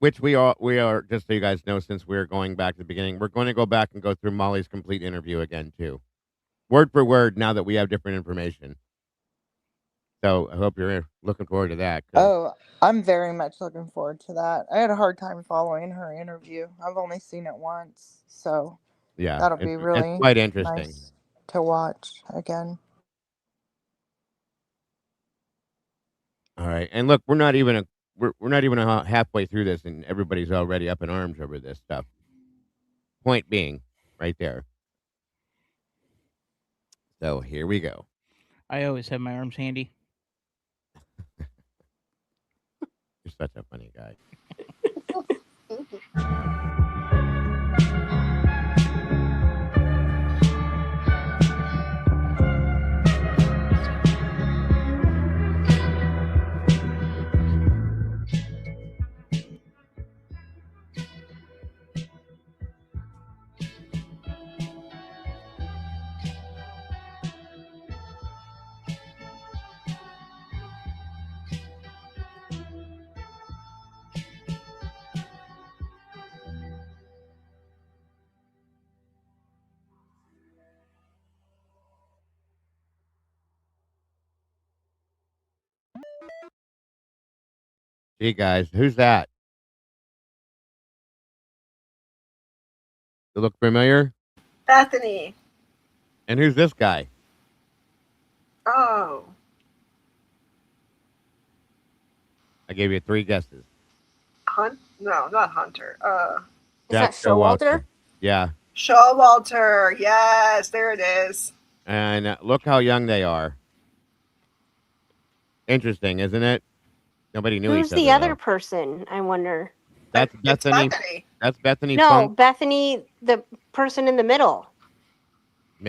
we are just so you guys know, since we're going back to the beginning, we're going to go back and go through Molly's complete interview again too, word for word. Now that we have different information, so I hope you're looking forward to that. Oh, I'm very much looking forward to that. I had a hard time following her interview. I've only seen it once, so Yeah, that'll be it's really quite interesting. nice to watch again. All right, and look, we're not even halfway through this, and everybody's already up in arms over this stuff. Point being, right there. So here we go. I always have my arms handy. You're such a funny guy. Gee, guys, who's that? You look familiar? Bethany. And who's this guy? Oh. I gave you 3 guesses. No, not Hunter. Is that Jack Showalter? Yeah. Showalter. Yes, there it is. And look how young they are. Interesting, isn't it? Nobody knew Who's each other. the other Though. person, I wonder? That's It's Bethany. Bethany. That's Bethany No, Funk. Bethany, the person in the middle.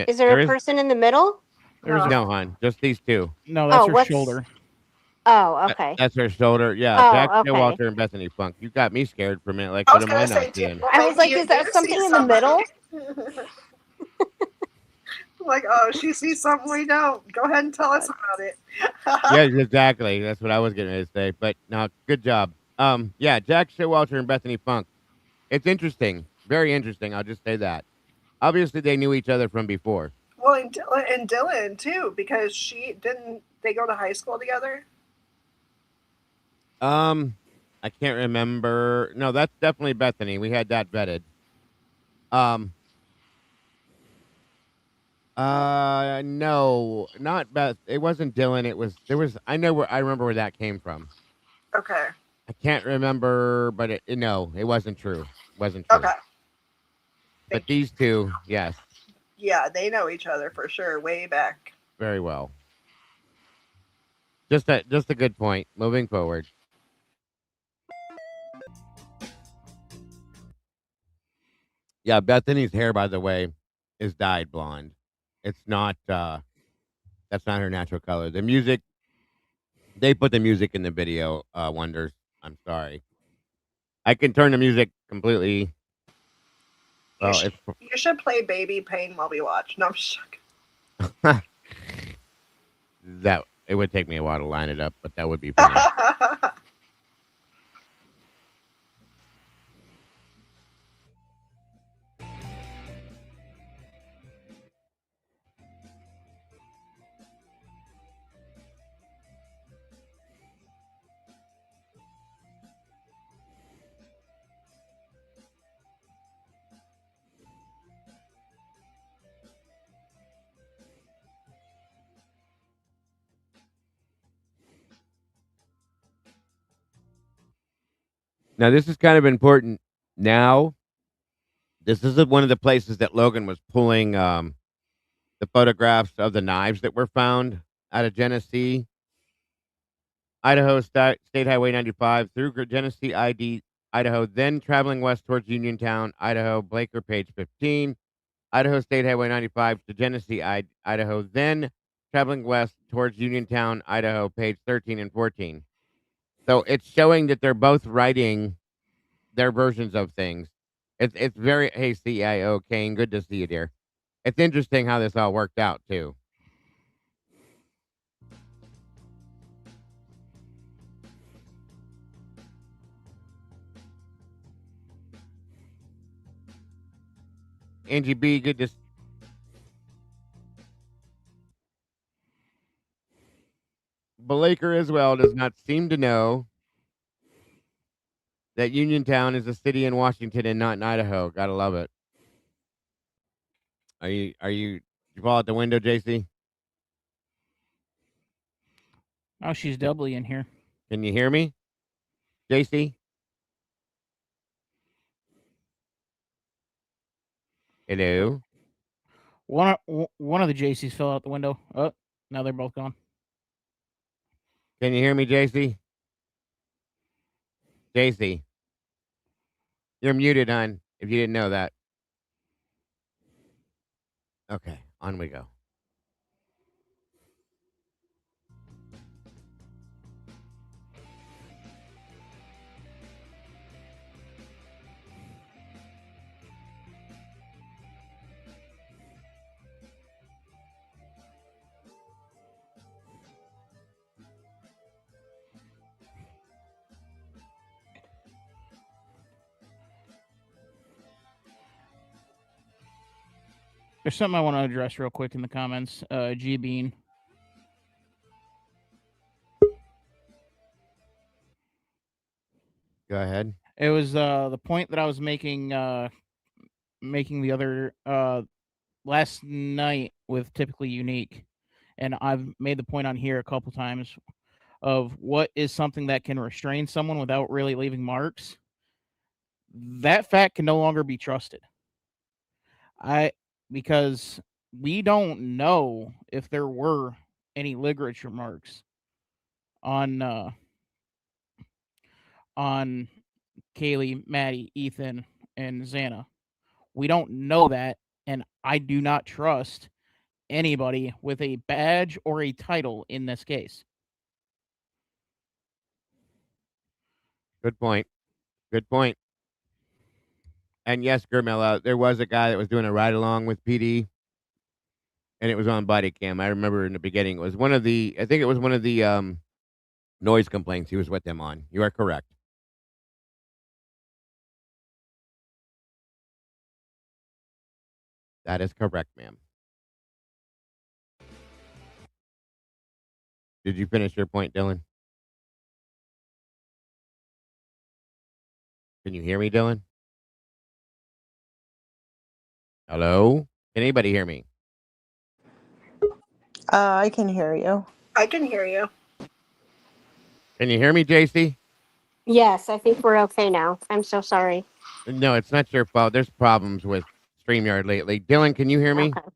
Is there a person in the middle? No, hon. Just these 2. No, that's Oh, her what's shoulder. Oh, okay. That's her shoulder. Yeah, Jack Oh, okay. Showalter and Bethany Funk. You got me scared for a minute. Like, I what was am I gonna say not too. seeing? Well, I was like, maybe is that you something see in the middle? Like, oh, she sees something we don't. Go ahead and tell us about it. Yeah, exactly. That's what I was getting ready to say. But no, good job. Yeah, Jack Showalter and Bethany Funk. It's interesting. Very interesting. I'll just say that. Obviously, they knew each other from before. Well, and Dylan too, because they go to high school together? I can't remember. No, that's definitely Bethany. We had that vetted. No, not Beth. It wasn't Dylan. I remember where that came from. Okay. I can't remember, but no, it wasn't true. Wasn't true. Okay. But these two, yes, Yeah, they know each other for sure, way back. very well. Just a good point. Moving forward. Yeah, Bethany's hair, by the way, is dyed blonde. It's not. That's not her natural color. The music. They put the music in the video. Wonders. I'm sorry. I can turn the music completely. Well, You should play Baby Pain while we watch. No, I'm just that it would take me a while to line it up, but that would be funny. Now, this is kind of important. Now, this is one of the places that Logan was pulling the photographs of the knives that were found out of Genesee, Idaho State Highway 95 through Genesee, Idaho, then traveling west towards Uniontown, Idaho, Blaker, page 15, Idaho State Highway 95 to Genesee, Idaho, then traveling west towards Uniontown, Idaho, page 13 and 14. So it's showing that they're both writing their versions of things. It's very, hey, CIO Kane, good to see you, dear. It's interesting how this all worked out too. Angie B, good to. Blaker as well does not seem to know that Uniontown is a city in Washington and not in Idaho. Gotta love it. Did you fall out the window, JC? Oh, she's doubly in here. Can you hear me, JC? Hello. One of the JCs fell out the window. Oh, now they're both gone. Can you hear me, JC? JC, you're muted, hon. If you didn't know that. Okay, on we go. There's something I want to address real quick in the comments. G Bean. Go ahead. It was the point that I was making the other last night with Typically Unique, and I've made the point on here a couple times of what is something that can restrain someone without really leaving marks. That fact can no longer be trusted. Because we don't know if there were any ligature marks on Kaylee, Maddie, Ethan, and Xana. We don't know that, and I do not trust anybody with a badge or a title in this case. Good point. Good point. And yes, Gurmella, there was a guy that was doing a ride along with PD, and it was on body cam. I remember in the beginning, it was one of the, I think it was one of the noise complaints he was with them on. You are correct. That is correct, ma'am. Did you finish your point, Dylan? Can you hear me, Dylan? Hello? Can anybody hear me? I can hear you. I can hear you. Can you hear me, JC? Yes, I think we're okay now. I'm so sorry. No, it's not your fault. There's problems with StreamYard lately. Dylan, can you hear me? Okay.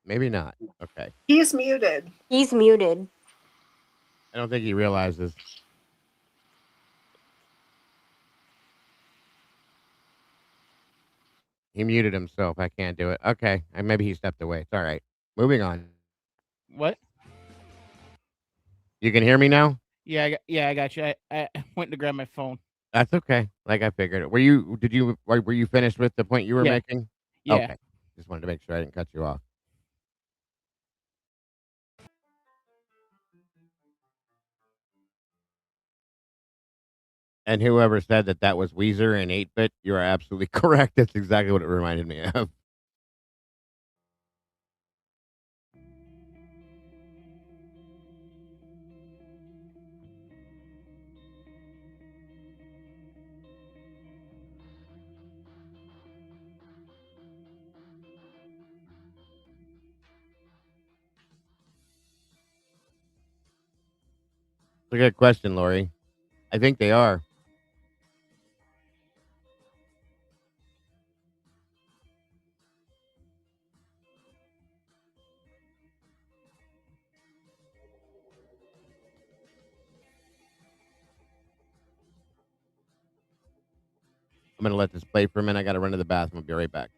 Maybe not. Okay. He's muted. He's muted. I don't think he realizes. He muted himself. I can't do it. Okay. Maybe he stepped away. It's all right. Moving on. What? You can hear me now? Yeah, I got you. I went to grab my phone. That's okay. Like I figured. Were you finished with the point you were Yeah. making? Yeah. Okay. Just wanted to make sure I didn't cut you off. And whoever said that was Weezer and 8-bit, you are absolutely correct. That's exactly what it reminded me of. It's a good question, Lori. I think they are. I'm going to let this play for a minute. I got to run to the bathroom. I'll be right back.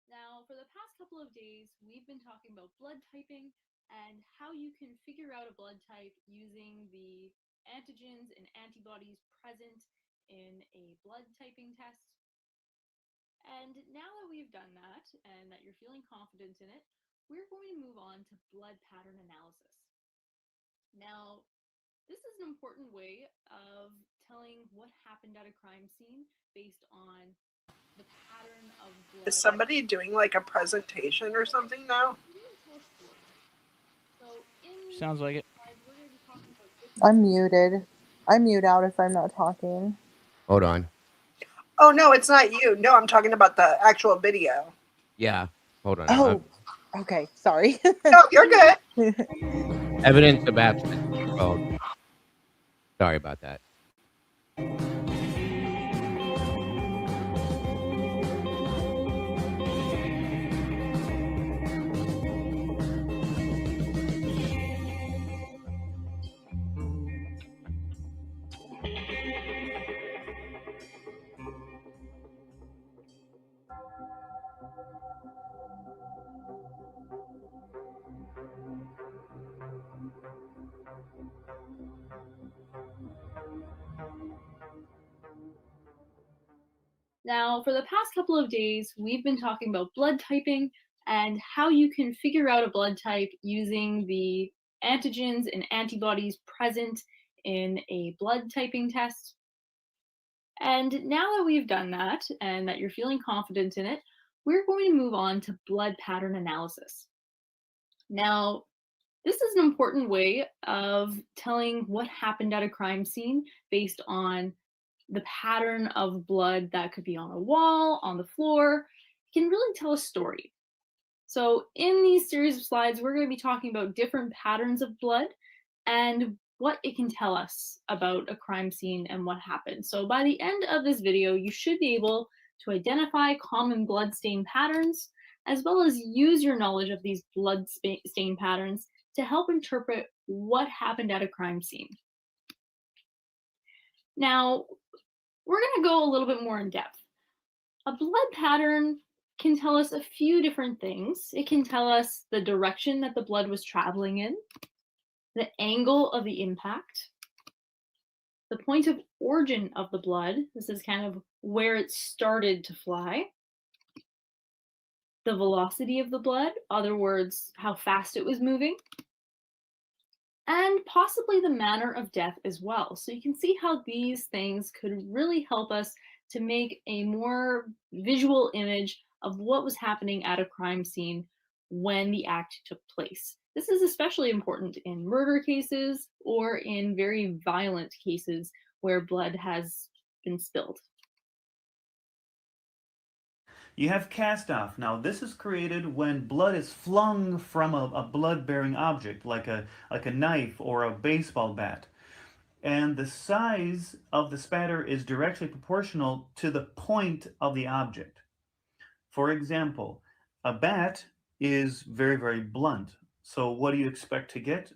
Now, for the past couple of days, we've been talking about blood typing and how you can figure out a blood type using the antigens and antibodies present in a blood typing test. And now that we've done that and that you're feeling confident in it, we're going to move on to blood pattern analysis. Now, this is an important way of telling what happened at a crime scene based on the pattern of blood. Is somebody doing like a presentation or something now? Sounds like it. I'm muted. I mute out if I'm not talking. Hold on. Oh, no, it's not you. No, I'm talking about the actual video. Yeah. Hold on. Oh, okay. Sorry. No, you're good. Evidence of absence. Oh, sorry about that. Now, for the past couple of days, we've been talking about blood typing and how you can figure out a blood type using the antigens and antibodies present in a blood typing test. And now that we've done that and that you're feeling confident in it, we're going to move on to blood pattern analysis. Now, this is an important way of telling what happened at a crime scene based on the pattern of blood that could be on a wall, on the floor. It can really tell a story. So in these series of slides, we're going to be talking about different patterns of blood and what it can tell us about a crime scene and what happened. So by the end of this video, you should be able to identify common blood stain patterns, as well as use your knowledge of these blood stain patterns to help interpret what happened at a crime scene. Now, we're going to go a little bit more in depth. A blood pattern can tell us a few different things. It can tell us the direction that the blood was traveling in, the angle of the impact, the point of origin of the blood. This is kind of where it started to fly. The velocity of the blood, other words, how fast it was moving, and possibly the manner of death as well. So you can see how these things could really help us to make a more visual image of what was happening at a crime scene when the act took place. This is especially important in murder cases or in very violent cases where blood has been spilled. You have cast off. Now, this is created when blood is flung from a blood-bearing object, like a knife or a baseball bat. And the size of the spatter is directly proportional to the point of the object. For example, a bat is very, very blunt. So what do you expect to get?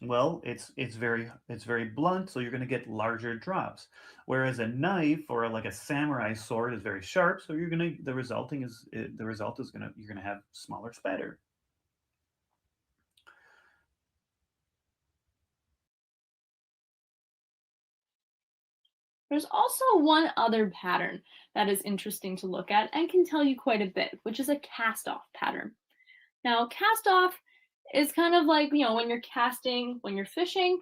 Well, it's very blunt, so you're going to get larger drops. Whereas a knife or like a samurai sword is very sharp, so the result is you're going to have smaller spatter. There's also one other pattern that is interesting to look at and can tell you quite a bit, which is a cast-off pattern. Now, cast-off is kind of like, when you're casting, when you're fishing,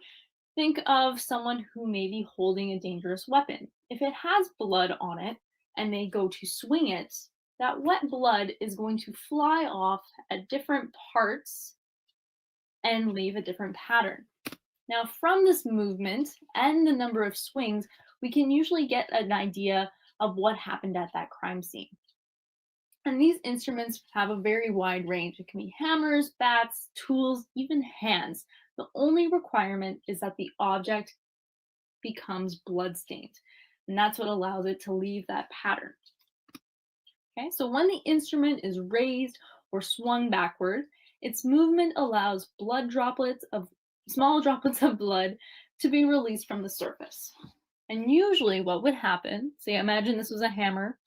think of someone who may be holding a dangerous weapon. If it has blood on it and they go to swing it, that wet blood is going to fly off at different parts and leave a different pattern. Now, from this movement and the number of swings, we can usually get an idea of what happened at that crime scene. And these instruments have a very wide range. It can be hammers, bats, tools, even hands. The only requirement is that the object becomes bloodstained, and that's what allows it to leave that pattern. Okay, so when the instrument is raised or swung backward, its movement allows small droplets of blood to be released from the surface. And usually what would happen, say imagine this was a hammer,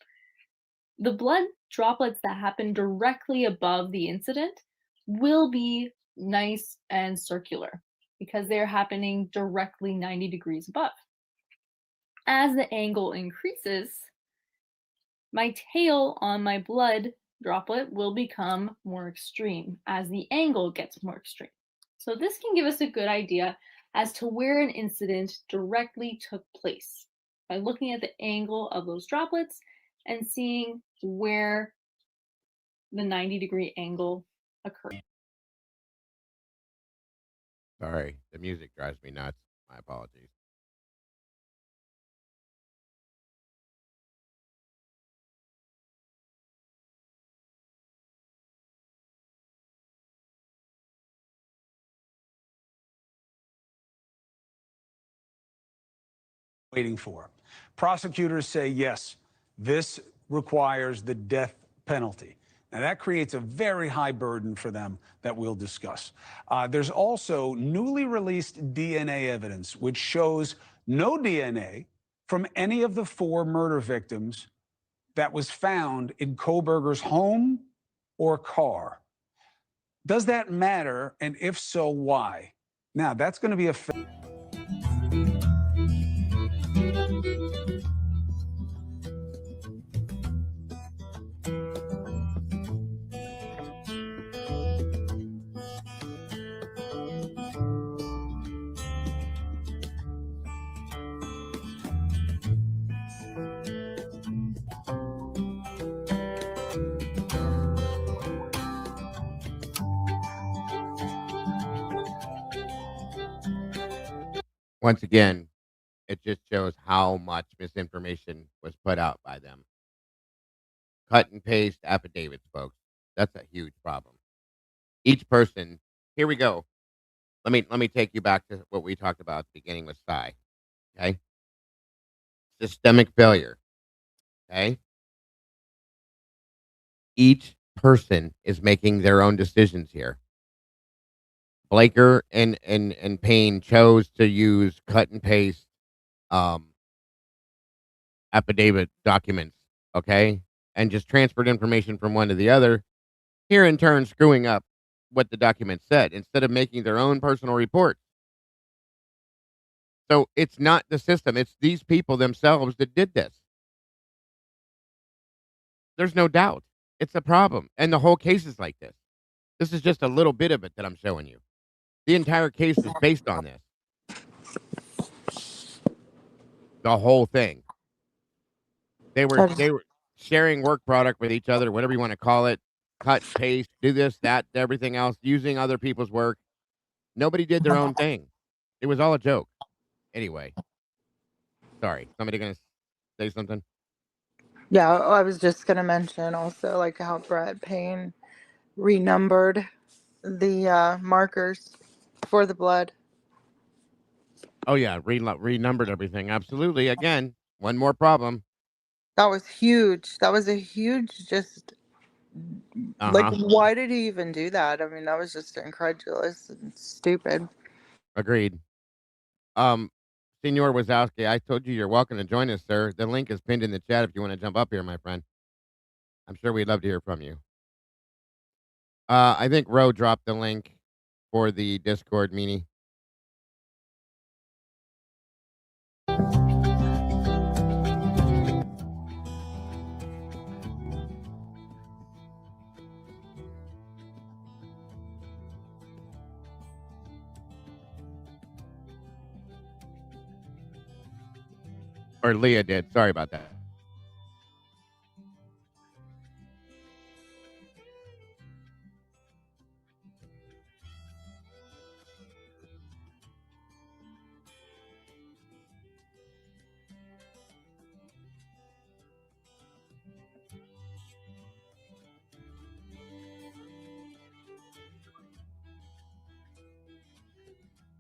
the blood droplets that happen directly above the incident will be nice and circular because they're happening directly 90 degrees above. As the angle increases, my tail on my blood droplet will become more extreme as the angle gets more extreme. So this can give us a good idea as to where an incident directly took place by looking at the angle of those droplets and seeing where the 90-degree angle occurred. Sorry, the music drives me nuts. My apologies. Waiting for. Prosecutors say, yes, this requires the death penalty. Now, that creates a very high burden for them that we'll discuss. There's also newly released DNA evidence, which shows no DNA from any of the 4 murder victims that was found in Kohberger's home or car. Does that matter? And if so, why? Now, that's going to be a Once again, it just shows how much misinformation was put out by them. Cut and paste affidavits, folks. That's a huge problem. Each person, here we go. let me take you back to what we talked about at the beginning with Psy. Okay, systemic failure. Okay, each person is making their own decisions here. Blaker and Payne chose to use cut and paste um, affidavit documents, okay, and just transferred information from one to the other. Here, in turn, screwing up what the document said instead of making their own personal report. So it's not the system; it's these people themselves that did this. There's no doubt. It's a problem, and the whole case is like this. This is just a little bit of it that I'm showing you. The entire case is based on this. The whole thing. They were sharing work product with each other, whatever you want to call it, cut, paste, do this, that, everything else, using other people's work. Nobody did their own thing. It was all a joke. Anyway, sorry. Somebody gonna say something? Yeah, I was just gonna mention also like how Brett Payne renumbered the markers for the blood. Oh yeah, renumbered everything. Absolutely. Again, one more problem. That was huge. That was a huge just like Uh-huh. why did he even do that? I mean, that was just incredulous and stupid. Agreed. Senor Wazowski, I told you you're welcome to join us, sir. The link is pinned in the chat if you want to jump up here, my friend. I'm sure we'd love to hear from you. I think Ro dropped the link for the Discord meanie. Or Leah did. Sorry about that.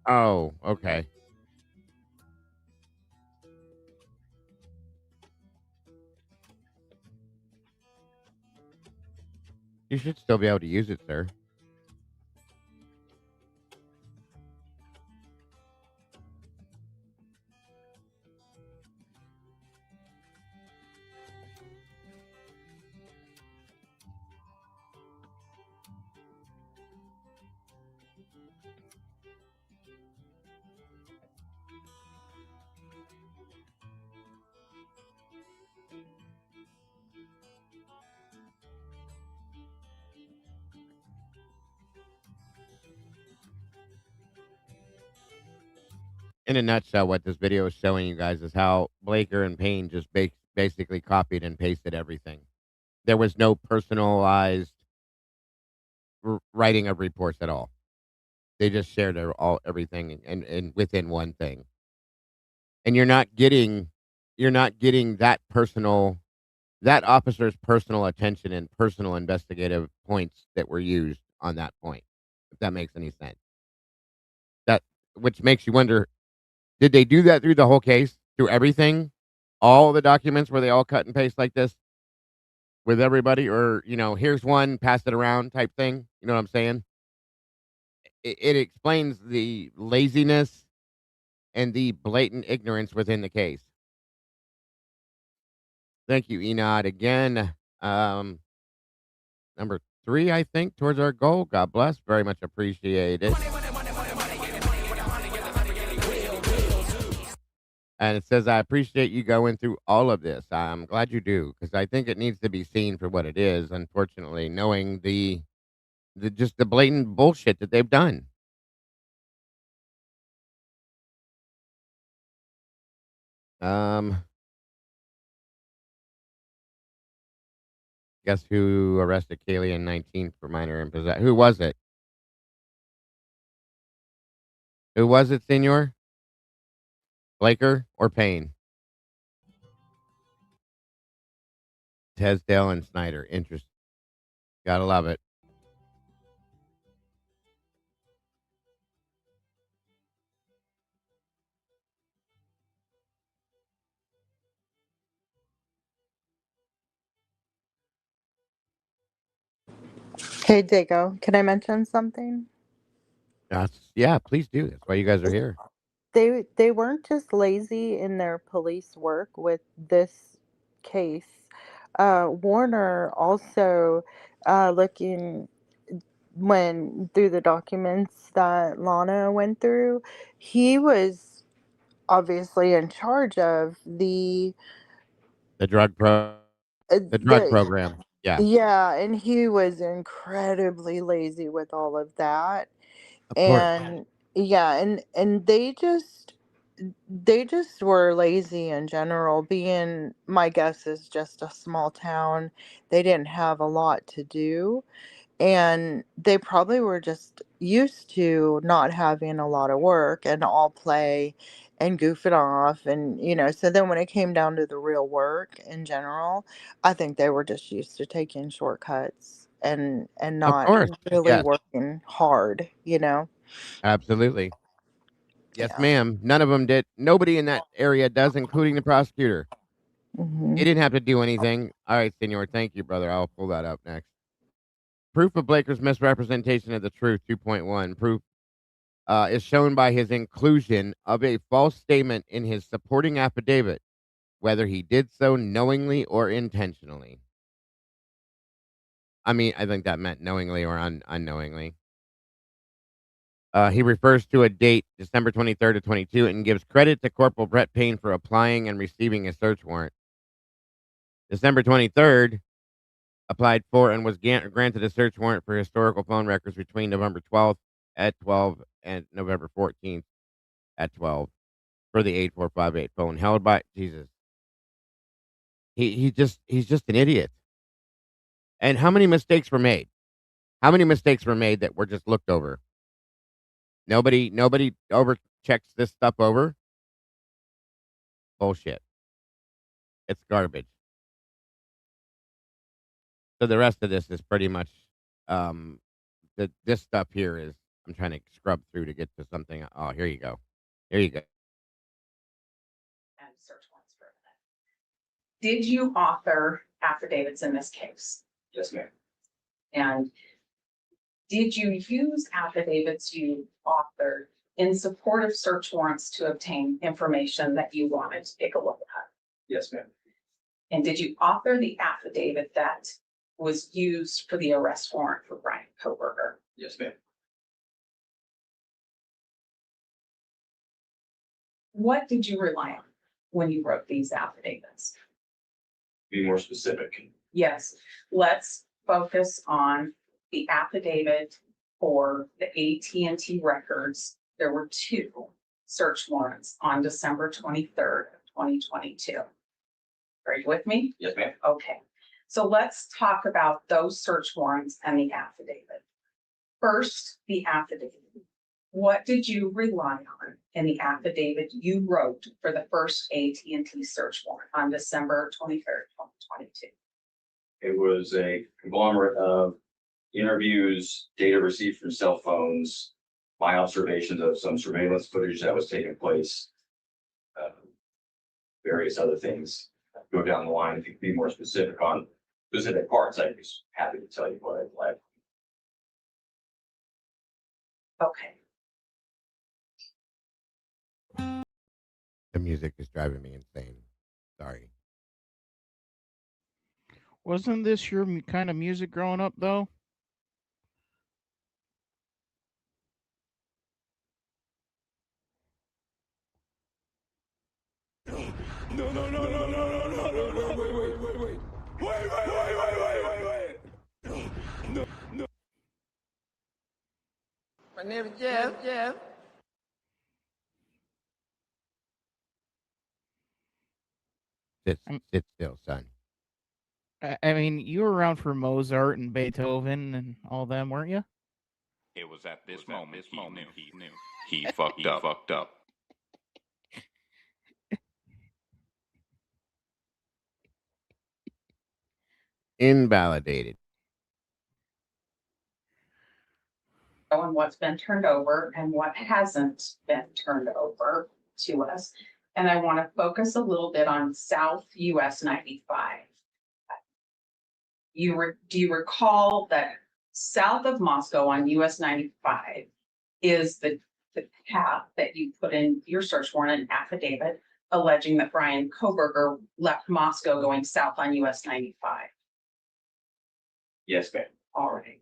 Oh, okay. You should still be able to use it, sir. In a nutshell, what this video is showing you guys is how Blaker and Payne just basically copied and pasted everything. There was no personalized writing of reports at all. They just shared everything and within one thing. And you're not getting that officer's personal attention and personal investigative points that were used on that point, if that makes any sense. That which makes you wonder, did they do that through the whole case? Through everything? All the documents were they all cut and paste like this with everybody? Or, here's one, pass it around type thing? You know what I'm saying? It explains the laziness and the blatant ignorance within the case. Thank you, Enod. Again, number 3, I think, towards our goal. God bless. Very much appreciate it. And it says, I appreciate you going through all of this. I'm glad you do, because I think it needs to be seen for what it is, unfortunately, knowing the just the blatant bullshit that they've done. Guess who arrested Kaylee in 19 for minor in possession? Who was it? Who was it, Senor? Blaker or Payne? Tesdale and Snyder. Interesting. Gotta love it. Hey, Dago, can I mention something? Yeah, please do. That's why you guys are here. They weren't just lazy in their police work with this case. Warner also looking when through the documents that Lana went through, he was obviously in charge of The drug the program. Yeah, yeah, and he was incredibly lazy with all of that. of course. And yeah, and they just were lazy in general. Being, my guess is, just a small town, they didn't have a lot to do, and they probably were just used to not having a lot of work and all play and goofing off. And so then when it came down to the real work in general, I think they were just used to taking shortcuts and Of not course. really Yes, working hard. absolutely. Yes, Yeah. ma'am. None of them did. Nobody in that area does, including the prosecutor. He Hmm. didn't have to do anything. All right, senor. Thank you, brother. I'll pull that up next. Proof of Blaker's misrepresentation of the truth 2.1. Proof is shown by his inclusion of a false statement in his supporting affidavit, whether he did so knowingly or intentionally. I mean, I think that meant knowingly or unknowingly. He refers to a date, December 23rd of 22, and gives credit to Corporal Brett Payne for applying and receiving a search warrant. December 23rd, applied for and was granted a search warrant for historical phone records between November 12th at 12 and November 14th at 12 for the 8458 phone held by Jesus. He's just an idiot. And how many mistakes were made? How many mistakes were made that were just looked over? Nobody over checks this stuff over. Bullshit. It's garbage. So the rest of this is pretty much this stuff here is I'm trying to scrub through to get to something. Oh, here you go. Here you go. And search warrants for that. Did you author affidavits in this case? Yes, ma'am. And did you use affidavits you authored in support of search warrants to obtain information that you wanted to take a look at? Yes, ma'am. And did you author the affidavit that was used for the arrest warrant for Bryan Kohberger? Yes, ma'am. What did you rely on when you wrote these affidavits? Be more specific. Yes, let's focus on the affidavit for the AT&T records. There were 2 search warrants on December 23rd, 2022. Are you with me? Yes, ma'am. Okay, so let's talk about those search warrants and the affidavit. First, the affidavit. What did you rely on in the affidavit you wrote for the first AT&T search warrant on December 23rd, 2022? It was a conglomerate of interviews, data received from cell phones, my observations of some surveillance footage that was taking place, various other things. Go down the line. If you could be more specific on specific parts, I'd be happy to tell you what I'd like. Okay. The music is driving me insane. Sorry. Wasn't this your kind of music growing up, though? My name is Jeff. Sit still, son. I mean, you were around for Mozart and Beethoven and all them, weren't you? It was at this moment he knew. He fucked up. Invalidated. On what's been turned over and what hasn't been turned over to us. And I want to focus a little bit on South US 95. Do you recall that south of Moscow on US 95 is the path that you put in your search warrant and affidavit alleging that Bryan Kohberger left Moscow going south on US 95. Yes, ma'am. All right.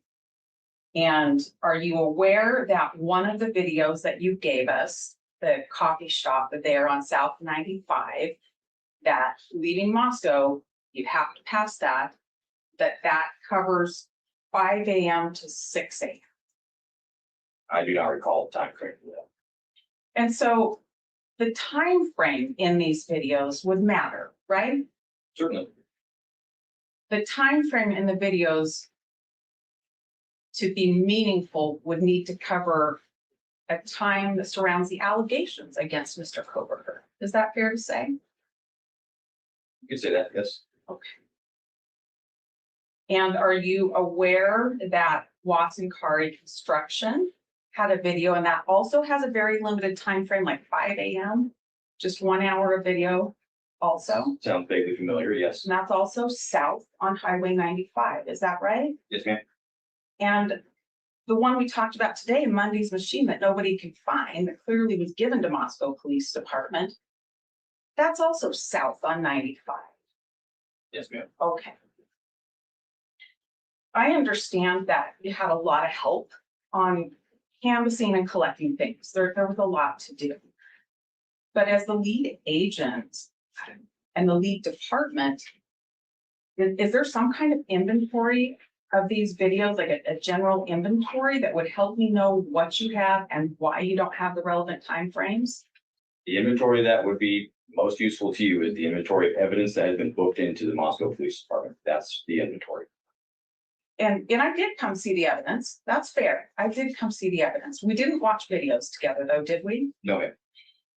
And are you aware that one of the videos that you gave us, the coffee shop there on South 95, that leaving Moscow, you have to pass that covers 5 a.m. to 6 a.m. I do not recall the time frame for that. And so the time frame in these videos would matter, right? Certainly. The time frame in the videos to be meaningful would need to cover a time that surrounds the allegations against Mr. Kohberger. Is that fair to say? You can say that, yes. Okay. And are you aware that Watson Kari Construction had a video, and that also has a very limited time frame, like 5 a.m., just 1 hour of video also? Sounds vaguely familiar, yes. And that's also south on Highway 95, is that right? Yes, ma'am. And the one we talked about today, Monday's machine that nobody could find, that clearly was given to Moscow Police Department, that's also south on 95. Yes, ma'am. Okay. I understand that you had a lot of help on canvassing and collecting things. There was a lot to do. But as the lead agent and the lead department, is there some kind of inventory of these videos, like a general inventory that would help me know what you have and why you don't have the relevant timeframes? The inventory that would be most useful to you is the inventory of evidence that has been booked into the Moscow Police Department. That's the inventory. And I did come see the evidence. That's fair. I did come see the evidence. We didn't watch videos together though, did we? No, ma'am.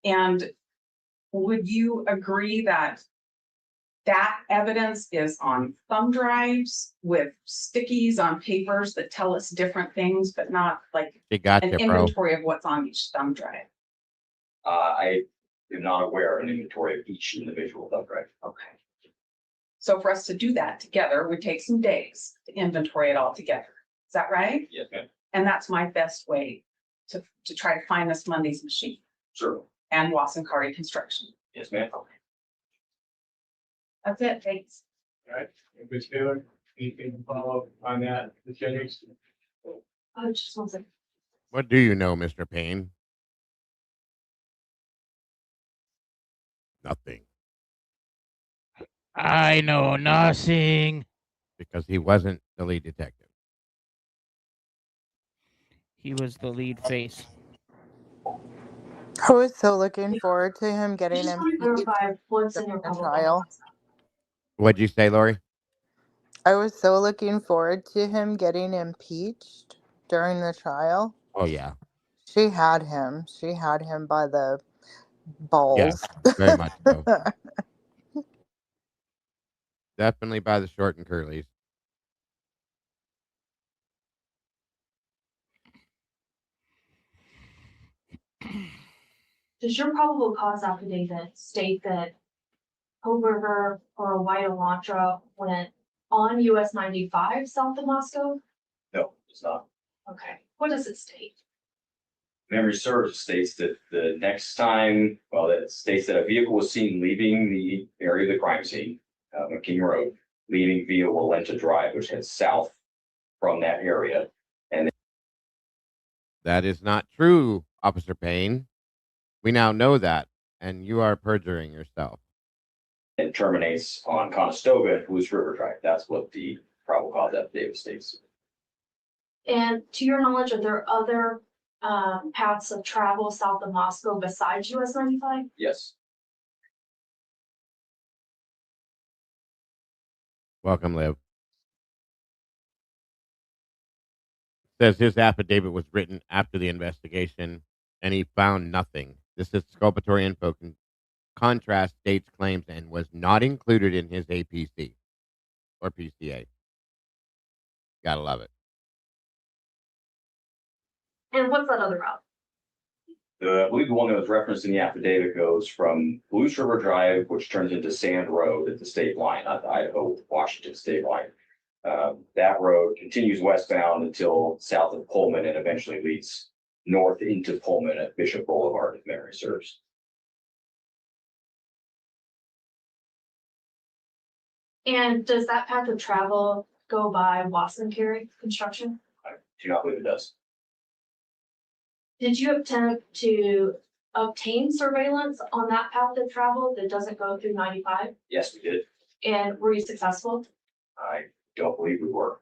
And would you agree that that evidence is on thumb drives with stickies on papers that tell us different things, but not like an inventory of what's on each thumb drive? I am not aware of an inventory of each individual thumb drive. Okay. So for us to do that together would take some days to inventory it all together. Is that right? Yes, ma'am. And that's my best way to try to find this Monday's machine. Sure. And Watson Kari Construction. Yes, ma'am. Okay. That's it. Thanks. All right. Ms. Taylor, anything to follow up on that? Ms. Jennings? Oh, just one second. What do you know, Mr. Payne? Nothing. I know nothing. Because he wasn't the lead detective. He was the lead face. I was so looking forward to him getting Just want to impeached clarify what's in during your the public trial. What'd you say, Lori? I was so looking forward to him getting impeached during the trial. Oh, yeah. She had him. She had him by the Yeah, balls. very much so. Definitely by the short and curlies. Does your probable cause affidavit state that Kohberger or a white Elantra went on US 95 south of Moscow? No, it's not. Okay. What does it state? Memory serves states that the next time, well, it states that a vehicle was seen leaving the area of the crime scene, on King Road, leaving via Walenta Drive, which heads south from that area. And That is not true, Officer Payne. We now know that, and you are perjuring yourself. it terminates on Conestoga and Blues River Drive. That's what the probable cause affidavit states. And to your knowledge, are there other paths of travel south of Moscow besides US 95? Yes. Welcome, Liv. Says his affidavit was written after the investigation and he found nothing. This is exculpatory info contrast states claims and was not included in his APC or PCA. Gotta love it. And what's that other route? I believe the one that was referenced in the affidavit goes from Blues River Drive, which turns into Sand Road at the state line, not the Idaho, Washington state line. That road continues westbound until south of Pullman and eventually leads north into Pullman at Bishop Boulevard, if memory serves. And does that path of travel go by Watson Carry construction? I do not believe it does. Did you attempt to obtain surveillance on that path of travel that doesn't go through 95? Yes, we did. And were you successful? I don't believe we were.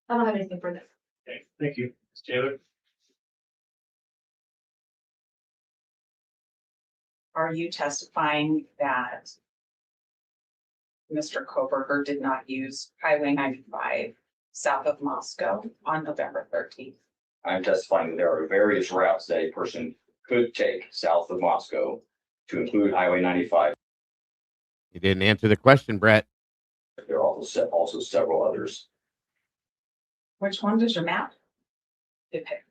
I don't have anything further. Okay, thank you. Ms. Taylor? Are you testifying that Mr. Kohberger did not use Highway 95 south of Moscow on November 13th? I'm testifying that there are various routes that a person could take south of Moscow to include Highway 95. You didn't answer the question, Brett. There are also several others. Which one does your map depict?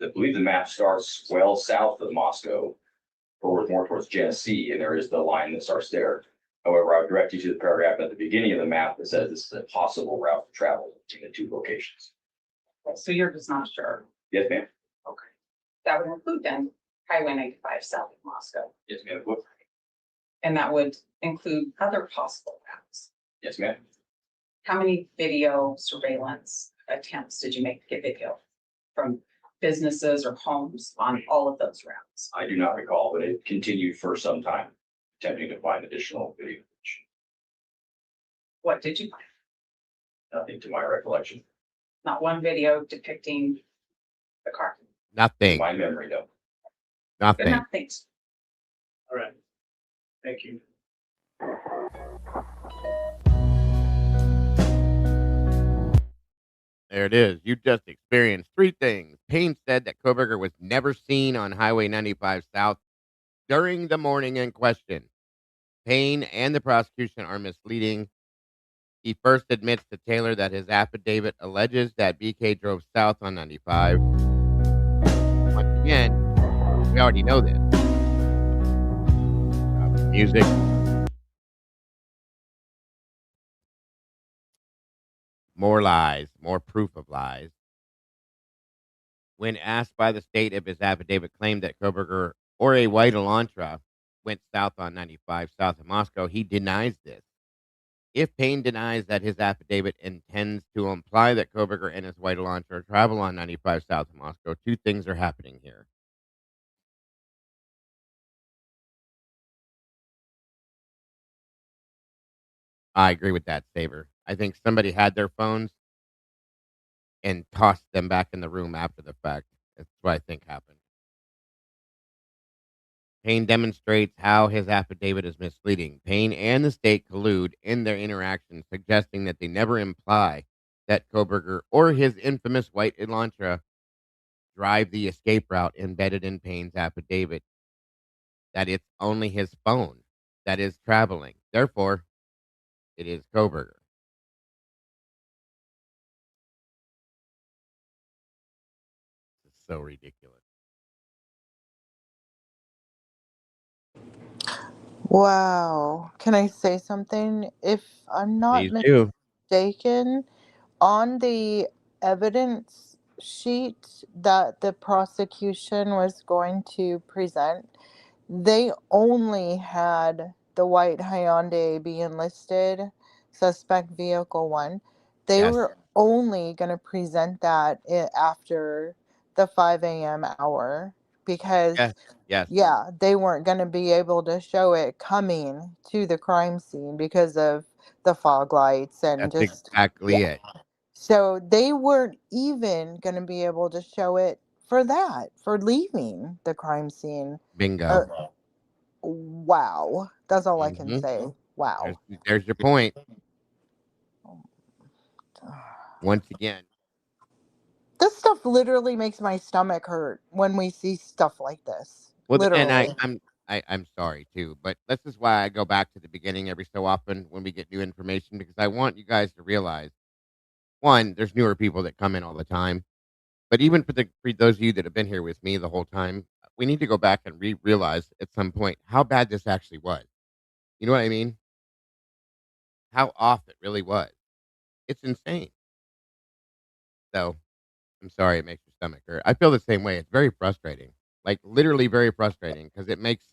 I believe the map starts well south of Moscow, or more towards Genesee, and there is the line that starts there. However, I would direct you to the paragraph at the beginning of the map that says this is a possible route to travel between the two locations. So you're just not sure. Yes, ma'am. Okay. That would include then Highway 95 south of Moscow. Yes, ma'am. And that would include other possible routes. Yes, ma'am. How many video surveillance attempts did you make to get video from businesses or homes on all of those routes? I do not recall, but it continued for some time, attempting to find additional video footage. What did you find? Nothing to my recollection. Not one video depicting the car. Nothing. In my memory, no. Nothing. Good enough, thanks. All right. Thank you. There it is. You just experienced three things. Payne said that Kohberger was never seen on Highway 95 South during the morning in question. Payne and the prosecution are misleading. He first admits to Taylor that his affidavit alleges that BK drove south on 95. Once again, we already know this. Music. More lies, more proof of lies. When asked by the state if his affidavit claimed that Kohberger or a white Elantra went south on 95 south of Moscow, he denies this. If Payne denies that his affidavit intends to imply that Kohberger and his white Elantra travel on 95 south of Moscow, two things are happening here. I agree with that, Saver. I think somebody had their phones and tossed them back in the room after the fact. That's what I think happened. Payne demonstrates how his affidavit is misleading. Payne and the state collude in their interactions, suggesting that they never imply that Kohberger or his infamous white Elantra drive the escape route embedded in Payne's affidavit, that it's only his phone that is traveling. Therefore, it is Kohberger. It's so ridiculous. Wow. Can I say something? If I'm not Please do. mistaken, on the evidence sheet that the prosecution was going to present, they only had the white Hyundai being listed, suspect vehicle 1. They Yes. were only going to present that after the 5 a.m. hour because, Yes. Yes. yeah, they weren't going to be able to show it coming to the crime scene because of the fog lights and That's just, exactly yeah. it. So they weren't even going to be able to show it for that, for leaving the crime scene. Bingo. Wow. That's all I can Mhm. say. Wow. There's your point. Once again, This stuff literally makes my stomach hurt when we see stuff like this. well, Literally. I'm sorry too, but this is why I go back to the beginning every so often when we get new information, because I want you guys to realize, one, there's newer people that come in all the time, but even for those of you that have been here with me the whole time, we need to go back and realize at some point how bad this actually was. You know what I mean? How off it really was. It's insane. So I'm sorry it makes your stomach hurt. I feel the same way. It's very frustrating. Like literally very frustrating because it makes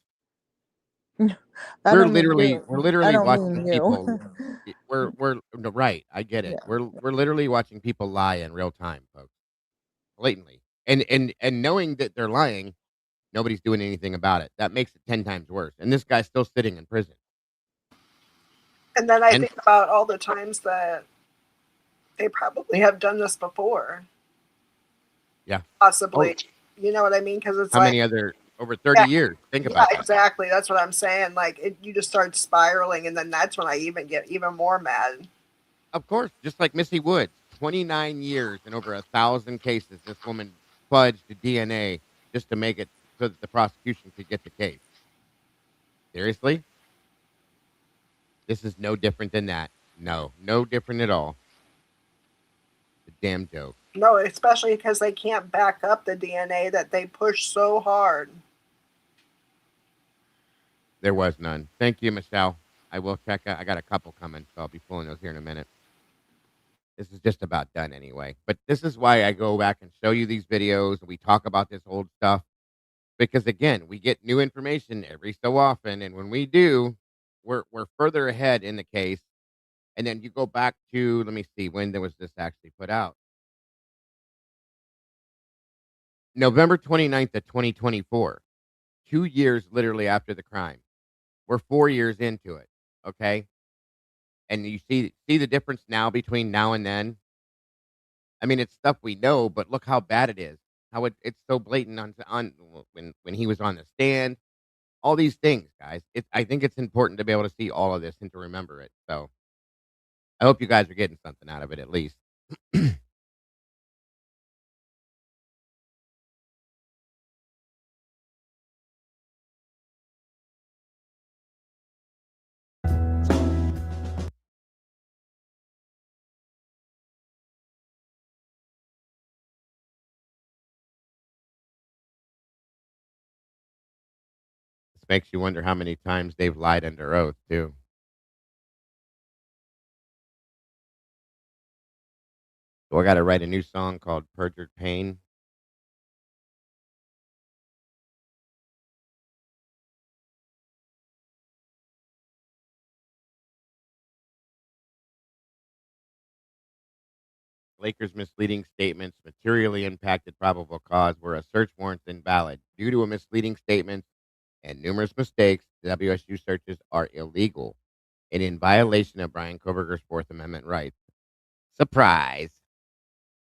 I don't mean you. we're I literally don't watching mean you. people. We're no, right. I get it. Yeah. We're literally watching people lie in real time, folks, blatantly, and knowing that they're lying, nobody's doing anything about it. That makes it 10 times worse. And this guy's still sitting in prison. And then I And think about all the times that they probably have done this before, yeah, possibly. Oh, You know what I mean? Because it's how like, many other over 30 yeah, years? Think yeah, about that. exactly. That's what I'm saying. Like, you just start spiraling, and then that's when I even get even more mad. Of course, just like Missy Woods, 29 years and over 1,000 cases. This woman fudged the DNA just to make it so that the prosecution could get the case. Seriously? This is no different than that. No different at all. The damn joke. No, especially because they can't back up the DNA that they push so hard. There was none. Thank you, Michelle. I will check. I got a couple coming, so I'll be pulling those here in a minute. This is just about done anyway. But this is why I go back and show you these videos. We talk about this old stuff because, again, we get new information every so often, and when we do, we're further ahead in the case. And then you go back to, let me see, when was this actually put out? November 29th of 2024. 2 years literally after the crime. We're 4 years into it, okay? And you see the difference now between now and then? I mean, it's stuff we know, but look how bad it is. How it's so blatant on when he was on the stand. All these things, guys. I think it's important to be able to see all of this and to remember it. So I hope you guys are getting something out of it at least. This makes you wonder how many times they've lied under oath, too. So I got to write a new song called Perjured Pain. Lakers' misleading statements materially impacted probable cause where a search warrant's invalid. Due to a misleading statement and numerous mistakes, WSU searches are illegal and in violation of Bryan Kohberger's Fourth Amendment rights. Surprise!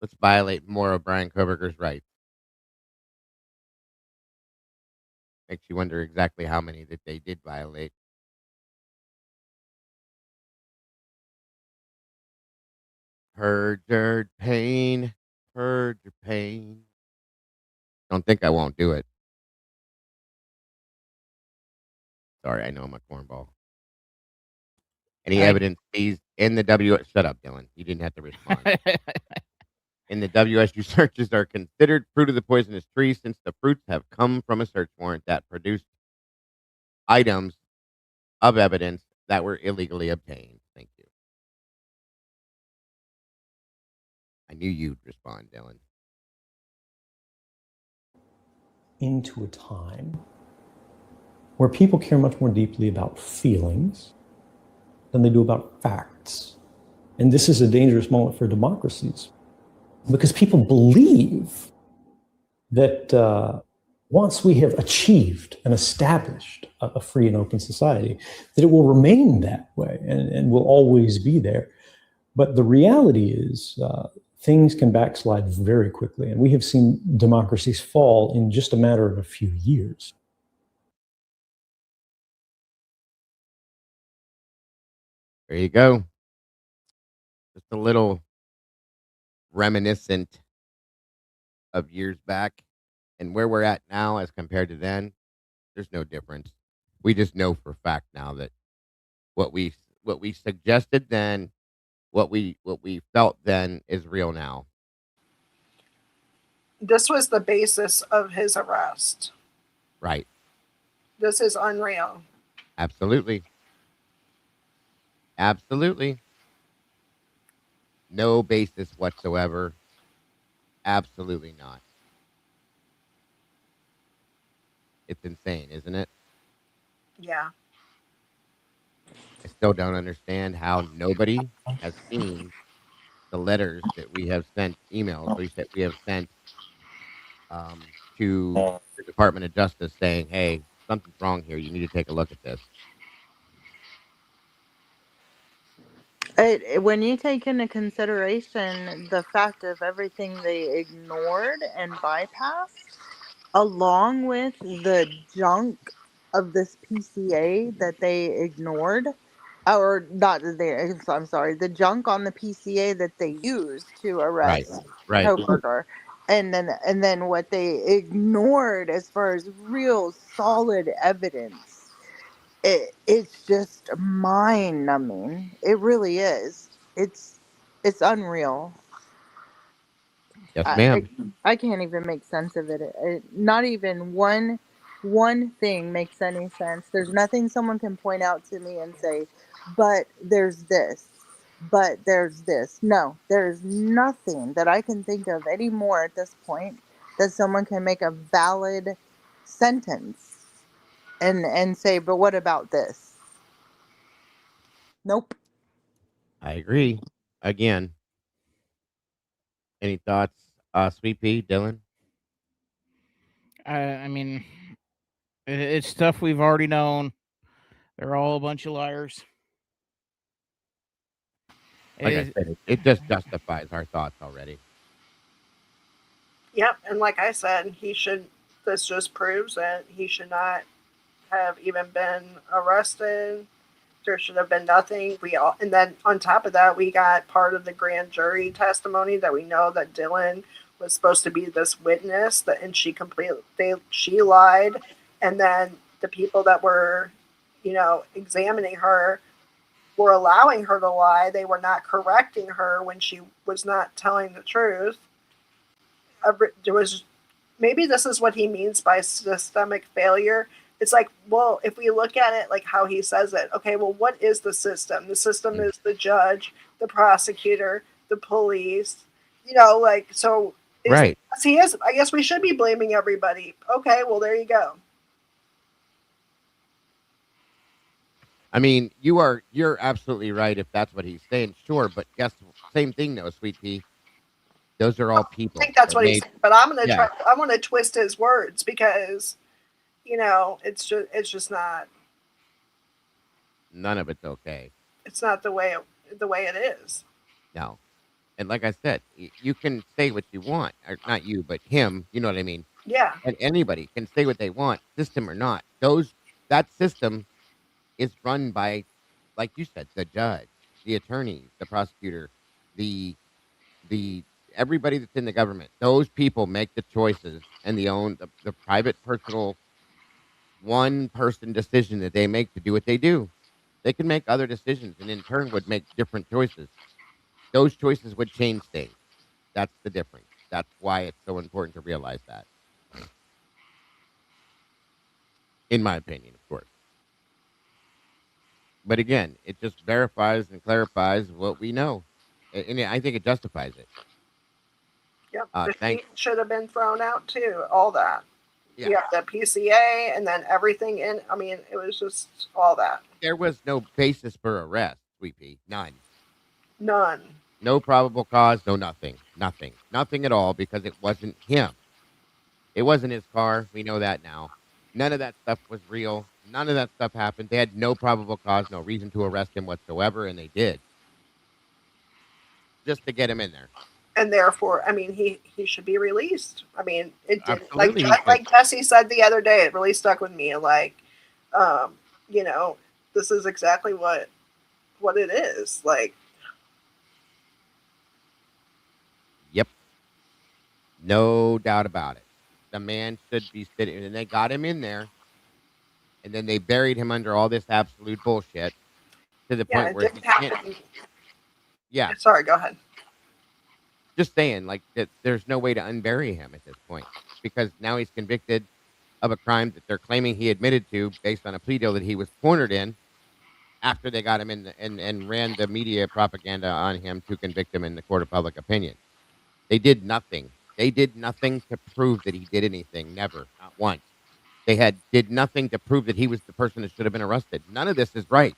Let's violate more of Bryan Kohberger's rights. Makes you wonder exactly how many that they did violate. Perjured pain, perjured pain. Don't think I won't do it. Sorry, I know I'm a cornball. Any evidence seized in the shut up, Dylan. You didn't have to respond. In the WSU searches are considered fruit of the poisonous tree since the fruits have come from a search warrant that produced items of evidence that were illegally obtained. Thank you. I knew you'd respond, Dylan. Into a time where people care much more deeply about feelings than they do about facts. And this is a dangerous moment for democracies because people believe that once we have achieved and established a free and open society, that it will remain that way and will always be there. But the reality is things can backslide very quickly. And we have seen democracies fall in just a matter of a few years. There you go. Just a little reminiscent of years back and where we're at now as compared to then. There's no difference. We just know for a fact now that what we suggested then, what we felt then is real now. This was the basis of his arrest. Right. This is unreal. Absolutely. Absolutely. No basis whatsoever. Absolutely not. It's insane, isn't it? Yeah. I still don't understand how nobody has seen the letters that we have sent, emails we have sent to the Department of Justice saying, hey, something's wrong here. You need to take a look at this. When you take into consideration the fact of everything they ignored and bypassed, along with the junk of this PCA that they ignored, or not that they, I'm sorry, the junk on the PCA that they used to Right. arrest Right. Kohberger, and then what they ignored as far as real solid evidence. It's just mind numbing. It really is. It's unreal. Yes, I, I ma'am. I can't even make sense of it. Not even one thing makes any sense. There's nothing someone can point out to me and say, but there's this, but there's this. No, there's nothing that I can think of anymore at this point that someone can make a valid sentence and say, but what about this? Nope. I agree. Again, any thoughts, Sweet Pea, Dylan? I mean, it's stuff we've already known. They're all a bunch of liars. Like I said, it just justifies our thoughts already. Yep, and like I said, this just proves that he should not have even been arrested. There should have been nothing. And then on top of that, we got part of the grand jury testimony that we know that Dylan was supposed to be this witness, and she lied, and then the people that were, examining her were allowing her to lie. They were not correcting her when she was not telling the truth. There was maybe this is what he means by systemic failure. It's like, well, if we look at it like how he says it, okay, well, what is the system? The system is the judge, the prosecutor, the police, so right. He is. I guess we should be blaming everybody. Okay, well, there you go. I mean, you're absolutely right if that's what he's saying, sure, but same thing though, Sweet Pea. Those are all people. I think that's what he's saying, but I'm gonna twist his words because it's just not. None of it's okay. It's not the way it is. No. And like I said, you can say what you want, or not you, but him. You know what I mean? Yeah. And anybody can say what they want, system or not. That system is run by, like you said, the judge, the attorney, the prosecutor, the everybody that's in the government. Those people make the choices and the private, personal, one-person decision that they make to do what they do. They can make other decisions, and in turn would make different choices. Those choices would change things. That's the difference. That's why it's so important to realize that. In my opinion, of course. But again, it just verifies and clarifies what we know. And I think it justifies it. Yep. The sheet should have been thrown out too. All that. Yeah. The PCA and then everything in. I mean, it was just all that. There was no basis for arrest, Sweet Pea. None. No probable cause, no nothing. Nothing at all because it wasn't him. It wasn't his car. We know that now. None of that stuff was real. None of that stuff happened. They had no probable cause, no reason to arrest him whatsoever, and they did. Just to get him in there. And therefore, I mean, he should be released. I mean, it did. Absolutely. Like Jesse said the other day, it really stuck with me. Like, this is exactly what it is. Like, yep. No doubt about it. The man should be sitting, and they got him in there, and then they buried him under all this absolute bullshit to the point where he can't. Yeah. Sorry, go ahead. Just saying, like, that there's no way to unbury him at this point because now he's convicted of a crime that they're claiming he admitted to based on a plea deal that he was cornered in. after they got him in and ran the media propaganda on him to convict him in the court of public opinion. They did nothing. They did nothing to prove that he did anything. Never, not once. They did nothing to prove that he was the person that should have been arrested. None of this is right.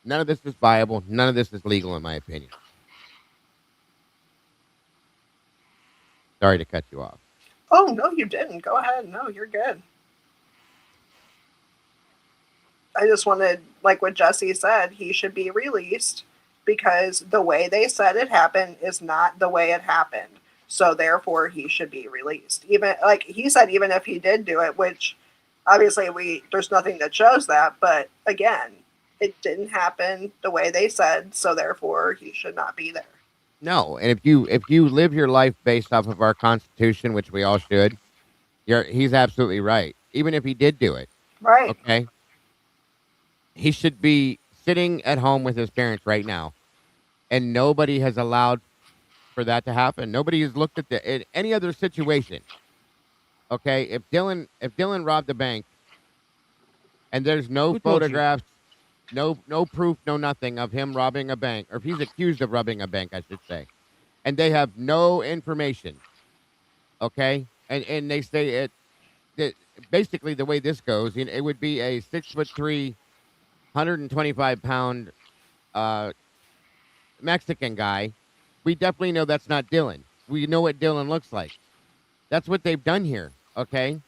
None of this is viable. None of this is legal, in my opinion. Sorry to cut you off. Oh, no, you didn't. Go ahead. No, you're good. I just wanted, like what Jesse said, he should be released because the way they said it happened is not the way it happened. So therefore, he should be released. Even like he said, even if he did do it, which obviously there's nothing that shows that. But again, it didn't happen the way they said. So therefore, he should not be there. No, and if you live your life based off of our Constitution, which we all should, he's absolutely right. Even if he did do it, right? Okay, he should be sitting at home with his parents right now, and nobody has allowed for that to happen. Nobody has looked at in any other situation. Okay, if Dylan robbed a bank, and there's no Who told you? photographs, no proof, no nothing of him robbing a bank, or if he's accused of robbing a bank, I should say, and they have no information. Okay, and they say that basically the way this goes, it would be a 6'3", 125-pound Mexican guy. We definitely know that's not Dylan. We know what Dylan looks like. That's what they've done here. Okay,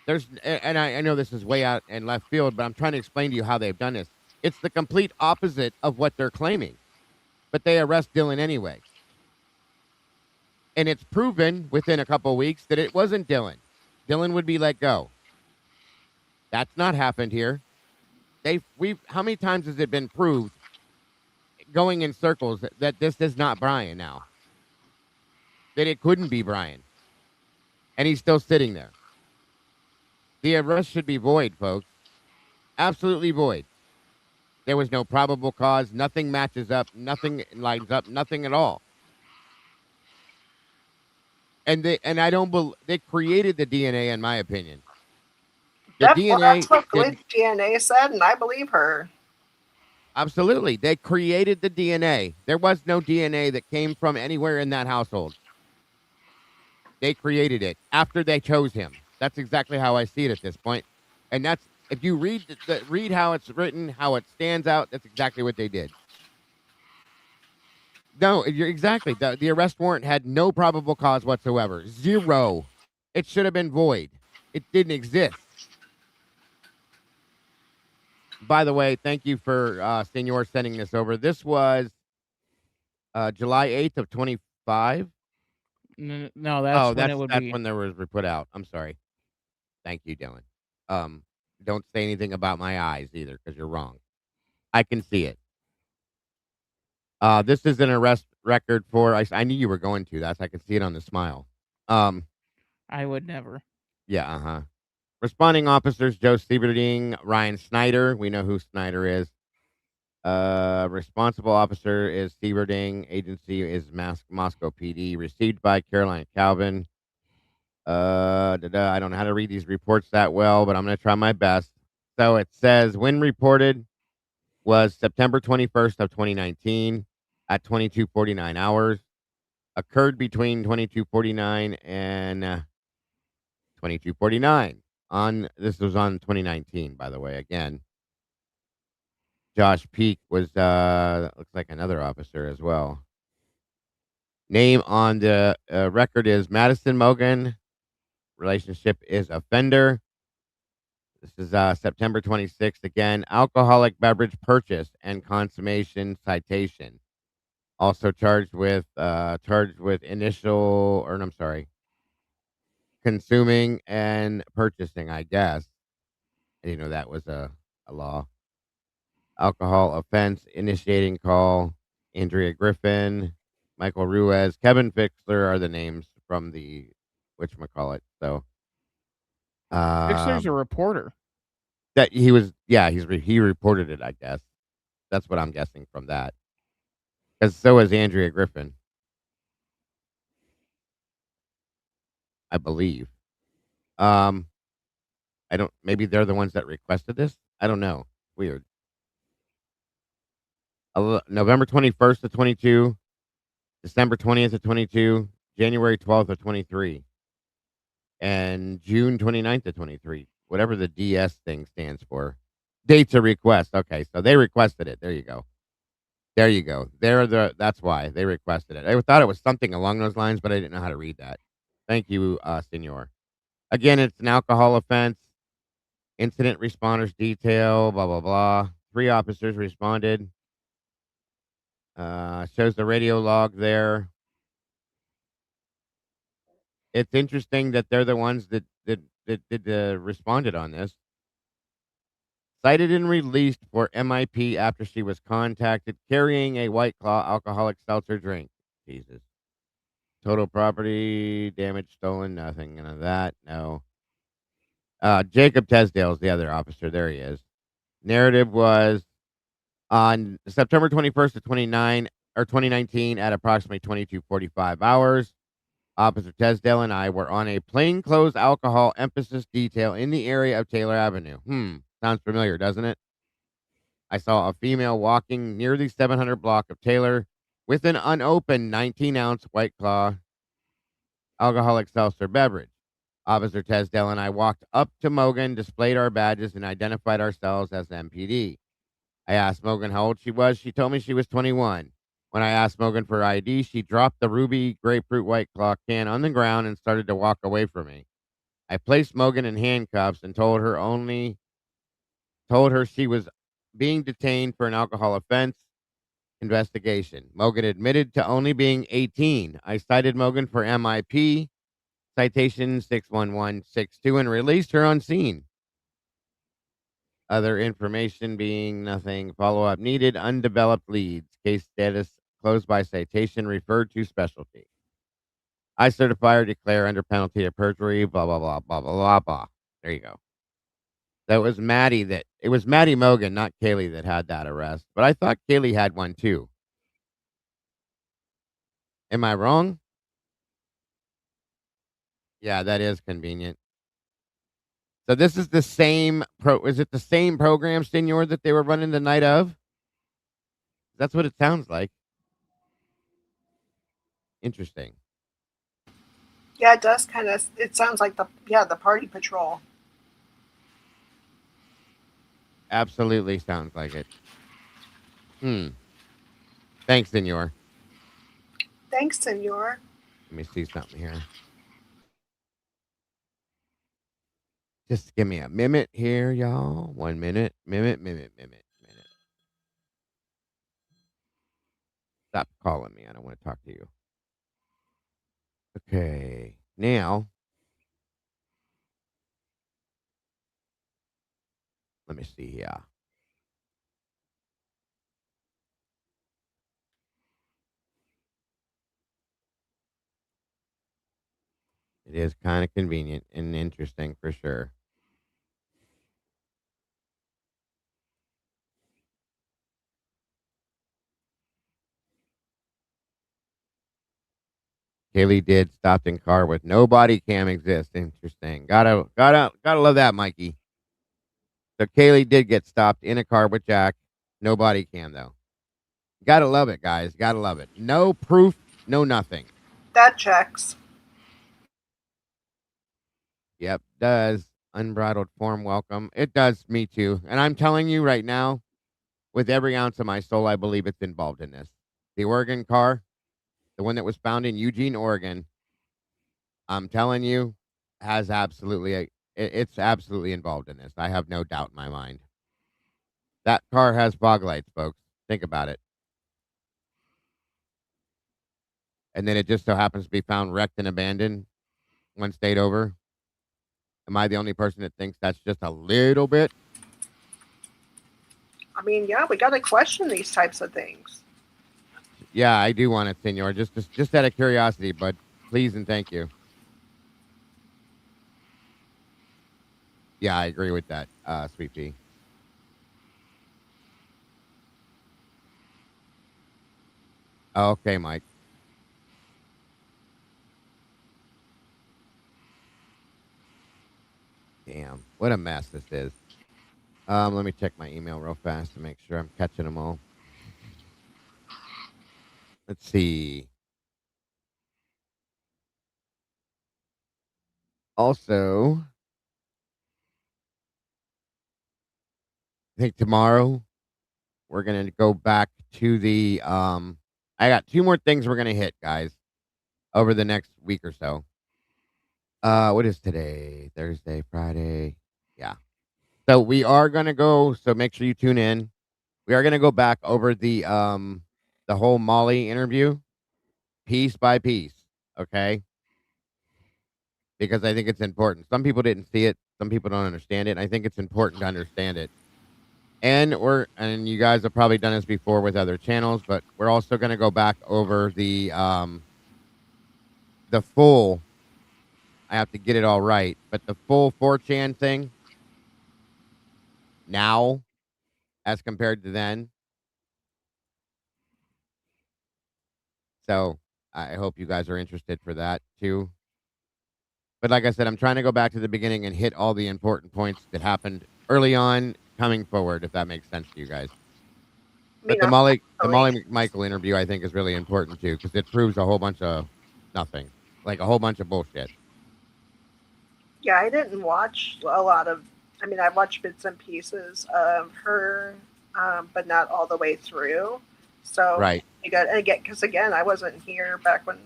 I know this is way out in left field, but I'm trying to explain to you how they've done this. It's the complete opposite of what they're claiming, but they arrest Dylan anyway. And it's proven within a couple of weeks that it wasn't Dylan. Dylan would be let go. That's not happened here. How many times has it been proved going in circles that this is not Bryan now? That it couldn't be Bryan. And he's still sitting there. The arrest should be void, folks. Absolutely void. There was no probable cause. Nothing matches up. Nothing lines up. Nothing at all. And they created the DNA, in my opinion. That's what DNA said, and I believe her. Absolutely. They created the DNA. There was no DNA that came from anywhere in that household. They created it after they chose him. That's exactly how I see it at this point. And that's, if you read how it's written, how it stands out, that's exactly what they did. No, you're exactly. The arrest warrant had no probable cause whatsoever. Zero. It should have been void. It didn't exist. By the way, thank you for Senor sending this over. This was July 8th of 25. No, that's when it would that's be. when there was put out. I'm sorry. Thank you, Dylan. Don't say anything about my eyes either, because you're wrong. I can see it. This is an arrest record for. I knew you were going to. I can see it on the smile. I would never. Yeah. Responding officers: Joe Sieberding, Ryan Snyder. We know who Snyder is. Responsible officer is Sieberding. Agency is Moscow PD. Received by Caroline Calvin. I don't know how to read these reports that well, but I'm going to try my best. So it says when reported was September 21st of 2019 at 22:49 hours. Occurred between 22:49 and 22:49. This was on 2019, by the way. Again, Josh Peak was looks like another officer as well. Name on the record is Madison Mogan. Relationship is offender. This is September 26th. Again, alcoholic beverage purchase and consummation citation. Also charged with consuming and purchasing, I guess. I didn't know that was a law. Alcohol offense, initiating call, Andrea Griffin, Michael Ruiz, Kevin Fixler are the names from the whatchamacallit. So Fixler's a reporter. That he was, yeah, he reported it, I guess. That's what I'm guessing from that. Because so is Andrea Griffin, I believe. I don't. Maybe they're the ones that requested this. I don't know. Weird. November 21st of 22, December 20th of 22, January 12th of 23, and June 29th of 23. Whatever the DS thing stands for. Dates of request. Okay, so they requested it. There you go. There you go. That's why they requested it. I thought it was something along those lines, but I didn't know how to read that. Thank you, Senor. Again, it's an alcohol offense. Incident responders detail, blah, blah, blah. 3 officers responded. Shows the radio log there. It's interesting that they're the ones that responded on this. Cited and released for MIP after she was contacted carrying a White Claw alcoholic seltzer drink. Jesus. Total property damage stolen, nothing. None of that. No. Jacob Tesdale's the other officer. There he is. Narrative was on September 21st of 2019 at approximately 22:45 hours. Officer Tesdale and I were on a plainclothes alcohol emphasis detail in the area of Taylor Avenue. Sounds familiar, doesn't it? I saw a female walking near the 700 block of Taylor with an unopened 19-ounce White Claw alcoholic seltzer beverage. Officer Tesdale and I walked up to Mogan, displayed our badges, and identified ourselves as MPD. I asked Mogan how old she was. She told me she was 21. When I asked Mogan for ID, she dropped the ruby grapefruit White Claw can on the ground and started to walk away from me. I placed Mogan in handcuffs and told her she was being detained for an alcohol offense investigation. Mogan admitted to only being 18. I cited Mogan for MIP, citation 61162, and released her on scene. Other information being nothing. Follow-up needed. Undeveloped leads. Case status closed by citation referred to specialty. I certify or declare under penalty of perjury. Blah, blah, blah, blah, blah, blah, blah. There you go. It was Maddie Mogan, not Kaylee, that had that arrest. But I thought Kaylee had one too. Am I wrong? Yeah, that is convenient. So this is the same is it the same program, Senor, that they were running the night of? That's what it sounds like. Interesting. Yeah, it does kind of. It sounds like the party patrol. Absolutely sounds like it. Thanks, Senor. Thanks, Senor. Let me see something here. Just give me a minute here, y'all. 1 minute. Minute. Stop calling me. I don't want to talk to you. Okay. Now, let me see here. It is kind of convenient and interesting for sure. Kaylee did stopped in car with no body cam exists. Interesting. Gotta love that, Mikey. So Kaylee did get stopped in a car with Jack. No body cam though. Gotta love it, guys. Gotta love it. No proof, no nothing. That checks. Yep, does. Unbridled form welcome. It does me too. And I'm telling you right now, with every ounce of my soul, I believe it's involved in this. The Oregon car, the one that was found in Eugene, Oregon, I'm telling you, has it's absolutely involved in this. I have no doubt in my mind. That car has fog lights, folks. Think about it. And then it just so happens to be found wrecked and abandoned one state over. Am I the only person that thinks that's just a little bit? I mean, yeah, we got to question these types of things. Yeah, I do want it, Senor. Just out of curiosity, but please and thank you. Yeah, I agree with that, Sweet Pea. Okay, Mike. Damn, what a mess this is. Let me check my email real fast to make sure I'm catching them all. Let's see. Also, I think tomorrow we're gonna go back to the I got 2 more things we're gonna hit, guys, over the next week or so. What is today? Thursday, Friday. Yeah. So we are gonna go, so make sure you tune in. We are gonna go back over the whole Molly interview piece by piece, okay? Because I think it's important. Some people didn't see it, some people don't understand it. I think it's important to understand it. And you guys have probably done this before with other channels, but we're also gonna go back over the full, I have to get it all right, but the full 4chan thing now as compared to then. So I hope you guys are interested for that too. But like I said, I'm trying to go back to the beginning and hit all the important points that happened early on coming forward, if that makes sense to you guys. But the Molly McMichael interview, I think, is really important too, because it proves a whole bunch of nothing, like a whole bunch of bullshit. Yeah, I didn't watch a lot of. I mean, I watched bits and pieces of her, but not all the way through. So Right. you got again, because again, I wasn't here back when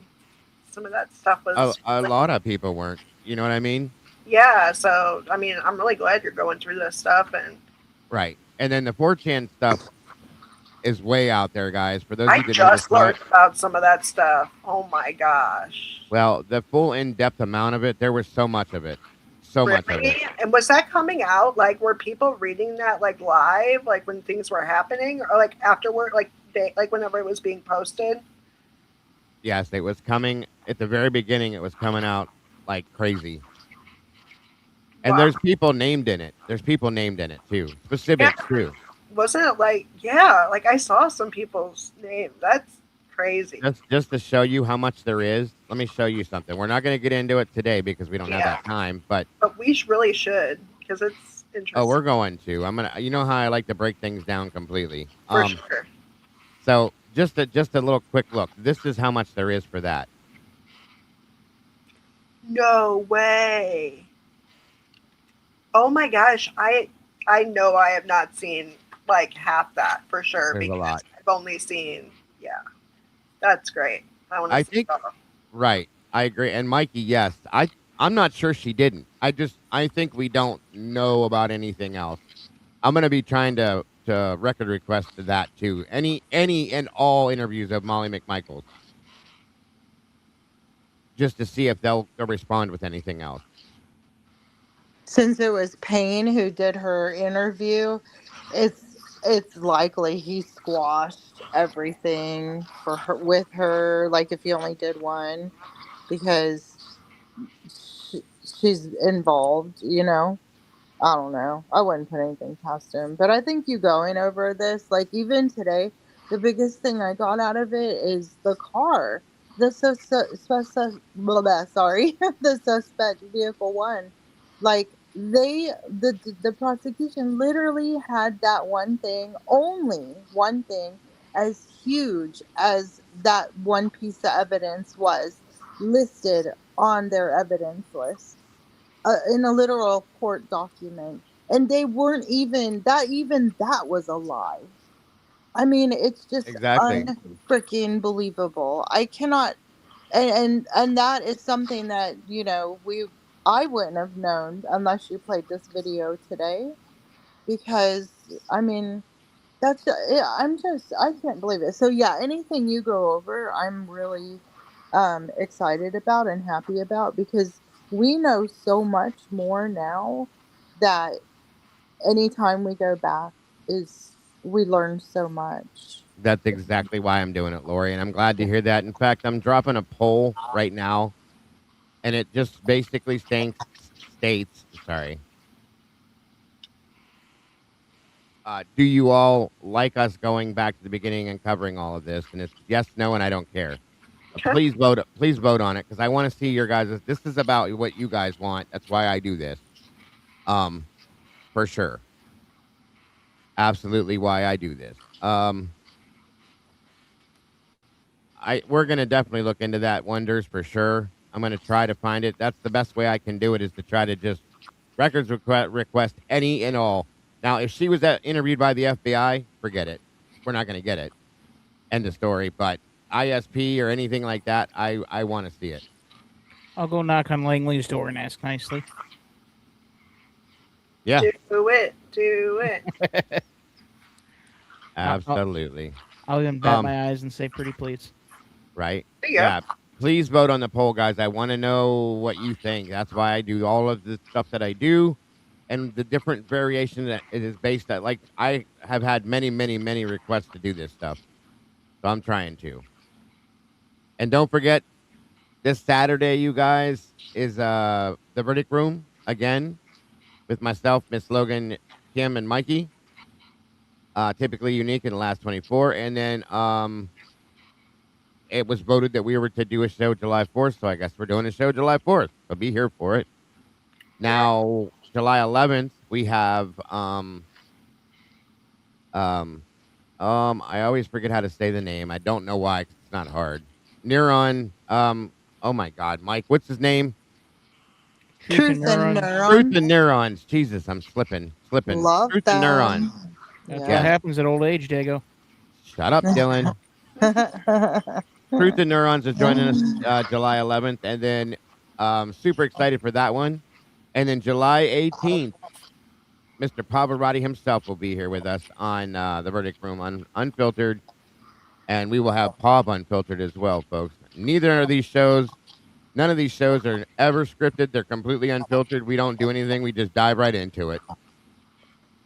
some of that stuff was. A lot of people weren't. You know what I mean? Yeah, so I mean, I'm really glad you're going through this stuff, and Right. And then the 4chan stuff is way out there, guys. For those of I you that never just saw learned it, about some of that stuff. Oh my gosh! well, the full in-depth amount of it, there was so much of it. So much of it. Really? And was that coming out like were people reading that like live, like when things were happening, or like afterward, like like whenever it was being posted? Yes, it was coming at the very beginning. It was coming out like crazy. And Wow. there's people named in it. There's people named in it too. Specifics too. Wasn't it like like I saw some people's name. That's crazy. Just to show you how much there is. Let me show you something. We're not going to get into it today because we don't have that time. But we really should because it's interesting. oh, we're going to. I'm gonna. You know how I like to break things down completely. For sure. So just a little quick look. This is how much there is for that. No way. Oh my gosh, I know I have not seen like half that for sure. There's a because lot. I've only seen that's great. I think right. I agree. And Mikey, yes. I'm not sure she didn't. I think we don't know about anything else. I'm gonna be trying to record request to that too. Any and all interviews of Molly McMichaels. Just to see if they'll respond with anything else. Since it was Payne who did her interview, it's likely he squashed everything for her with her. Like if he only did one, because she's involved. You know, I don't know. I wouldn't put anything past him. But I think you going over this, like even today, the biggest thing I got out of it is the car. The sorry, the suspect vehicle one. Like the prosecution literally had that one thing, only one thing, as huge as that one piece of evidence was listed on their evidence list. In a literal court document, and they weren't even that was a lie. I mean, it's just exactly unfreaking believable. I cannot, and that is something that I wouldn't have known unless you played this video today, because I mean that's I can't believe it. So yeah, anything you go over, I'm really excited about and happy about, because we know so much more now that anytime we go back we learn so much. That's exactly why I'm doing it, Lori, and I'm glad to hear that. In fact, I'm dropping a poll right now, and it just basically states, sorry. Do you all like us going back to the beginning and covering all of this? And it's yes, no, and I don't care. Please vote on it, because I want to see your guys'. This is about what you guys want. That's why I do this. For sure. Absolutely why I do this. we're gonna definitely look into that Wonders for sure. I'm gonna try to find it. That's the best way I can do it is to try to just request any and all. Now, if she was interviewed by the FBI, forget it. We're not gonna get it. End of story. But ISP or anything like that, I want to see it. I'll go knock on Langley's door and ask nicely. Yeah. Do it. Do it. Absolutely. I'll even bat my eyes and say pretty please. Right? Yeah. Please vote on the poll, guys. I want to know what you think. That's why I do all of the stuff that I do and the different variation that it is based at. Like, I have had many, many, many requests to do this stuff. So I'm trying to. And don't forget, this Saturday, you guys, is the verdict room again with myself, Miss Logan, Kim, and Mikey. Typically unique in the last 24. And then it was voted that we were to do a show July 4th, so I guess we're doing a show July 4th. So be here for it. Now, July 11th, we have I always forget how to say the name. I don't know why, 'cause it's not hard. Neuron. Oh my God, Mike, what's his name? Truth and Truth and Neurons. Jesus, I'm slipping. Love Truth that. and Neurons. That's what happens at old age, Dago. Shut up, Dylan. Truth and Neurons is joining us July 11th, and then super excited for that one. And then July 18th, Mr. Pavarotti himself will be here with us on the verdict room unfiltered, and we will have Pav unfiltered as well, folks. None of these shows are ever scripted. They're completely unfiltered. We don't do anything. We just dive right into it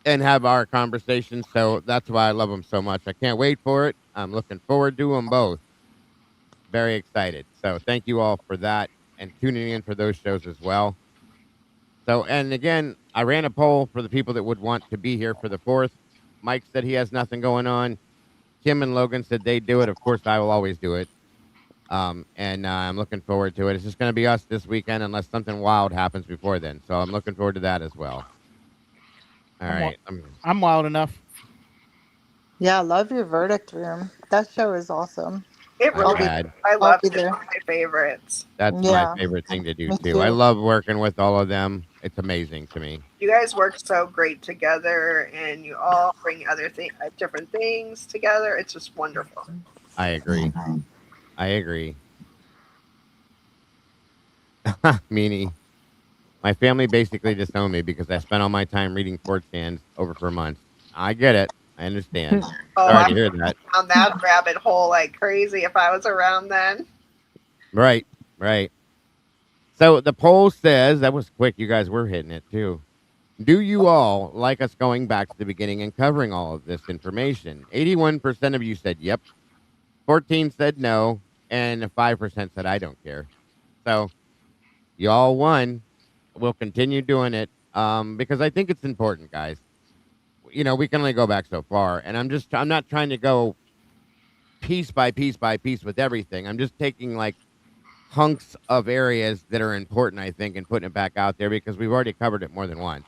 and have our conversations. So that's why I love them so much. I can't wait for it. I'm looking forward to them both. Very excited. So thank you all for that and tuning in for those shows as well. So, and again, I ran a poll for the people that would want to be here for the 4th. Mike said he has nothing going on. Kim and Logan said they'd do it. Of course, I will always do it. And I'm looking forward to it. It's just going to be us this weekend unless something wild happens before then. So I'm looking forward to that as well. All right. I'm wild enough. Yeah, I love your verdict room. That show is awesome. It really I love it. It's one of my favorites. That's my favorite thing to do, too. I love working with all of them. It's amazing to me. You guys work so great together, and you all bring different things together. It's just wonderful. I agree. I agree. Meanie. My family basically disowned me because I spent all my time reading 4chans over for months. I get it. I understand. Sorry to hear that. On that rabbit hole like crazy if I was around then. Right. So the poll says, that was quick. You guys were hitting it too. Do you all like us going back to the beginning and covering all of this information? 81% of you said yep. 14 said no. And 5% said I don't care. So y'all won. We'll continue doing it because I think it's important, guys. You know, we can only go back so far. And I'm not trying to go piece by piece by piece with everything. I'm just taking like hunks of areas that are important, I think, and putting it back out there because we've already covered it more than once.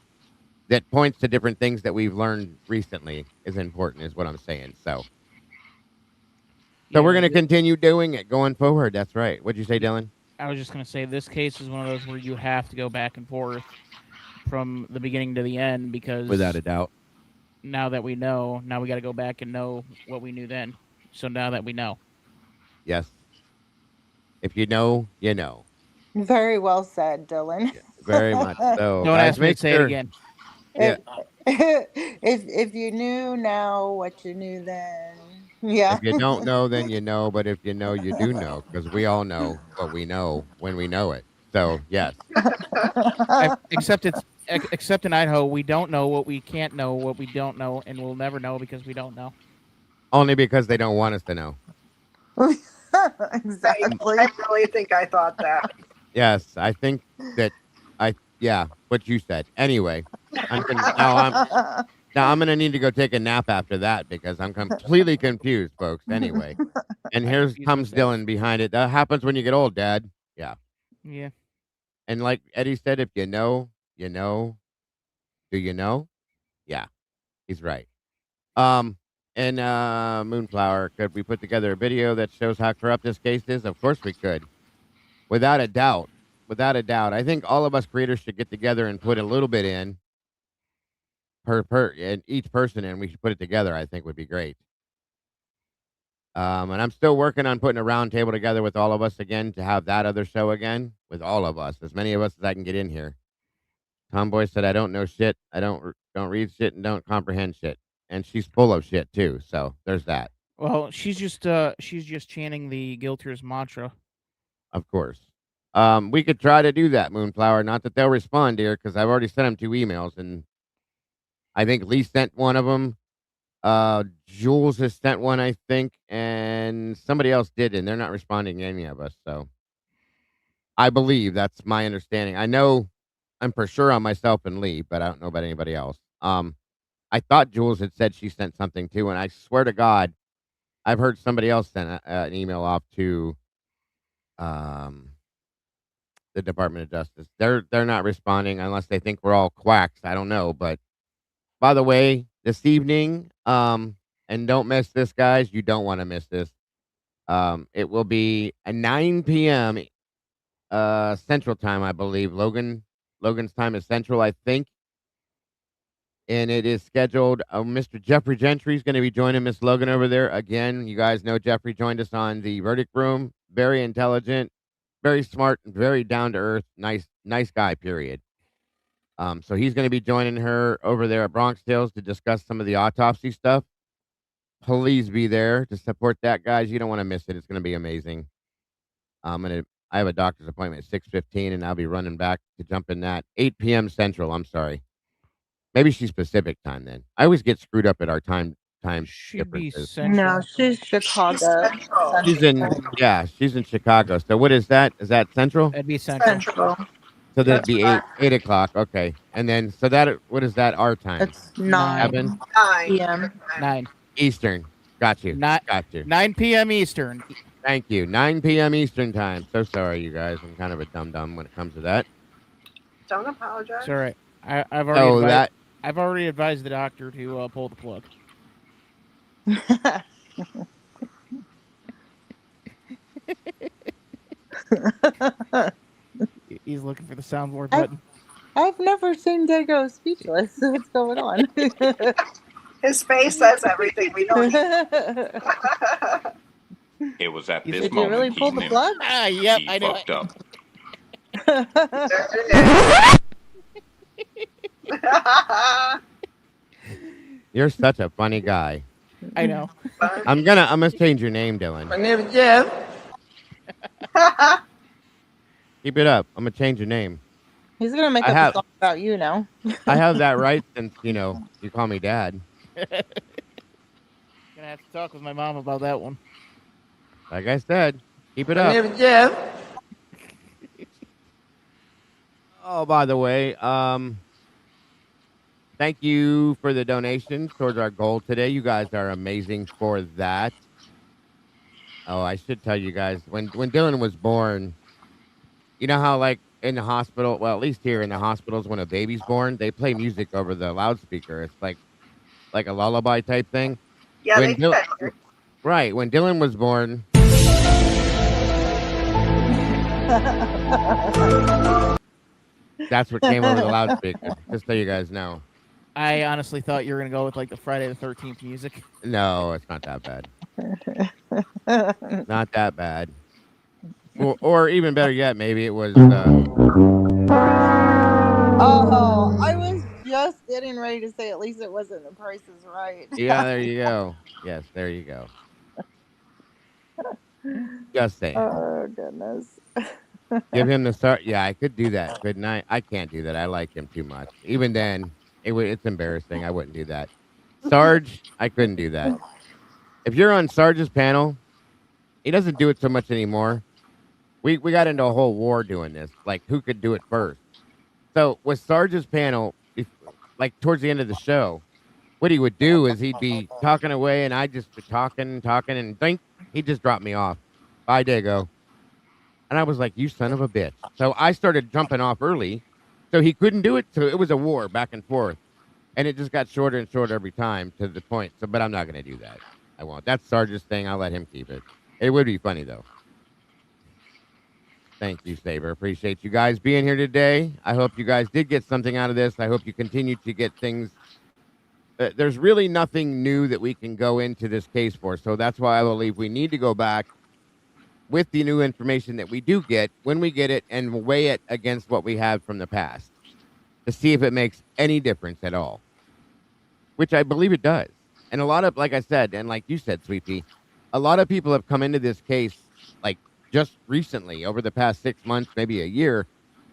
That points to different things that we've learned recently is important, is what I'm saying. So we're going to continue doing it going forward. That's right. What'd you say, Dylan? I was just going to say this case is one of those where you have to go back and forth from the beginning to the end because... Without a doubt. Now that we know, now we got to go back and know what we knew then. So now that we know. Yes. If you know, you know. Very well said, Dylan. Yeah, very much so. Don't ask me to say it again. Yeah. If you knew now what you knew then. Yeah. If you don't know, then you know. But if you know, you do know. Because we all know what we know when we know it. So, yes. Except in Idaho, we don't know what we can't know, what we don't know, and we'll never know because we don't know. Only because they don't want us to know. Exactly. I really think I thought that. Yes, I think that what you said. Anyway, now I'm gonna need to go take a nap after that because I'm completely confused, folks. Anyway, and here comes Dylan behind it. That happens when you get old, Dad. Yeah. Yeah. And like Eddie said, if you know, you know. Do you know? Yeah, he's right. And And Moonflower, could we put together a video that shows how corrupt this case is? Of course we could. Without a doubt. Without a doubt. I think all of us creators should get together and put a little bit in and each person, and we should put it together. I think would be great. And I'm still working on putting a round table together with all of us again to have that other show again with all of us, as many of us as I can get in here. Tomboy said, I don't know shit. I don't read shit and don't comprehend shit. And she's full of shit too. So there's that. Well, she's just chanting the Guilters mantra. Of course. We could try to do that, Moonflower. Not that they'll respond, dear, because I've already sent them 2 emails, and I think Lee sent one of them. Jules has sent one, I think, and somebody else did, and they're not responding to any of us. So I believe that's my understanding. I know I'm for sure on myself and Lee, but I don't know about anybody else. I thought Jules had said she sent something too, and I swear to God, I've heard somebody else send an email off to the Department of Justice. They're not responding unless they think we're all quacks. I don't know, but by the way, this evening, and don't miss this, guys. You don't want to miss this. It will be a 9 p.m. Central Time, I believe. Logan's time is Central, I think. And it is scheduled. Mr. Jeffrey Gentry is going to be joining Miss Logan over there. Again, you guys know Jeffrey joined us on the Verdict Room. Very intelligent, very smart, very down-to-earth. Nice guy, period. So he's going to be joining her over there at Bronx Tales to discuss some of the autopsy stuff. Please be there to support that, guys. You don't want to miss it. It's going to be amazing. I have a doctor's appointment at 6:15, and I'll be running back to jump in that 8 p.m. Central. I'm sorry. Maybe she's Pacific time then. I always get screwed up at our time Should be differences. Central. No, she's Chicago. She's in Chicago. So what is that? Is that Central? That'd be Central. So that'd be 8 o'clock. Okay. And then, so that, what is that our time? It's 9 7 p.m. 9 Eastern. Got you. Got you. 9 p.m. Eastern. Thank you. 9 p.m. Eastern time. So sorry, you guys. I'm kind of a dum-dum when it comes to that. Don't apologize. It's all right. I've already advised the doctor to pull the plug. He's looking for the soundboard button. I've never seen Dago speechless. What's going on? His face says everything we know. It was at Did this you moment really pull the plug? Yep, he I know. fucked up. You're such a funny guy. I know. I'm gonna change your name, Dylan. My name is Jeff. Keep it up. I'm gonna change your name. He's gonna make up a song about you now. I have that right since you call me Dad. Gonna have to talk with my mom about that one. Like I said, keep it My up. name is Jeff. Oh, by the way, thank you for the donations towards our goal today. You guys are amazing for that. Oh, I should tell you guys, when Dylan was born, you know how like in the hospital, well, at least here in the hospitals, when a baby's born, they play music over the loudspeaker. It's like a lullaby type thing. Yeah, when they do that here. Right, when Dylan was born. That's what came over the loudspeaker, just so you guys know. I honestly thought you were going to go with like the Friday the 13th music. No, it's not that bad. Not that bad. Or even better yet, maybe it was... Oh, I was just getting ready to say at least it wasn't The Price is Right. Yeah, there you go. Yes, there you go. Just saying. Oh, goodness. Give him the start. Yeah, I could do that, couldn't I? I can't do that. I like him too much. Even then, it's embarrassing. I wouldn't do that. Sarge, I couldn't do that. If you're on Sarge's panel, he doesn't do it so much anymore. We got into a whole war doing this, like who could do it first. So with Sarge's panel, like towards the end of the show, what he would do is he'd be talking away, and I'd just be talking, and think he'd just drop me off. Bye, Dago. And I was like, you son of a bitch. So I started jumping off early, so he couldn't do it. So it was a war back and forth. and it just got shorter and shorter every time to the point. So, but I'm not going to do that. I won't. That's Sarge's thing. I'll let him keep it. It would be funny though. Thank you, Saber. Appreciate you guys being here today. I hope you guys did get something out of this. I hope you continue to get things. There's really nothing new that we can go into this case for. So that's why I believe we need to go back with the new information that we do get when we get it and weigh it against what we have from the past to see if it makes any difference at all, which I believe it does. And a lot of, like I said, and like you said, Sweet Pea, a lot of people have come into this case like just recently over the past 6 months, maybe a year,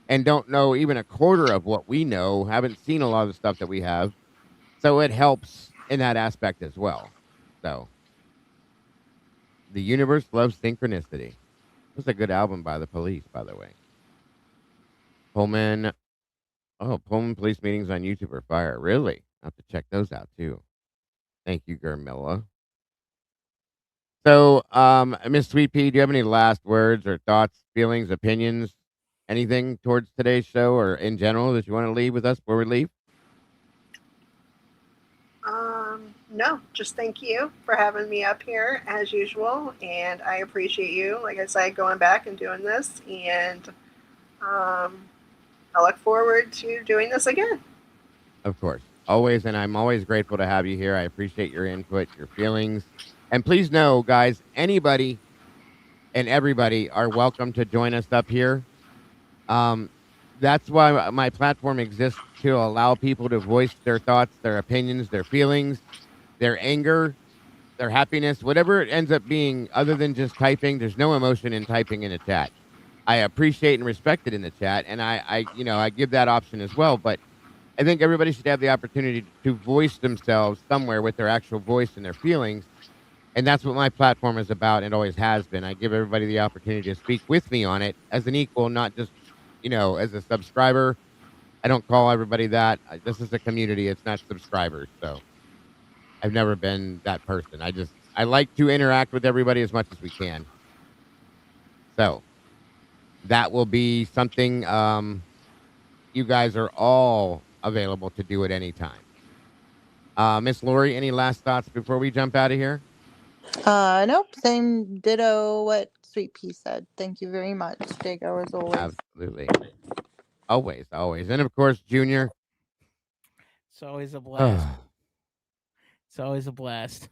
and don't know even a quarter of what we know, haven't seen a lot of the stuff that we have. So it helps in that aspect as well. So the universe loves synchronicity. It was a good album by the Police, by the way. Pullman Police meetings on YouTube are fire. Really? I'll have to check those out too. Thank you, Gurmilla. So, Miss Sweet Pea, do you have any last words or thoughts, feelings, opinions, anything towards today's show or in general that you want to leave with us before we leave? No, just thank you for having me up here as usual, and I appreciate you, like I said, going back and doing this, and I look forward to doing this again. Of course. Always, and I'm always grateful to have you here. I appreciate your input, your feelings. And please know, guys, anybody and everybody are welcome to join us up here. That's why my platform exists, to allow people to voice their thoughts, their opinions, their feelings, their anger, their happiness, whatever it ends up being, other than just typing. There's no emotion in typing in a chat. I appreciate and respect it in the chat, and I give that option as well. But I think everybody should have the opportunity to voice themselves somewhere with their actual voice and their feelings. And that's what my platform is about, and always has been. I give everybody the opportunity to speak with me on it as an equal, not just, as a subscriber. I don't call everybody that. This is a community. It's not subscribers. So I've never been that person. I like to interact with everybody as much as we can. So that will be something you guys are all available to do at any time. Miss Lori, any last thoughts before we jump out of here? Nope. Same ditto what Sweet Pea said. Thank you very much, Dago, as always. Absolutely. Always. And of course, Junior. It's always a blast. It's always a blast.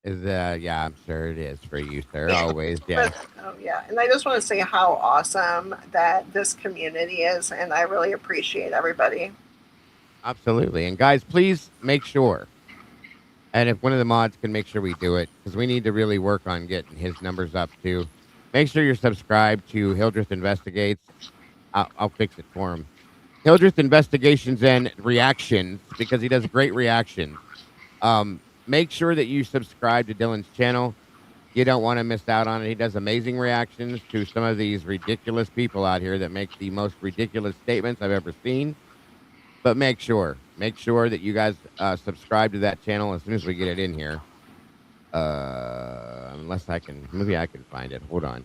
Yeah, I'm sure it is for you, sir. Always, yeah. And I just want to say how awesome that this community is, and I really appreciate everybody. Absolutely. And guys, please make sure, and if one of the mods can make sure we do it, because we need to really work on getting his numbers up too. Make sure you're subscribed to Hildreth Investigates. I'll fix it for him. Hildreth Investigations and Reactions, because he does great reactions. Make sure that you subscribe to Dylan's channel. You don't want to miss out on it. He does amazing reactions to some of these ridiculous people out here that make the most ridiculous statements I've ever seen. But make sure that you guys subscribe to that channel as soon as we get it in here. Unless maybe I can find it. Hold on.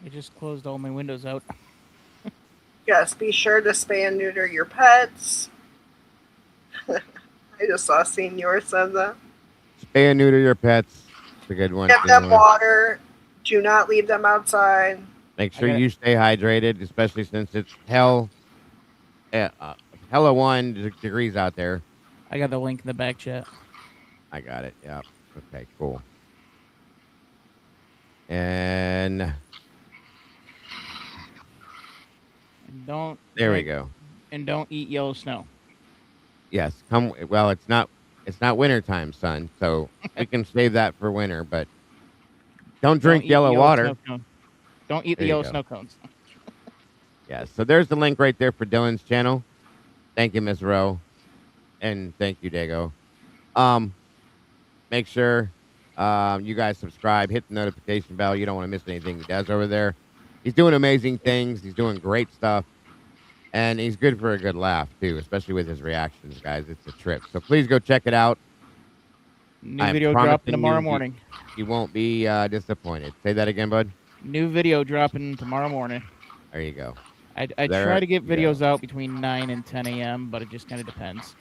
I just closed all my windows out. Yes, be sure to spay and neuter your pets. I just saw Senior said that. Spay and neuter your pets. It's a good one. Give them water. Do not leave them outside. Make sure you stay hydrated, especially since it's hella 1 degrees out there. I got the link in the back chat. I got it. Yeah. Okay, cool. And there we go. And don't eat yellow snow. Yes. Well, it's not winter time, son. So we can save that for winter, but don't drink yellow water. Don't eat the yellow snow cones. Yes. So there's the link right there for Dylan's channel. Thank you, Ms. Rowe. And thank you, Dago. Make sure you guys subscribe, hit the notification bell. You don't want to miss anything he does over there. He's doing amazing things. He's doing great stuff. And he's good for a good laugh, too, especially with his reactions, guys. It's a trip. So please go check it out. New video dropping tomorrow morning. You won't be disappointed. Say that again, bud. New video dropping tomorrow morning. There you go. I There try to get you go. videos out between 9 and 10 a.m., but it just kind of depends.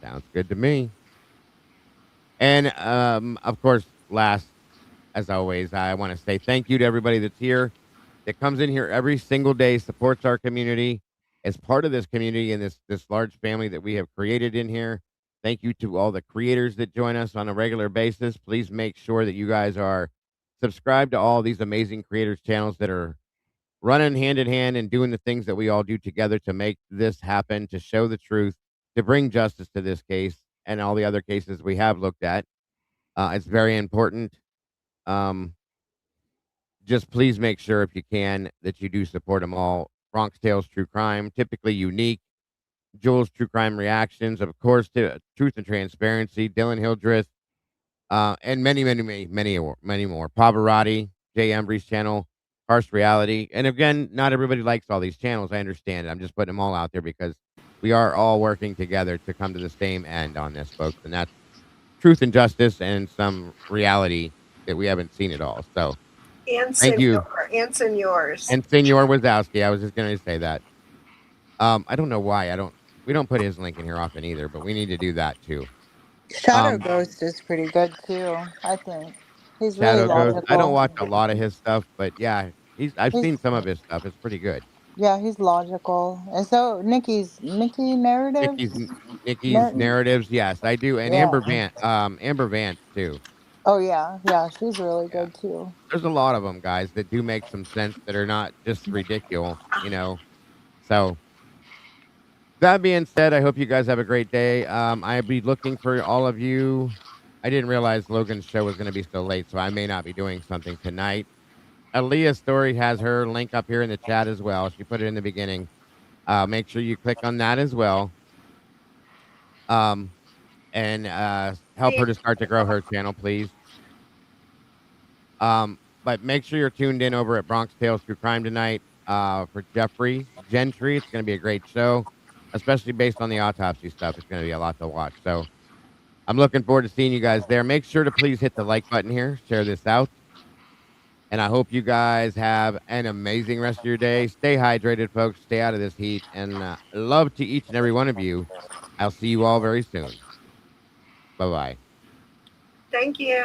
Sounds good to me. And of course, last as always, I want to say thank you to everybody that's here, that comes in here every single day, supports our community, as part of this community and this large family that we have created in here. Thank you to all the creators that join us on a regular basis. Please make sure that you guys are subscribed to all these amazing creators channels that are running hand in hand and doing the things that we all do together to make this happen, to show the truth, to bring justice to this case and all the other cases we have looked at. It's very important. Just please make sure, if you can, that you do support them all. Bronx Tales True Crime, Typically Unique, Jules True Crime Reactions, of course, to Truth and Transparency, Dylan Hildreth, and many, many, many, many more. Pavarotti, Jay Embry's channel, Harsh Reality. And again, not everybody likes all these channels. I understand it. I'm just putting them all out there because we are all working together to come to the same end on this, folks. And that's truth and justice and some reality that we haven't seen at all. So thank you. And Seniors. And Senor Wazowski. I was just going to say that. I don't know why. We don't put his link in here often either, but we need to do that too. Shadow Ghost is pretty good too, I think. He's Shadow really Ghost. logical. I don't watch a lot of his stuff, but yeah, I've seen some of his stuff. It's pretty good. Yeah, he's logical. And so Nikki Narrative. Nikki's narratives, yes, I do. And Yeah. Amber Vance too. Oh yeah, she's really good too. There's a lot of them, guys, that do make some sense, that are not just ridiculous, So that being said, I hope you guys have a great day. I'll be looking for all of you. I didn't realize Logan's show was going to be so late, so I may not be doing something tonight. Aaliyah's story has her link up here in the chat as well. She put it in the beginning. Make sure you click on that as well. And help her to start to grow her channel, please. But make sure you're tuned in over at Bronx Tales True Crime tonight for Jeffrey Gentry. It's going to be a great show, especially based on the autopsy stuff. It's going to be a lot to watch. So I'm looking forward to seeing you guys there. Make sure to please hit the like button here. Share this out. And I hope you guys have an amazing rest of your day. Stay hydrated, folks. Stay out of this heat. And love to each and every one of you. I'll see you all very soon. Bye-bye. Thank you.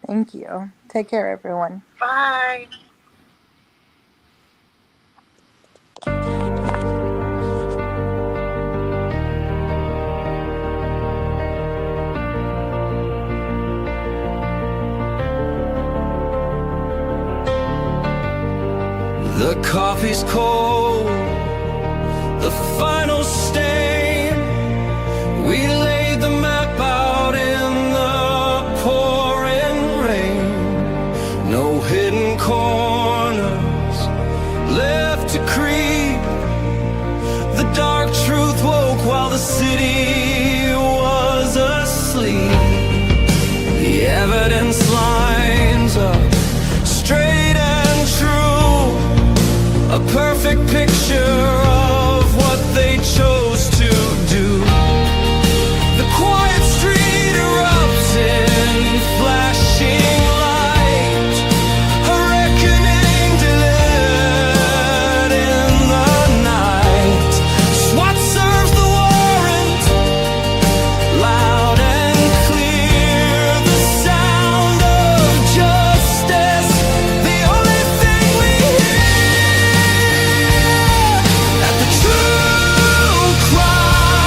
Thank you. Take care, everyone. Bye. The coffee's cold, the final stain. We laid the map out in the pouring rain. No hidden corners left to creep. The dark truth woke while the city was asleep. The evidence lines up straight and true. A perfect picture of what they chose to do. The quiet street erupts in flashing light. A reckoning delivered in the night. SWAT serves the warrant, loud and clear. The sound of justice, the only thing we hear. At the true crime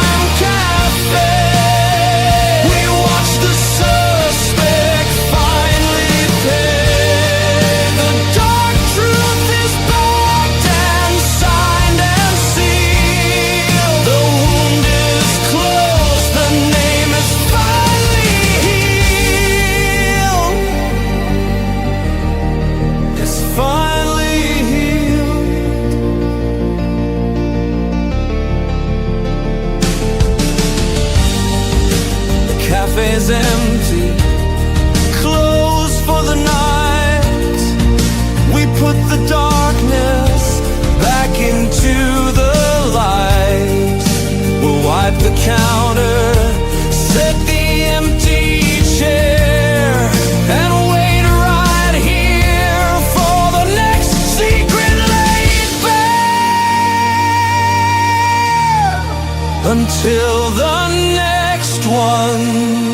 Until the next one.